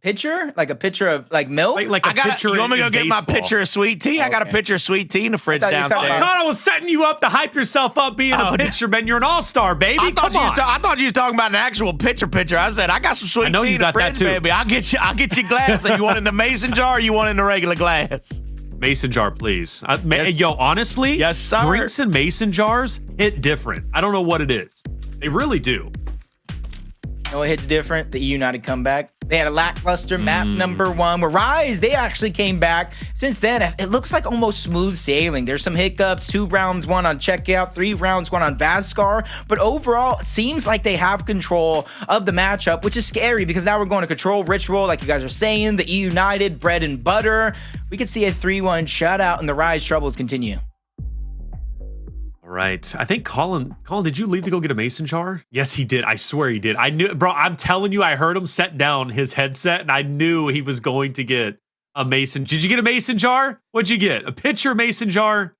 Pitcher? Like a pitcher of like milk?
Like a pitcher.
You want me to go get my
baseball.
pitcher of sweet tea? I got a pitcher of sweet tea in the fridge downstairs.
I thought I was setting you up to hype yourself up being a pitcher, man. You're an all-star, baby.
I
Come on.
thought you was talking about an actual pitcher. I said I got some sweet tea in the fridge, baby. I'll get you a glass. You want it in the mason jar or you want it in the regular glass?
Mason jar, please.
Yes.
Yo, honestly,
yes, sir.
Drinks in mason jars hit different. I don't know what it is. They really do.
You know what hits different? The eUnited comeback. They had a lackluster map number 1 where RushieZ, they actually came back. Since then, it looks like almost smooth sailing. There's some hiccups, 2 rounds, 1 on checkout, 3 rounds, 1 on Vasgar. But overall, it seems like they have control of the matchup, which is scary because now we're going to control Ritual, like you guys are saying, the eUnited bread and butter. We could see a 3-1 shutout and the RushieZ troubles continue.
All right. I think Colin, did you leave to go get a mason jar? Yes, he did. I swear he did. I knew, bro, I'm telling you, I heard him set down his headset and I knew he was going to get a mason. Did you get a mason jar? What'd you get? A pitcher mason jar?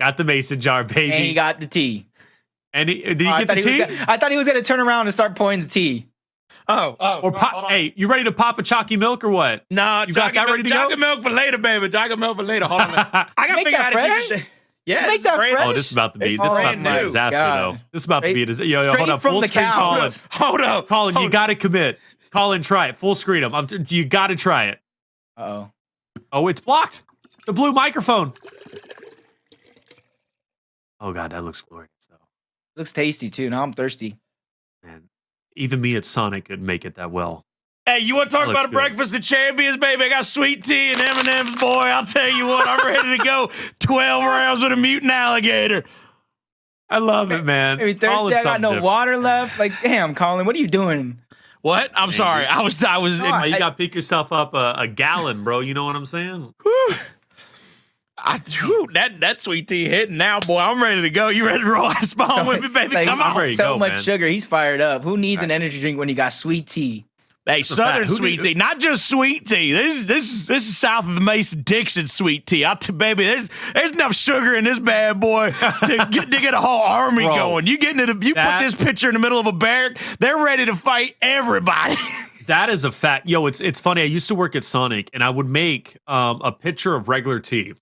Got the mason jar, baby.
And he got the tea.
And did he get the tea?
I thought he was going to turn around and start pouring the tea.
Hey, you ready to pop a chalky milk or what?
No,
you got that ready to go?
Chocolate milk for later, baby. Chocolate milk for later. Hold on. I got to figure out how to do
Yeah, make that fresh.
Oh, this is about to be a disaster, though. This is about to be a disaster. Yo, hold on. Full screen, Colin.
Hold up.
Colin, you got to commit. Colin, try it. Full screen him. You got to try it.
Uh-oh.
Oh, it's blocked. The blue microphone. Oh, God, that looks glorious, though.
Looks tasty, too. Now I'm thirsty.
Man, even me at Sonic could make it that well.
Hey, you want to talk about a breakfast of champions, baby? I got sweet tea and M&M's, boy. I'll tell you what, I'm ready to go 12 rounds with a mutant alligator.
I love it, man.
Maybe thirsty, I got no water left. Like, damn, Colin, what are you doing?
What? I'm sorry. I was.
You got to pick yourself up a gallon, bro. You know what I'm saying?
That sweet tea hitting now, boy. I'm ready to go. You ready to roll that spawn with me, baby?
Like,
Come on.
So much sugar. He's fired up. Who needs an energy drink when you got sweet tea?
Hey, Southern sweet tea, not just sweet tea. This is south of the Mason-Dixon sweet tea. Baby, there's enough sugar in this bad boy to get a whole army going. You put this picture in the middle of a barrack, they're ready to fight everybody.
That is a fact. Yo, it's funny. I used to work at Sonic, and I would make a pitcher of regular tea.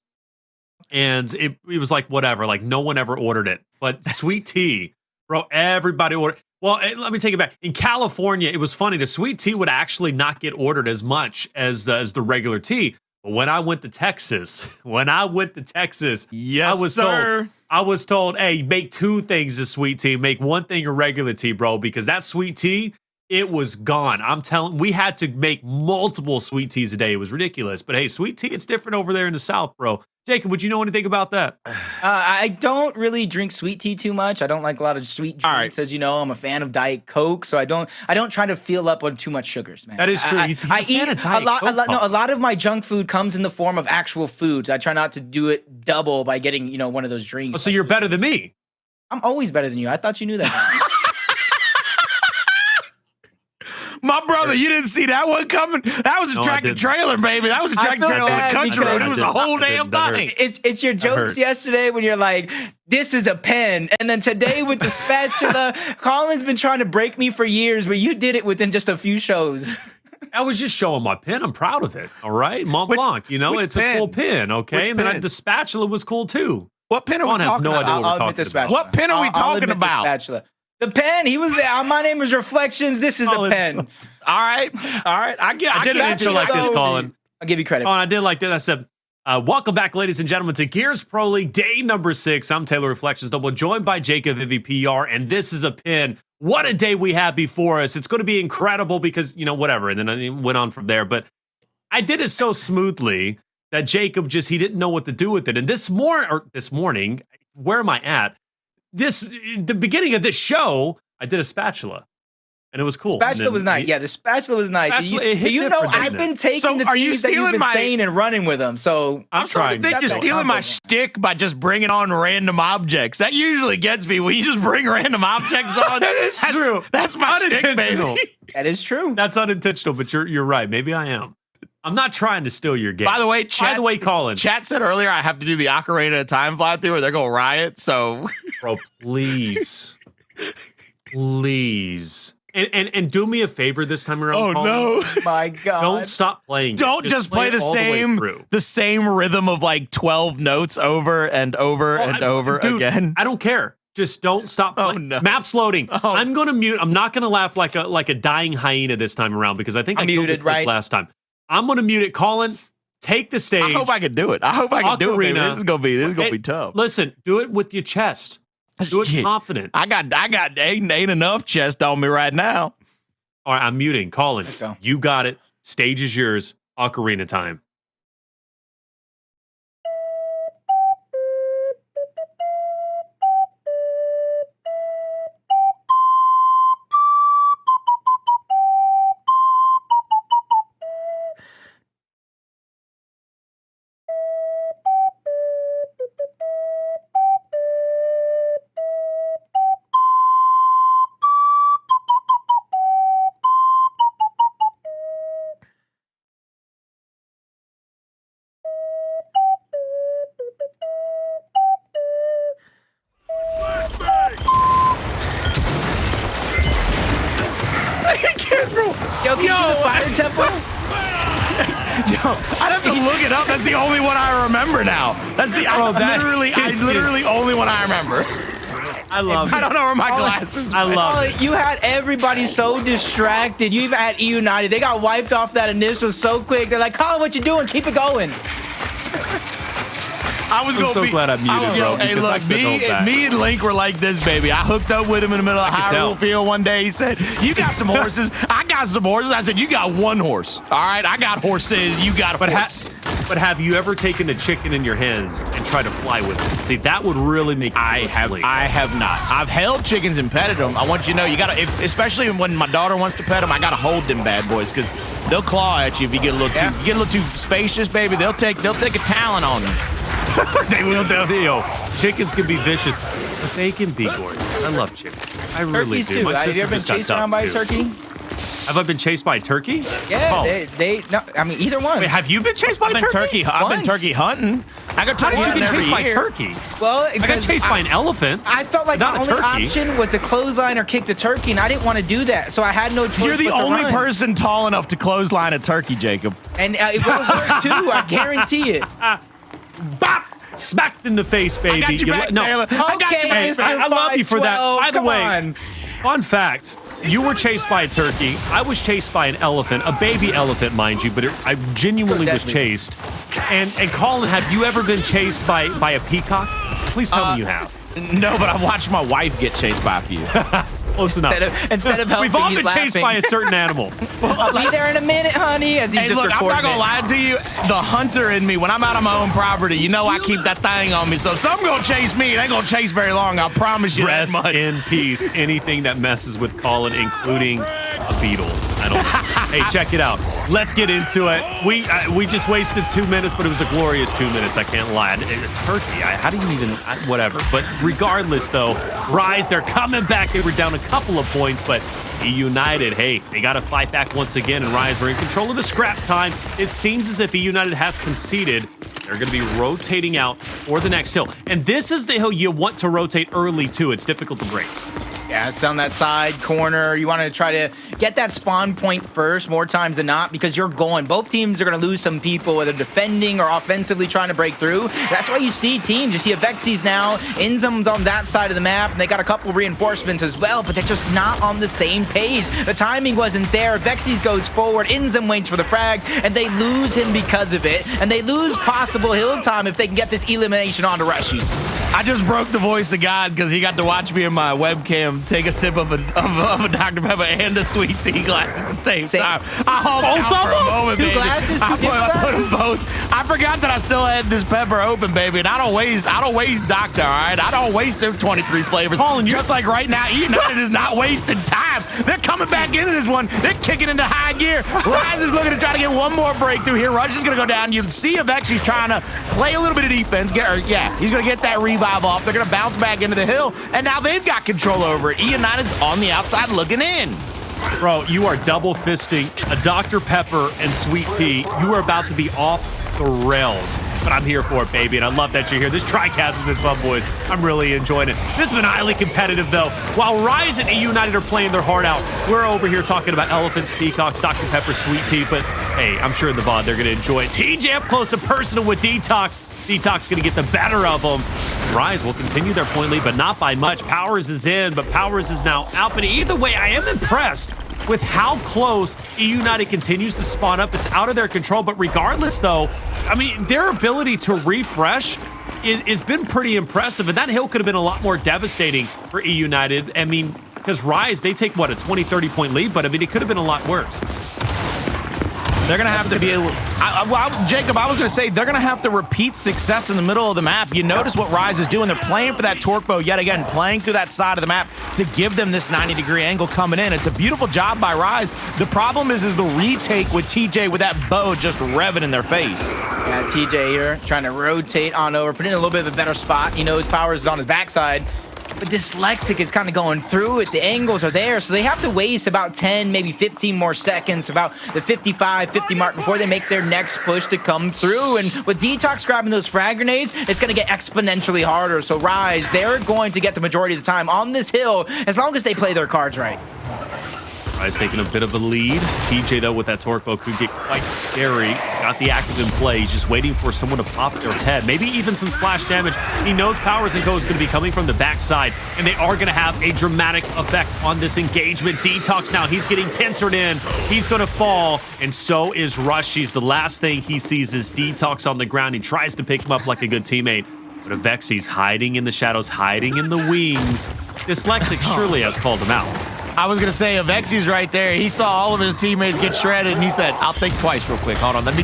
And it was like, whatever, like no one ever ordered it. But sweet tea, bro, everybody ordered. Well, let me take it back. In California, it was funny. The sweet tea would actually not get ordered as much as the regular tea. But when I went to Texas,
yes,
I was told, hey, make 2 things of sweet tea. Make 1 thing of regular tea, bro, because that sweet tea, it was gone. I'm telling, we had to make multiple sweet teas a day. It was ridiculous. But hey, sweet tea, it's different over there in the South, bro. Jacob, would you know anything about that?
I don't really drink sweet tea too much. I don't like a lot of sweet drinks, as you know. I'm a fan of Diet Coke, so I don't try to fill up on too much sugars, man.
That is true.
I eat a lot of my junk food comes in the form of actual foods. I try not to do it double by getting, one of those drinks.
Oh, so you're better than me.
I'm always better than you. I thought you knew that.
My brother, you didn't see that one coming? That was a tractor trailer, baby. That was a tractor trailer on the country road. It was a whole damn thing.
It's your jokes yesterday when you're like, this is a pen. And then today with the spatula, Colin's been trying to break me for years, but you did it within just a few shows.
I was just showing my pen. I'm proud of it. All right. Mont Blanc, it's a cool pen, okay? And then the spatula was cool too.
What pen are we talking about?
No idea what we're talking about.
What pen are we talking about?
The spatula. The pen, he was there. My name is Reflections. This is the pen.
All right. I did an intro like this, Colin.
I'll give you credit.
Oh, I did like that. I said, welcome back, ladies and gentlemen, to Gears Pro League day number 6. I'm Taylor Reflections Double, joined by Jacob VVPR, and this is a pin. What a day we have before us. It's going to be incredible because, whatever. And then I went on from there. But I did it so smoothly that Jacob he didn't know what to do with it. And this morning, where am I at? The beginning of this show, I did a spatula, and it was cool.
Spatula was nice. Yeah, the spatula was nice. I've been taking the things that you've been saying and running with them. So
I'm trying to think you're stealing my shtick by just bringing on random objects. That usually gets me when you just bring random objects on.
That's true.
That's my shtick, baby.
That is true.
That's unintentional, but you're right. Maybe I am. I'm not trying to steal your game.
By the way,
Colin.
Chat said earlier I have to do the Ocarina of Time fly through or they're going to riot, so.
Bro, please. Please. And do me a favor this time around,
Oh,
Colin.
no.
My God.
Don't stop playing.
Don't just play the same rhythm of like 12 notes over and over again.
I don't care. Just don't stop playing.
Oh, no.
Map's loading. Oh. I'm going to mute. I'm not going to laugh like a dying hyena this time around because I think I killed it last time. I'm going to mute it. Colin, take the stage.
I hope I can do it. Do it, baby. This is going to be tough.
Listen, do it with your chest. Do it confident.
I got ain't enough chest on me right now.
All right, I'm muting. Colin, you got it. Stage is yours. Ocarina time.
I'd have to look it up. That's the only one I remember now. That's the literally only one I remember.
I love it.
I don't know where my glasses
I love it.
You had everybody so distracted. You even had eUnited. They got wiped off that initial so quick. They're like, Colin, what you doing? Keep it going.
I'm so glad I'm muted, bro. Hey, look, me and Link were like this, baby. I hooked up with him in the middle of Hyrule Field one day. He said, you got some horses. I got some horses. I said, you got one horse. All right, I got horses. You got a horse.
But have you ever taken a chicken in your hands and tried to fly with it? See, that would really make you
I have not. I've held chickens and petted them. I want you to know, you gotta, especially when my daughter wants to pet them, I gotta hold them bad boys because they'll claw at you if you get a little too spacious, baby. They'll take a talon on them.
They will. Chickens can be vicious, but they can be gorgeous. I love chickens. I really do.
Too.
My
Have you ever been chased around by a turkey?
Have I been chased by a turkey?
Yeah, no, I mean, either one.
Wait, have you been chased by a turkey?
I've been turkey hunting. I got turkey
hunting every
chased
by a turkey.
Well,
I got chased by an elephant.
I felt like the only option was to clothesline or kick the turkey, and I didn't want to do that, so I had no choice.
You're the only person tall enough to clothesline a turkey, Jacob.
And it will work too. I guarantee it.
Bop! Smacked in the face, baby.
I got you back,
no.
Okay,
I love you for that. By the way,
on.
fun fact. You were chased by a turkey. I was chased by an elephant, a baby elephant, mind you, but I genuinely was chased. And Colin, have you ever been chased by a peacock? Please tell me you have.
No, but I watched my wife get chased by a few.
Close enough.
Instead of helping,
we've all been chased by a certain animal.
I'll be there in a minute, honey. As he's just
look,
recording.
I'm not gonna lie to you. The hunter in me, when I'm out on my own property, you know I keep that thing on me. So if something's gonna chase me, it ain't gonna chase very long. I promise you
Rest
that much.
in peace. Anything that messes with Colin, including a beetle. I don't know. Hey, check it out. Let's get into it. We just wasted 2 minutes, but it was a glorious 2 minutes. I can't lie. Turkey. How do you even? Whatever. But regardless, though, RushieZ, they're coming back. They were down a couple of points, but eUnited, hey, they got to fight back once again, and RushieZ were in control of the scrap time. It seems as if eUnited has conceded. They're going to be rotating out for the next hill. And this is the hill you want to rotate early, too. It's difficult to break.
Yeah, it's down that side corner. You want to try to get that spawn point first more times than not because you're going. Both teams are going to lose some people, whether defending or offensively trying to break through. That's why you see teams. You see Avexys now. INZEM's on that side of the map, and they got a couple reinforcements as well, but they're just not on the same page. The timing wasn't there. Avexys goes forward. INZEM waits for the frag, and they lose him because of it. And they lose possible hill time if they can get this elimination onto RushieZ.
I just broke the voice of God because he got to watch me in my webcam take a sip of a Dr. Pepper and a sweet tea glass at the same time. I honked out for a moment, baby. I put them both. I forgot that I still had this pepper open, baby, and I don't waste Doctor, all right? I don't waste them 23 flavors.
Colin,
just like right now, eUnited is not wasting time. They're coming back into this one. They're kicking into high gear. RushieZ is looking to try to get one more breakthrough here. RushieZ is going to go down. You see Avexys trying to play a little bit of defense. He's going to get that revive off. They're going to bounce back into the hill, and now they've got control over it. eUnited's on the outside looking in.
Bro, you are double fisting a Dr. Pepper and sweet tea. You are about to be off the rails. But I'm here for it, baby, and I love that you're here. This TriCast is fun, boys. I'm really enjoying it. This has been highly competitive, though. While RushieZ and eUnited are playing their heart out, we're over here talking about elephants, peacocks, Dr. Pepper, sweet tea. But, hey, I'm sure in the VOD they're going to enjoy it. TJ up close and personal with DeTox. DeTox going to get the better of them. RushieZ will continue their point lead, but not by much. Powerz is in, but Powerz is now out. But either way, I am impressed with how close eUnited continues to spawn up. It's out of their control, but regardless, though, I mean, their ability to refresh has been pretty impressive, and that hill could have been a lot more devastating for eUnited. I mean, because RushieZ, they take, what, a 20, 30-point lead, but, I mean, it could have been a lot worse.
They're going to have to be able... Jacob, I was going to say, they're going to have to repeat success in the middle of the map. You notice what RushieZ is doing. They're playing for that torque bow yet again, playing through that side of the map to give them this 90-degree angle coming in. It's a beautiful job by RushieZ. The problem is the retake with TJ with that bow just revving in their face.
Yeah, TJ here trying to rotate on over, put in a little bit of a better spot. He knows Powerz is on his backside. But Dyslexic is kind of going through it. The angles are there, so they have to waste about 10, maybe 15 more seconds, about the 55, 50 mark before they make their next push to come through. And with DeTox grabbing those frag grenades, it's going to get exponentially harder. So RushieZ, they're going to get the majority of the time on this hill as long as they play their cards right.
RushieZ taking a bit of a lead. TJ, though, with that torque bow could get quite scary. He's got the active in play. He's just waiting for someone to pop their head. Maybe even some splash damage. He knows Powerz and Co. is going to be coming from the backside, and they are going to have a dramatic effect on this engagement. DeTox now, he's getting pincered in. He's going to fall, and so is RushieZ. The last thing he sees is DeTox on the ground. He tries to pick him up like a good teammate. But Avexys hiding in the shadows, hiding in the wings. Dyslexic surely has called him out.
I was going to say, Avexys right there. He saw all of his teammates get shredded, and he said, I'll think twice real quick. Hold on. Let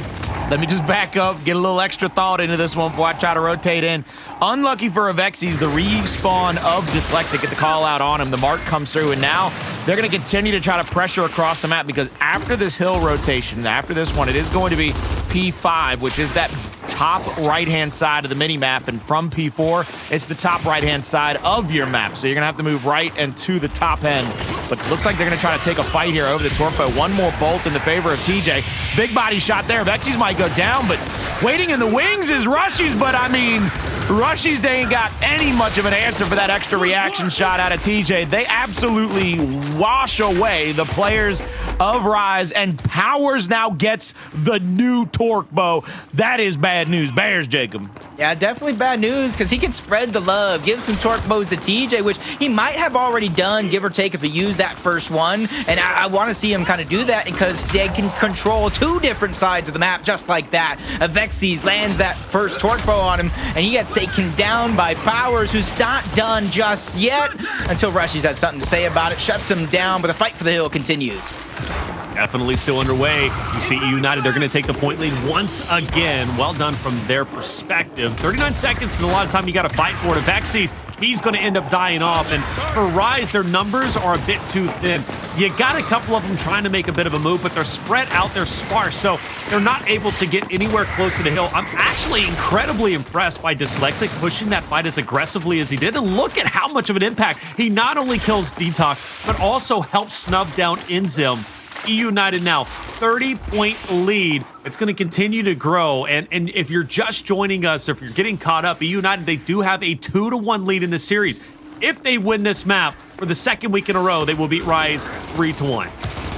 Let me just back up, get a little extra thought into this one before I try to rotate in. Unlucky for Avexys, the respawn of Dyslexic, get the call out on him. The mark comes through, and now they're going to continue to try to pressure across the map because after this hill rotation, after this one, it is going to be P5, which is that top right-hand side of the mini-map, and from P4, it's the top right-hand side of your map. So you're going to have to move right and to the top end. But it looks like they're going to try to take a fight here over the Torpo. One more bolt in the favor of TJ. Big body shot there. Avexys might go down, but waiting in the wings is RushieZ, but I mean, RushieZ, they ain't got any much of an answer for that extra reaction shot out of TJ. They absolutely wash away the players of RushieZ, and Powerz now gets the new torque bow. That is bad news. Bears, Jacob.
Yeah, definitely bad news because he can spread the love, give some torque bows to TJ, which he might have already done, give or take, if he used that first one. And I want to see him kind of do that because they can control two different sides of the map just like that. Avexys lands that first torque bow on him, and he gets taken down by Powerz, who's not done just yet until RushieZ has something to say about it, shuts him down, but the fight for the hill continues.
Definitely still underway. You see eUnited, they're going to take the point lead once again. Well done from their perspective. 39 seconds is a lot of time you got to fight for it. Avexys, he's going to end up dying off. And for RushieZ, their numbers are a bit too thin. You got a couple of them trying to make a bit of a move, but they're spread out, they're sparse, so they're not able to get anywhere close to the hill. I'm actually incredibly impressed by Dyslexic pushing that fight as aggressively as he did. And look at how much of an impact. He not only kills DeTox, but also helps snub down INZEM. eUnited now 30-point lead. It's going to continue to grow, and if you're just joining us, or if you're getting caught up, eUnited, they do have a 2-1 lead in this series. If they win this map for the second week in a row, they will beat RushieZ 3-1.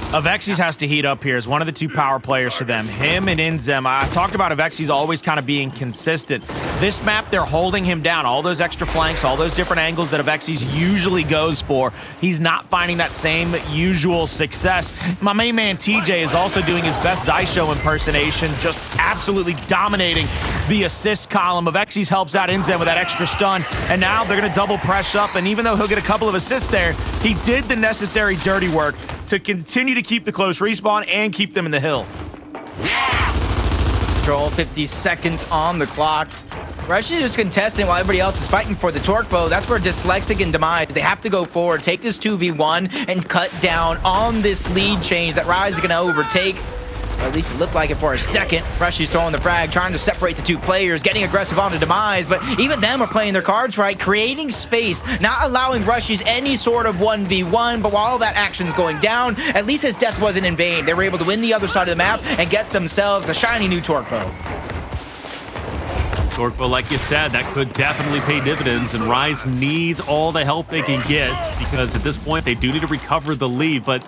Avexys has to heat up here as one of the two power players for them. Him and INZEM. I talked about Avexys always kind of being consistent. This map, they're holding him down. All those extra flanks, all those different angles that Avexys usually goes for. He's not finding that same usual success. My main man, TJ, is also doing his best Zysho impersonation, just absolutely dominating the assist column. Avexys helps out INZEM with that extra stun, and now they're going to double press up, and even though he'll get a couple of assists there, he did the necessary dirty work to continue to keep the close respawn and keep them in the hill.
Control, 50 seconds on the clock. RushieZ just contesting while everybody else is fighting for the torque bow. That's where Dyslexic and Demise, they have to go forward, take this 2v1, and cut down on this lead change that RushieZ is going to overtake. Or at least it looked like it for a second. RushieZ throwing the frag, trying to separate the two players, getting aggressive onto Demise, but even them are playing their cards right, creating space, not allowing RushieZ any sort of 1v1, but while all that action's going down, at least his death wasn't in vain. They were able to win the other side of the map and get themselves a shiny new torque bow.
Torque bow, like you said, that could definitely pay dividends, and RushieZ needs all the help they can get because at this point they do need to recover the lead, but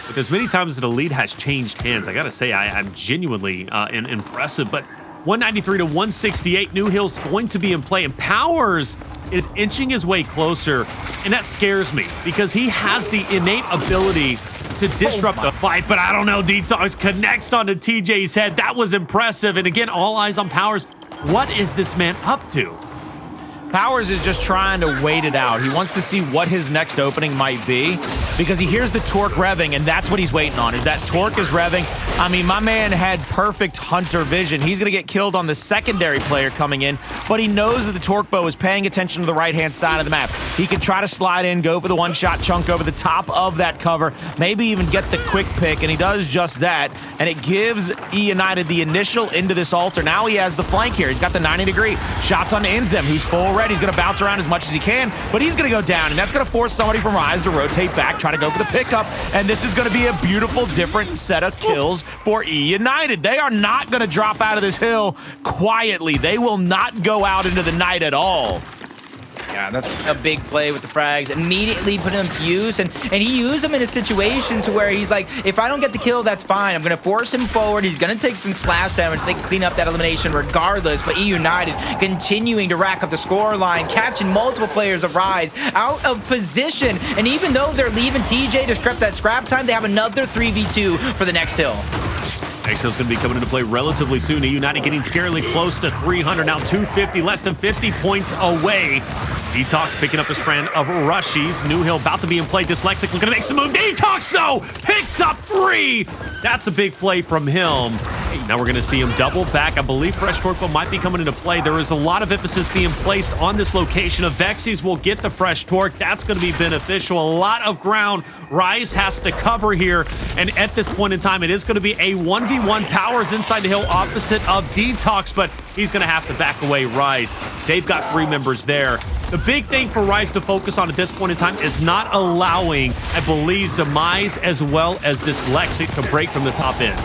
because many times the lead has changed hands. I gotta say, I'm genuinely impressive, but 193 to 168, New Hill's going to be in play, and Powerz is inching his way closer, and that scares me because he has the innate ability to disrupt the fight, but I don't know, DeTox connects onto TJ's head. That was impressive, and again, all eyes on Powerz. What is this man up to?
Powerz is just trying to wait it out. He wants to see what his next opening might be because he hears the torque revving, and that's what he's waiting on, is that torque is revving. I mean, my man had perfect hunter vision. He's going to get killed on the secondary player coming in, but he knows that the torque bow is paying attention to the right-hand side of the map. He can try to slide in, go for the one-shot chunk over the top of that cover, maybe even get the quick pick, and he does just that, and it gives eUnited the initial into this altar. Now he has the flank here. He's got the 90-degree. Shots on INZEM, who's full red. He's going to bounce around as much as he can, but he's going to go down, and that's going to force somebody from RushieZ to rotate back, try to go for the pickup, and this is going to be a beautiful, different set of kills for eUnited. They are not going to drop out of this hill quietly. They will not go out into the night at all.
Yeah, that's a big play with the frags. Immediately put them to use, and he used them in a situation to where he's like, if I don't get the kill, that's fine. I'm going to force him forward. He's going to take some splash damage. They can clean up that elimination regardless, but eUnited continuing to rack up the score line, catching multiple players of RushieZ out of position, and even though they're leaving TJ to scrap that scrap time, they have another 3v2 for the next hill.
Next hill's going to be coming into play relatively soon. eUnited getting scarily close to 300, now 250, less than 50 points away. DeTox picking up his friend of RushieZ. New Hill about to be in play. Dyslexic looking to make some move. DeTox, though, picks up 3. That's a big play from him. Now we're going to see him double back. I believe Fresh Torque might be coming into play. There is a lot of emphasis being placed on this location. Avexys will get the Fresh Torque. That's going to be beneficial. A lot of ground RushieZ has to cover here. And at this point in time, it is going to be a 1v1. Powerz inside the hill opposite of DeTox, but he's going to have to back away RushieZ. They've got 3 members there. The big thing for RushieZ to focus on at this point in time is not allowing, I believe, Demise as well as Dyslexic to break from the top end.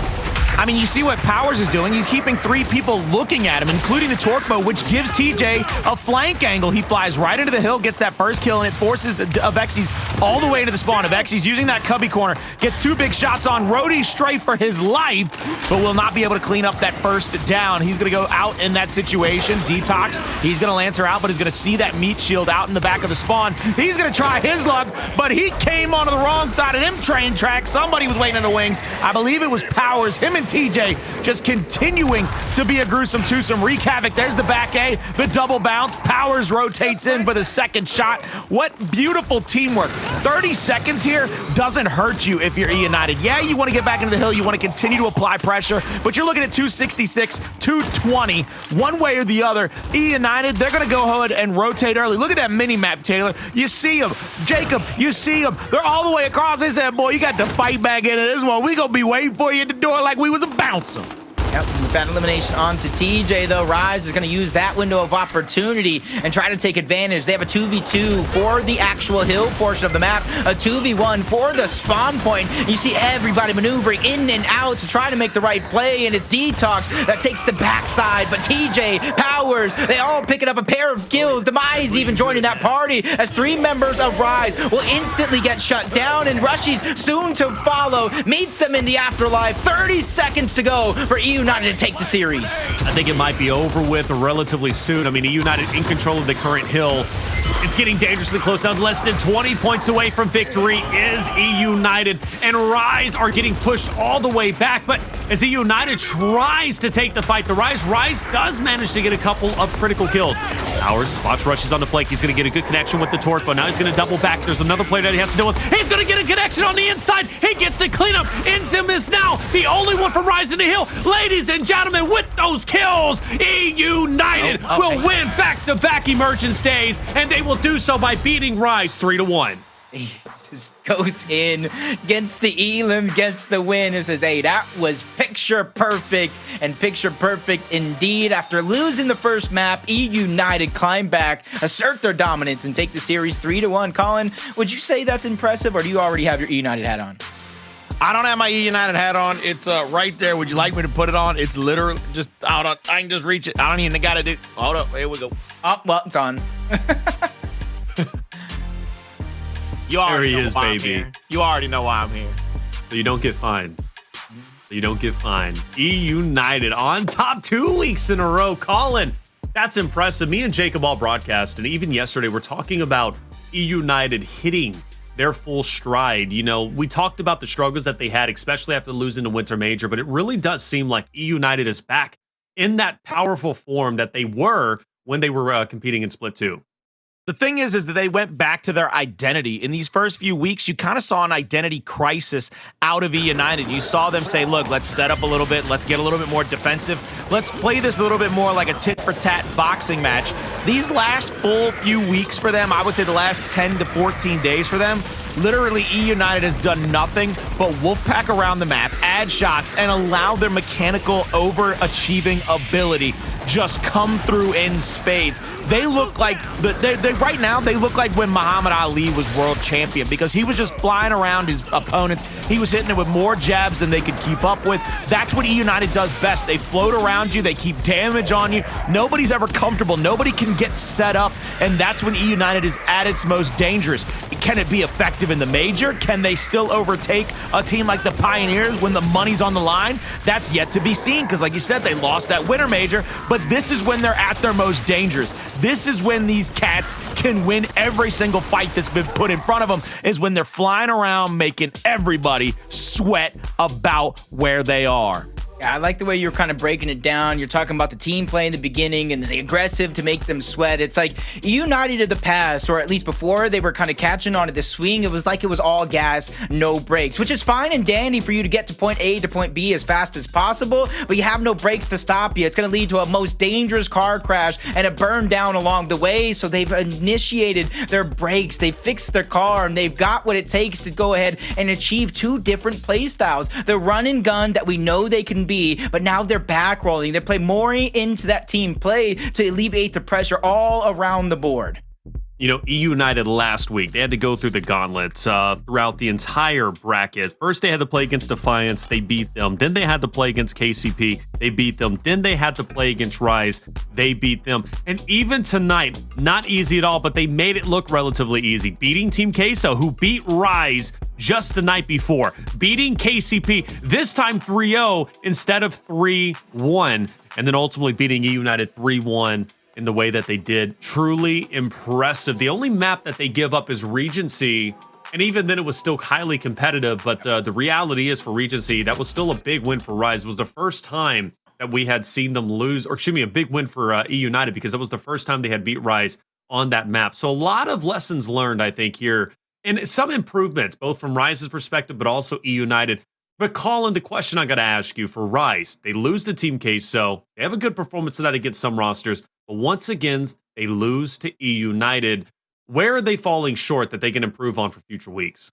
I mean, you see what Powerz is doing. He's keeping 3 people looking at him, including the Torque Bow, which gives TJ a flank angle. He flies right into the hill, gets that first kill, and it forces Avexys all the way into the spawn. Avexys using that cubby corner, gets 2 big shots on Rhodey straight for his life, but will not be able to clean up that first down. He's going to go out in that situation. DeTox, he's going to Lancer out, but he's going to see that meat shield out in the back of the spawn. He's going to try his luck, but he came onto the wrong side of them train tracks. Somebody was waiting in the wings. I believe it was Powerz. Him and TJ just continuing to be a gruesome twosome. Wreak havoc. There's the back A, the double bounce. Powerz rotates in for the second shot. What beautiful teamwork. 30 seconds here doesn't hurt you if you're eUnited. Yeah, you want to get back into the hill. You want to continue to apply pressure, but you're looking at 266, 220. One way or the other, eUnited, they're going to go ahead and rotate early. Look at that mini map, Taylor. You see them. Jacob, you see them. They're all the way across. They said, boy, you got to fight back into this one. We going to be waiting for you at the door like we was a bouncer.
Yep, that elimination onto TJ, though. RushieZ is going to use that window of opportunity and try to take advantage. They have a 2v2 for the actual hill portion of the map, a 2v1 for the spawn point. You see everybody maneuvering in and out to try to make the right play, and it's DeTox that takes the backside, but TJ, Powerz, they all picking up a pair of kills. Demise even joining that party as 3 members of RushieZ will instantly get shut down, and RushieZ soon to follow, meets them in the afterlife. 30 seconds to go for eUnited to take the series.
I think it might be over with relatively soon. I mean, eUnited in control of the current hill. It's getting dangerously close now. Less than 20 points away from victory is eUnited, and RushieZ are getting pushed all the way back. But as eUnited tries to take the fight, RushieZ does manage to get a couple of critical kills. Powerz spots RushieZ on the flank. He's going to get a good connection with the Torque, but now he's going to double back. There's another player that he has to deal with. He's going to get a connection on the inside. He gets the cleanup. INZEM is now the only one from RushieZ in the hill. Ladies and gentlemen, with those kills, eUnited will win back-to-back Emergence days, and they will do so by beating RushieZ 3-1.
He just goes in, gets the elim, gets the win, and says, hey, that was picture perfect, and picture perfect indeed. After losing the first map, eUnited climb back, assert their dominance, and take the series 3-1. Colin, would you say that's impressive, or do you already have your eUnited hat on?
I don't have my eUnited hat on. It's right there. Would you like me to put it on? It's literally just, hold on. I can just reach it. I don't even got to do, hold up. Here we go.
Oh, well, it's on.
You already
There he
know
is,
why I'm
baby.
here. You already know why I'm here.
So you don't get fined. So you don't get fined. eUnited on top 2 weeks in a row. Colin, that's impressive. Me and Jacob all broadcast, and even yesterday we're talking about eUnited hitting their full stride. You know, we talked about the struggles that they had, especially after losing the Winter Major, but it really does seem like eUnited is back in that powerful form that they were when they were competing in Split 2.
The thing is that they went back to their identity. In these first few weeks, you kind of saw an identity crisis out of eUnited. You saw them say, look, let's set up a little bit. Let's get a little bit more defensive. Let's play this a little bit more like a tit-for-tat boxing match. These last full few weeks for them, I would say the last 10 to 14 days for them, literally eUnited has done nothing but wolfpack around the map, add shots, and allow their mechanical overachieving ability just come through in spades. They look like, right now, they look like when Muhammad Ali was world champion, because he was just flying around his opponents. He was hitting it with more jabs than they could keep up with. That's what eUnited does best. They float around you. They keep damage on you. Nobody's ever comfortable. Nobody can get set up, and that's when eUnited is at its most dangerous. Can it be effective in the major? Can they still overtake a team like the Pioneers when the money's on the line? That's yet to be seen, because like you said, they lost that Winter Major, but this is when they're at their most dangerous. This is when these cats can win every single fight that's been put in front of them, is when they're flying around making everybody sweat about where they are.
Yeah, I like the way you're kind of breaking it down. You're talking about the team play in the beginning and the aggressive to make them sweat. It's like eUnited of the past, or at least before they were kind of catching on to the swing. It was like it was all gas, no brakes, which is fine and dandy for you to get to point A to point B as fast as possible, but you have no brakes to stop you. It's going to lead to a most dangerous car crash and a burn down along the way. So they've initiated their brakes, they've fixed their car, and they've got what it takes to go ahead and achieve two different play styles. The run and gun that we know they can be, but now they're back rolling. They play more into that team play to alleviate the pressure all around the board.
You know, eUnited last week, they had to go through the gauntlet throughout the entire bracket. First, they had to play against Defiance. They beat them. Then they had to play against KCP. They beat them. Then they had to play against RushieZ. They beat them. And even tonight, not easy at all, but they made it look relatively easy. Beating Team Queso, who beat RushieZ just the night before. Beating KCP, this time 3-0 instead of 3-1. And then ultimately beating eUnited 3-1. In the way that they did. Truly impressive. The only map that they give up is Regency, and even then it was still highly competitive, but the reality is for Regency, that was still a big win for RushieZ. It was the first time that we had seen them lose, or excuse me, a big win for eUnited, because that was the first time they had beat RushieZ on that map. So a lot of lessons learned, I think, here, and some improvements, both from RushieZ's perspective, but also eUnited. But Colin, the question I got to ask you for RushieZ, they lose to Team Queso. They have a good performance tonight against some rosters, but once again, they lose to eUnited. Where are they falling short that they can improve on for future weeks?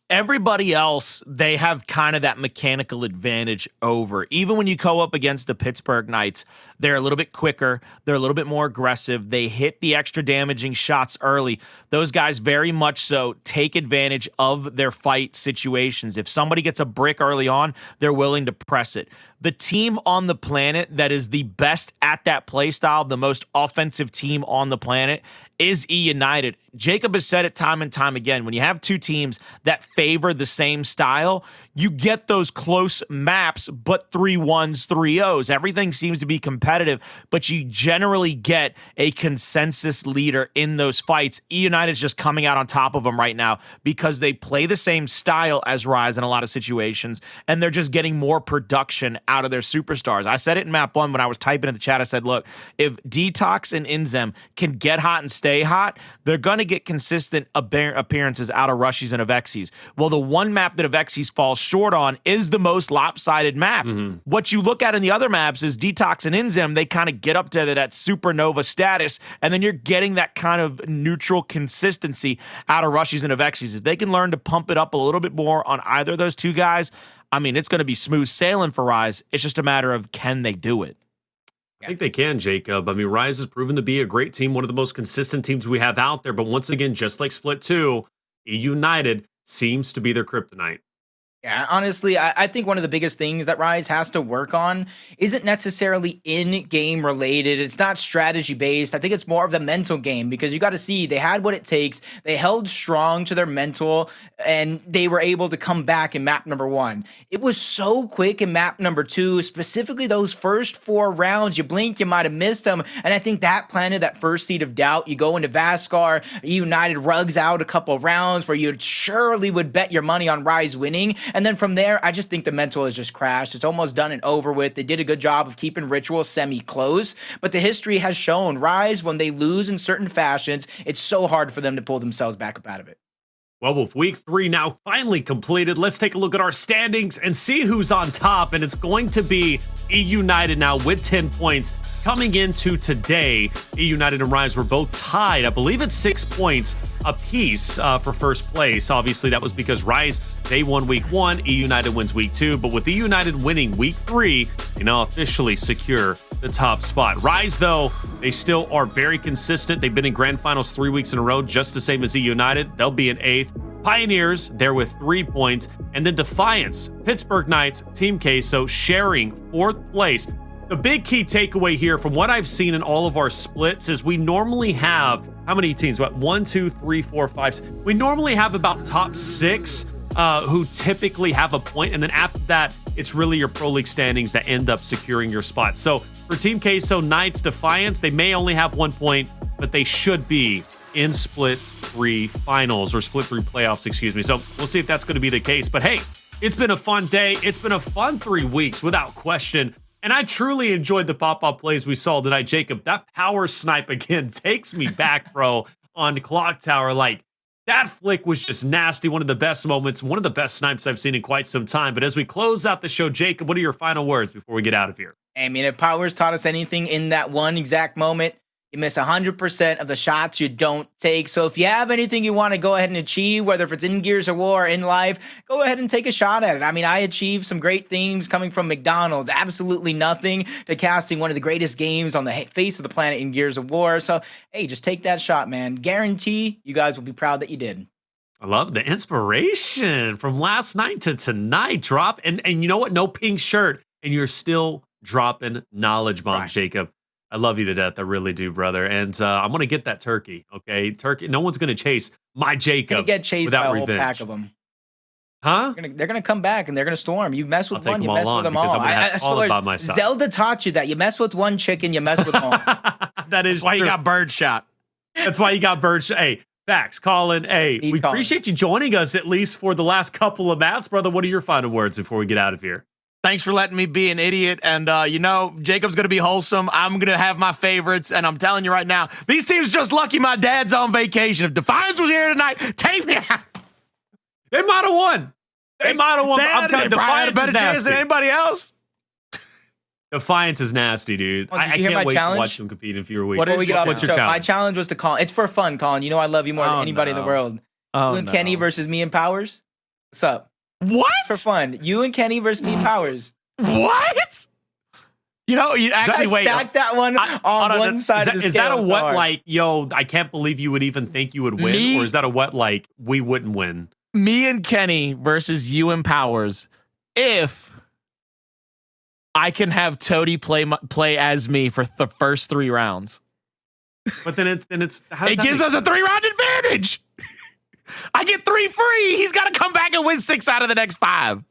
Everybody else, they have kind of that mechanical advantage over. Even when you go up against the Pittsburgh Knights, they're a little bit quicker. They're a little bit more aggressive. They hit the extra damaging shots early. Those guys very much so take advantage of their fight situations. If somebody gets a brick early on, they're willing to press it. The team on the planet that is the best at that play style, the most offensive team on the planet, is eUnited. Jacob has said it time and time again. When you have two teams that favor the same style, you get those close maps, but 3-1s, 3-0s. Everything seems to be competitive, but you generally get a consensus leader in those fights. eUnited is just coming out on top of them right now because they play the same style as RushieZ in a lot of situations, and they're just getting more production out of their superstars. I said it in map 1 when I was typing in the chat. I said, look, if DeTox and INZEM can get hot and stay hot, they're going to get consistent appearances out of RushieZ and Avexys. Well, the one map that Avexys falls short on is the most lopsided map. What you look at in the other maps is DeTox and INZEM, they kind of get up to that supernova status, and then you're getting that kind of neutral consistency out of RushieZ and Avexys. If they can learn to pump it up a little bit more on either of those two guys, I mean, it's going to be smooth sailing for RushieZ. It's just a matter of, can they do it?
I think they can, Jacob. I mean, RushieZ has proven to be a great team, one of the most consistent teams we have out there. But once again, just like Split 2, eUnited seems to be their kryptonite.
Yeah, honestly, I think one of the biggest things that RushieZ has to work on isn't necessarily in-game related. It's not strategy-based. I think it's more of the mental game, because you got to see they had what it takes. They held strong to their mental, and they were able to come back in map number 1. It was so quick in map number 2, specifically those first 4 rounds. You blink, you might have missed them, and I think that planted that first seed of doubt. You go into Vasgar, eUnited rugs out a couple rounds where you surely would bet your money on RushieZ winning. And then from there, I just think the mental has just crashed. It's almost done and over with. They did a good job of keeping Ritual semi-close, but the history has shown RushieZ, when they lose in certain fashions, it's so hard for them to pull themselves back up out of it.
Well, with week 3 now finally completed, let's take a look at our standings and see who's on top. And it's going to be eUnited now with 10 points. Coming into today, eUnited and RushieZ were both tied. I believe it's 6 points apiece for first place. Obviously, that was because RushieZ, they won week 1, eUnited wins week 2. But with eUnited winning week 3, they now officially secure the top spot. RushieZ, though, they still are very consistent. They've been in grand finals 3 weeks in a row, just the same as eUnited. They'll be in 8th. Pioneers, they're with 3 points. And then Defiance, Pittsburgh Knights, Team Queso sharing 4th place. The big key takeaway here from what I've seen in all of our splits is we normally have, how many teams? What, 1, 2, 3, 4, 5? We normally have about top 6 who typically have a point, and then after that, it's really your Pro League standings that end up securing your spot. So for Team Queso, Knights, Defiance, they may only have 1 point, but they should be in Split 3 finals, or Split 3 playoffs, excuse me. So we'll see if that's going to be the case. But hey, It's been a fun day. It's been a fun 3 weeks, without question. And I truly enjoyed the pop-up plays we saw tonight, Jacob. That power snipe again takes me back, bro, on Clock Tower. Like, that flick was just nasty. One of the best moments, one of the best snipes I've seen in quite some time. But as we close out the show, Jacob, what are your final words before we get out of here?
I mean, if Powerz taught us anything in that one exact moment, you miss 100% of the shots you don't take. So if you have anything you want to go ahead and achieve, whether if it's in Gears of War or in life, go ahead and take a shot at it. I mean, I achieved some great things coming from McDonald's, absolutely nothing, to casting one of the greatest games on the face of the planet in Gears of War. So, hey, just take that shot, man. Guarantee you guys will be proud that you did.
I love the inspiration from last night to tonight. Drop, and you know what? No pink shirt, and you're still dropping knowledge bombs, right, Jacob. I love you to death. I really do, brother. And I'm going to get that turkey, okay? Turkey. No one's going to chase my Jacob
gonna get chased
without
by a
revenge.
whole pack of them.
Huh?
They're gonna come back and they're gonna storm. You mess with one, you mess with them all.
I swear, by my side.
Zelda taught you that. You mess with one chicken, you mess with all.
That is
why
true.
you got bird shot.
That's why you got bird shot. Hey, facts, Colin. Hey, we appreciate you joining us at least for the last couple of maps, brother. What are your final words before we get out of here?
Thanks for letting me be an idiot. And, you know, Jacob's going to be wholesome. I'm going to have my favorites. And I'm telling you right now, these teams just lucky my dad's on vacation. If Defiance was here tonight, take me out.
They might have won. They might have won. I'm telling you,
Defiance
Defiance is
better chance than
nasty.
anybody else.
Defiance is nasty, dude.
Well,
I can't wait to watch them compete in a few weeks.
What's your challenge?
challenge?
My challenge was to call. It's for fun, Colin. You know I love you more than anybody in the world. You and Kenny versus me and Powerz. What's up?
What?
It's for fun. You and Kenny versus me and Powerz.
What? You know, you actually wait.
Stack that one on one side of the scale.
Is that a what, like, yo, I can't believe you would even think you would win? Or is that a what, like, we wouldn't win?
Me and Kenny versus you and Powerz. If I can have Toady play as me for the first 3 rounds.
But then it's how does
it
that
gives us a 3-round advantage. I get 3 free. He's got to come back and win 6 out of the next 5.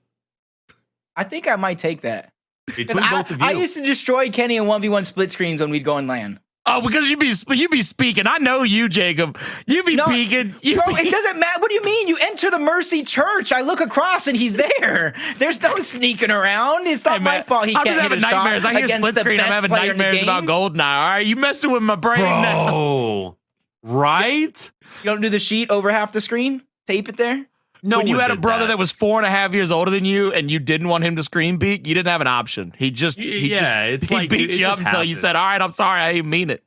I think I might take that.
Between both of you.
I used to destroy Kenny in 1v1 split screens when we'd go and land.
Oh, because you be speaking. I know you, Jacob. You be peeking.
It doesn't matter. What do you mean? You enter the Mercy Church. I look across and he's there. There's no sneaking around. It's not my fault. He can't hit a
nightmares.
shot
I hear split screen. I'm having nightmares about GoldenEye. All right, you messing with my brain now.
Right?
You don't do the sheet over half the screen? Tape it there?
No, when you had a brother that was 4.5 years older than you and you didn't want him to screen peek, you didn't have an option. He beat you up until you said, all right, I'm sorry, I didn't mean it.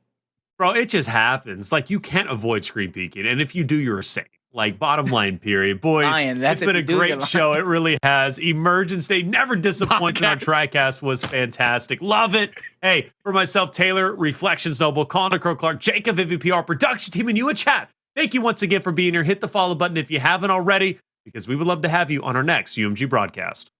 Bro, it just happens. Like, you can't avoid screen peeking. And if you do, you're a saint. Like, bottom line, period. Boys, it's been a great show. It really has. Emergence Day never disappoints, and our TriCast was fantastic. Love it. Hey, for myself, Taylor, Reflections Noble, Colin Crow Clark, Jacob, VVPR, production team, and you in chat. Thank you once again for being here. Hit the follow button if you haven't already, because we would love to have you on our next UMG broadcast.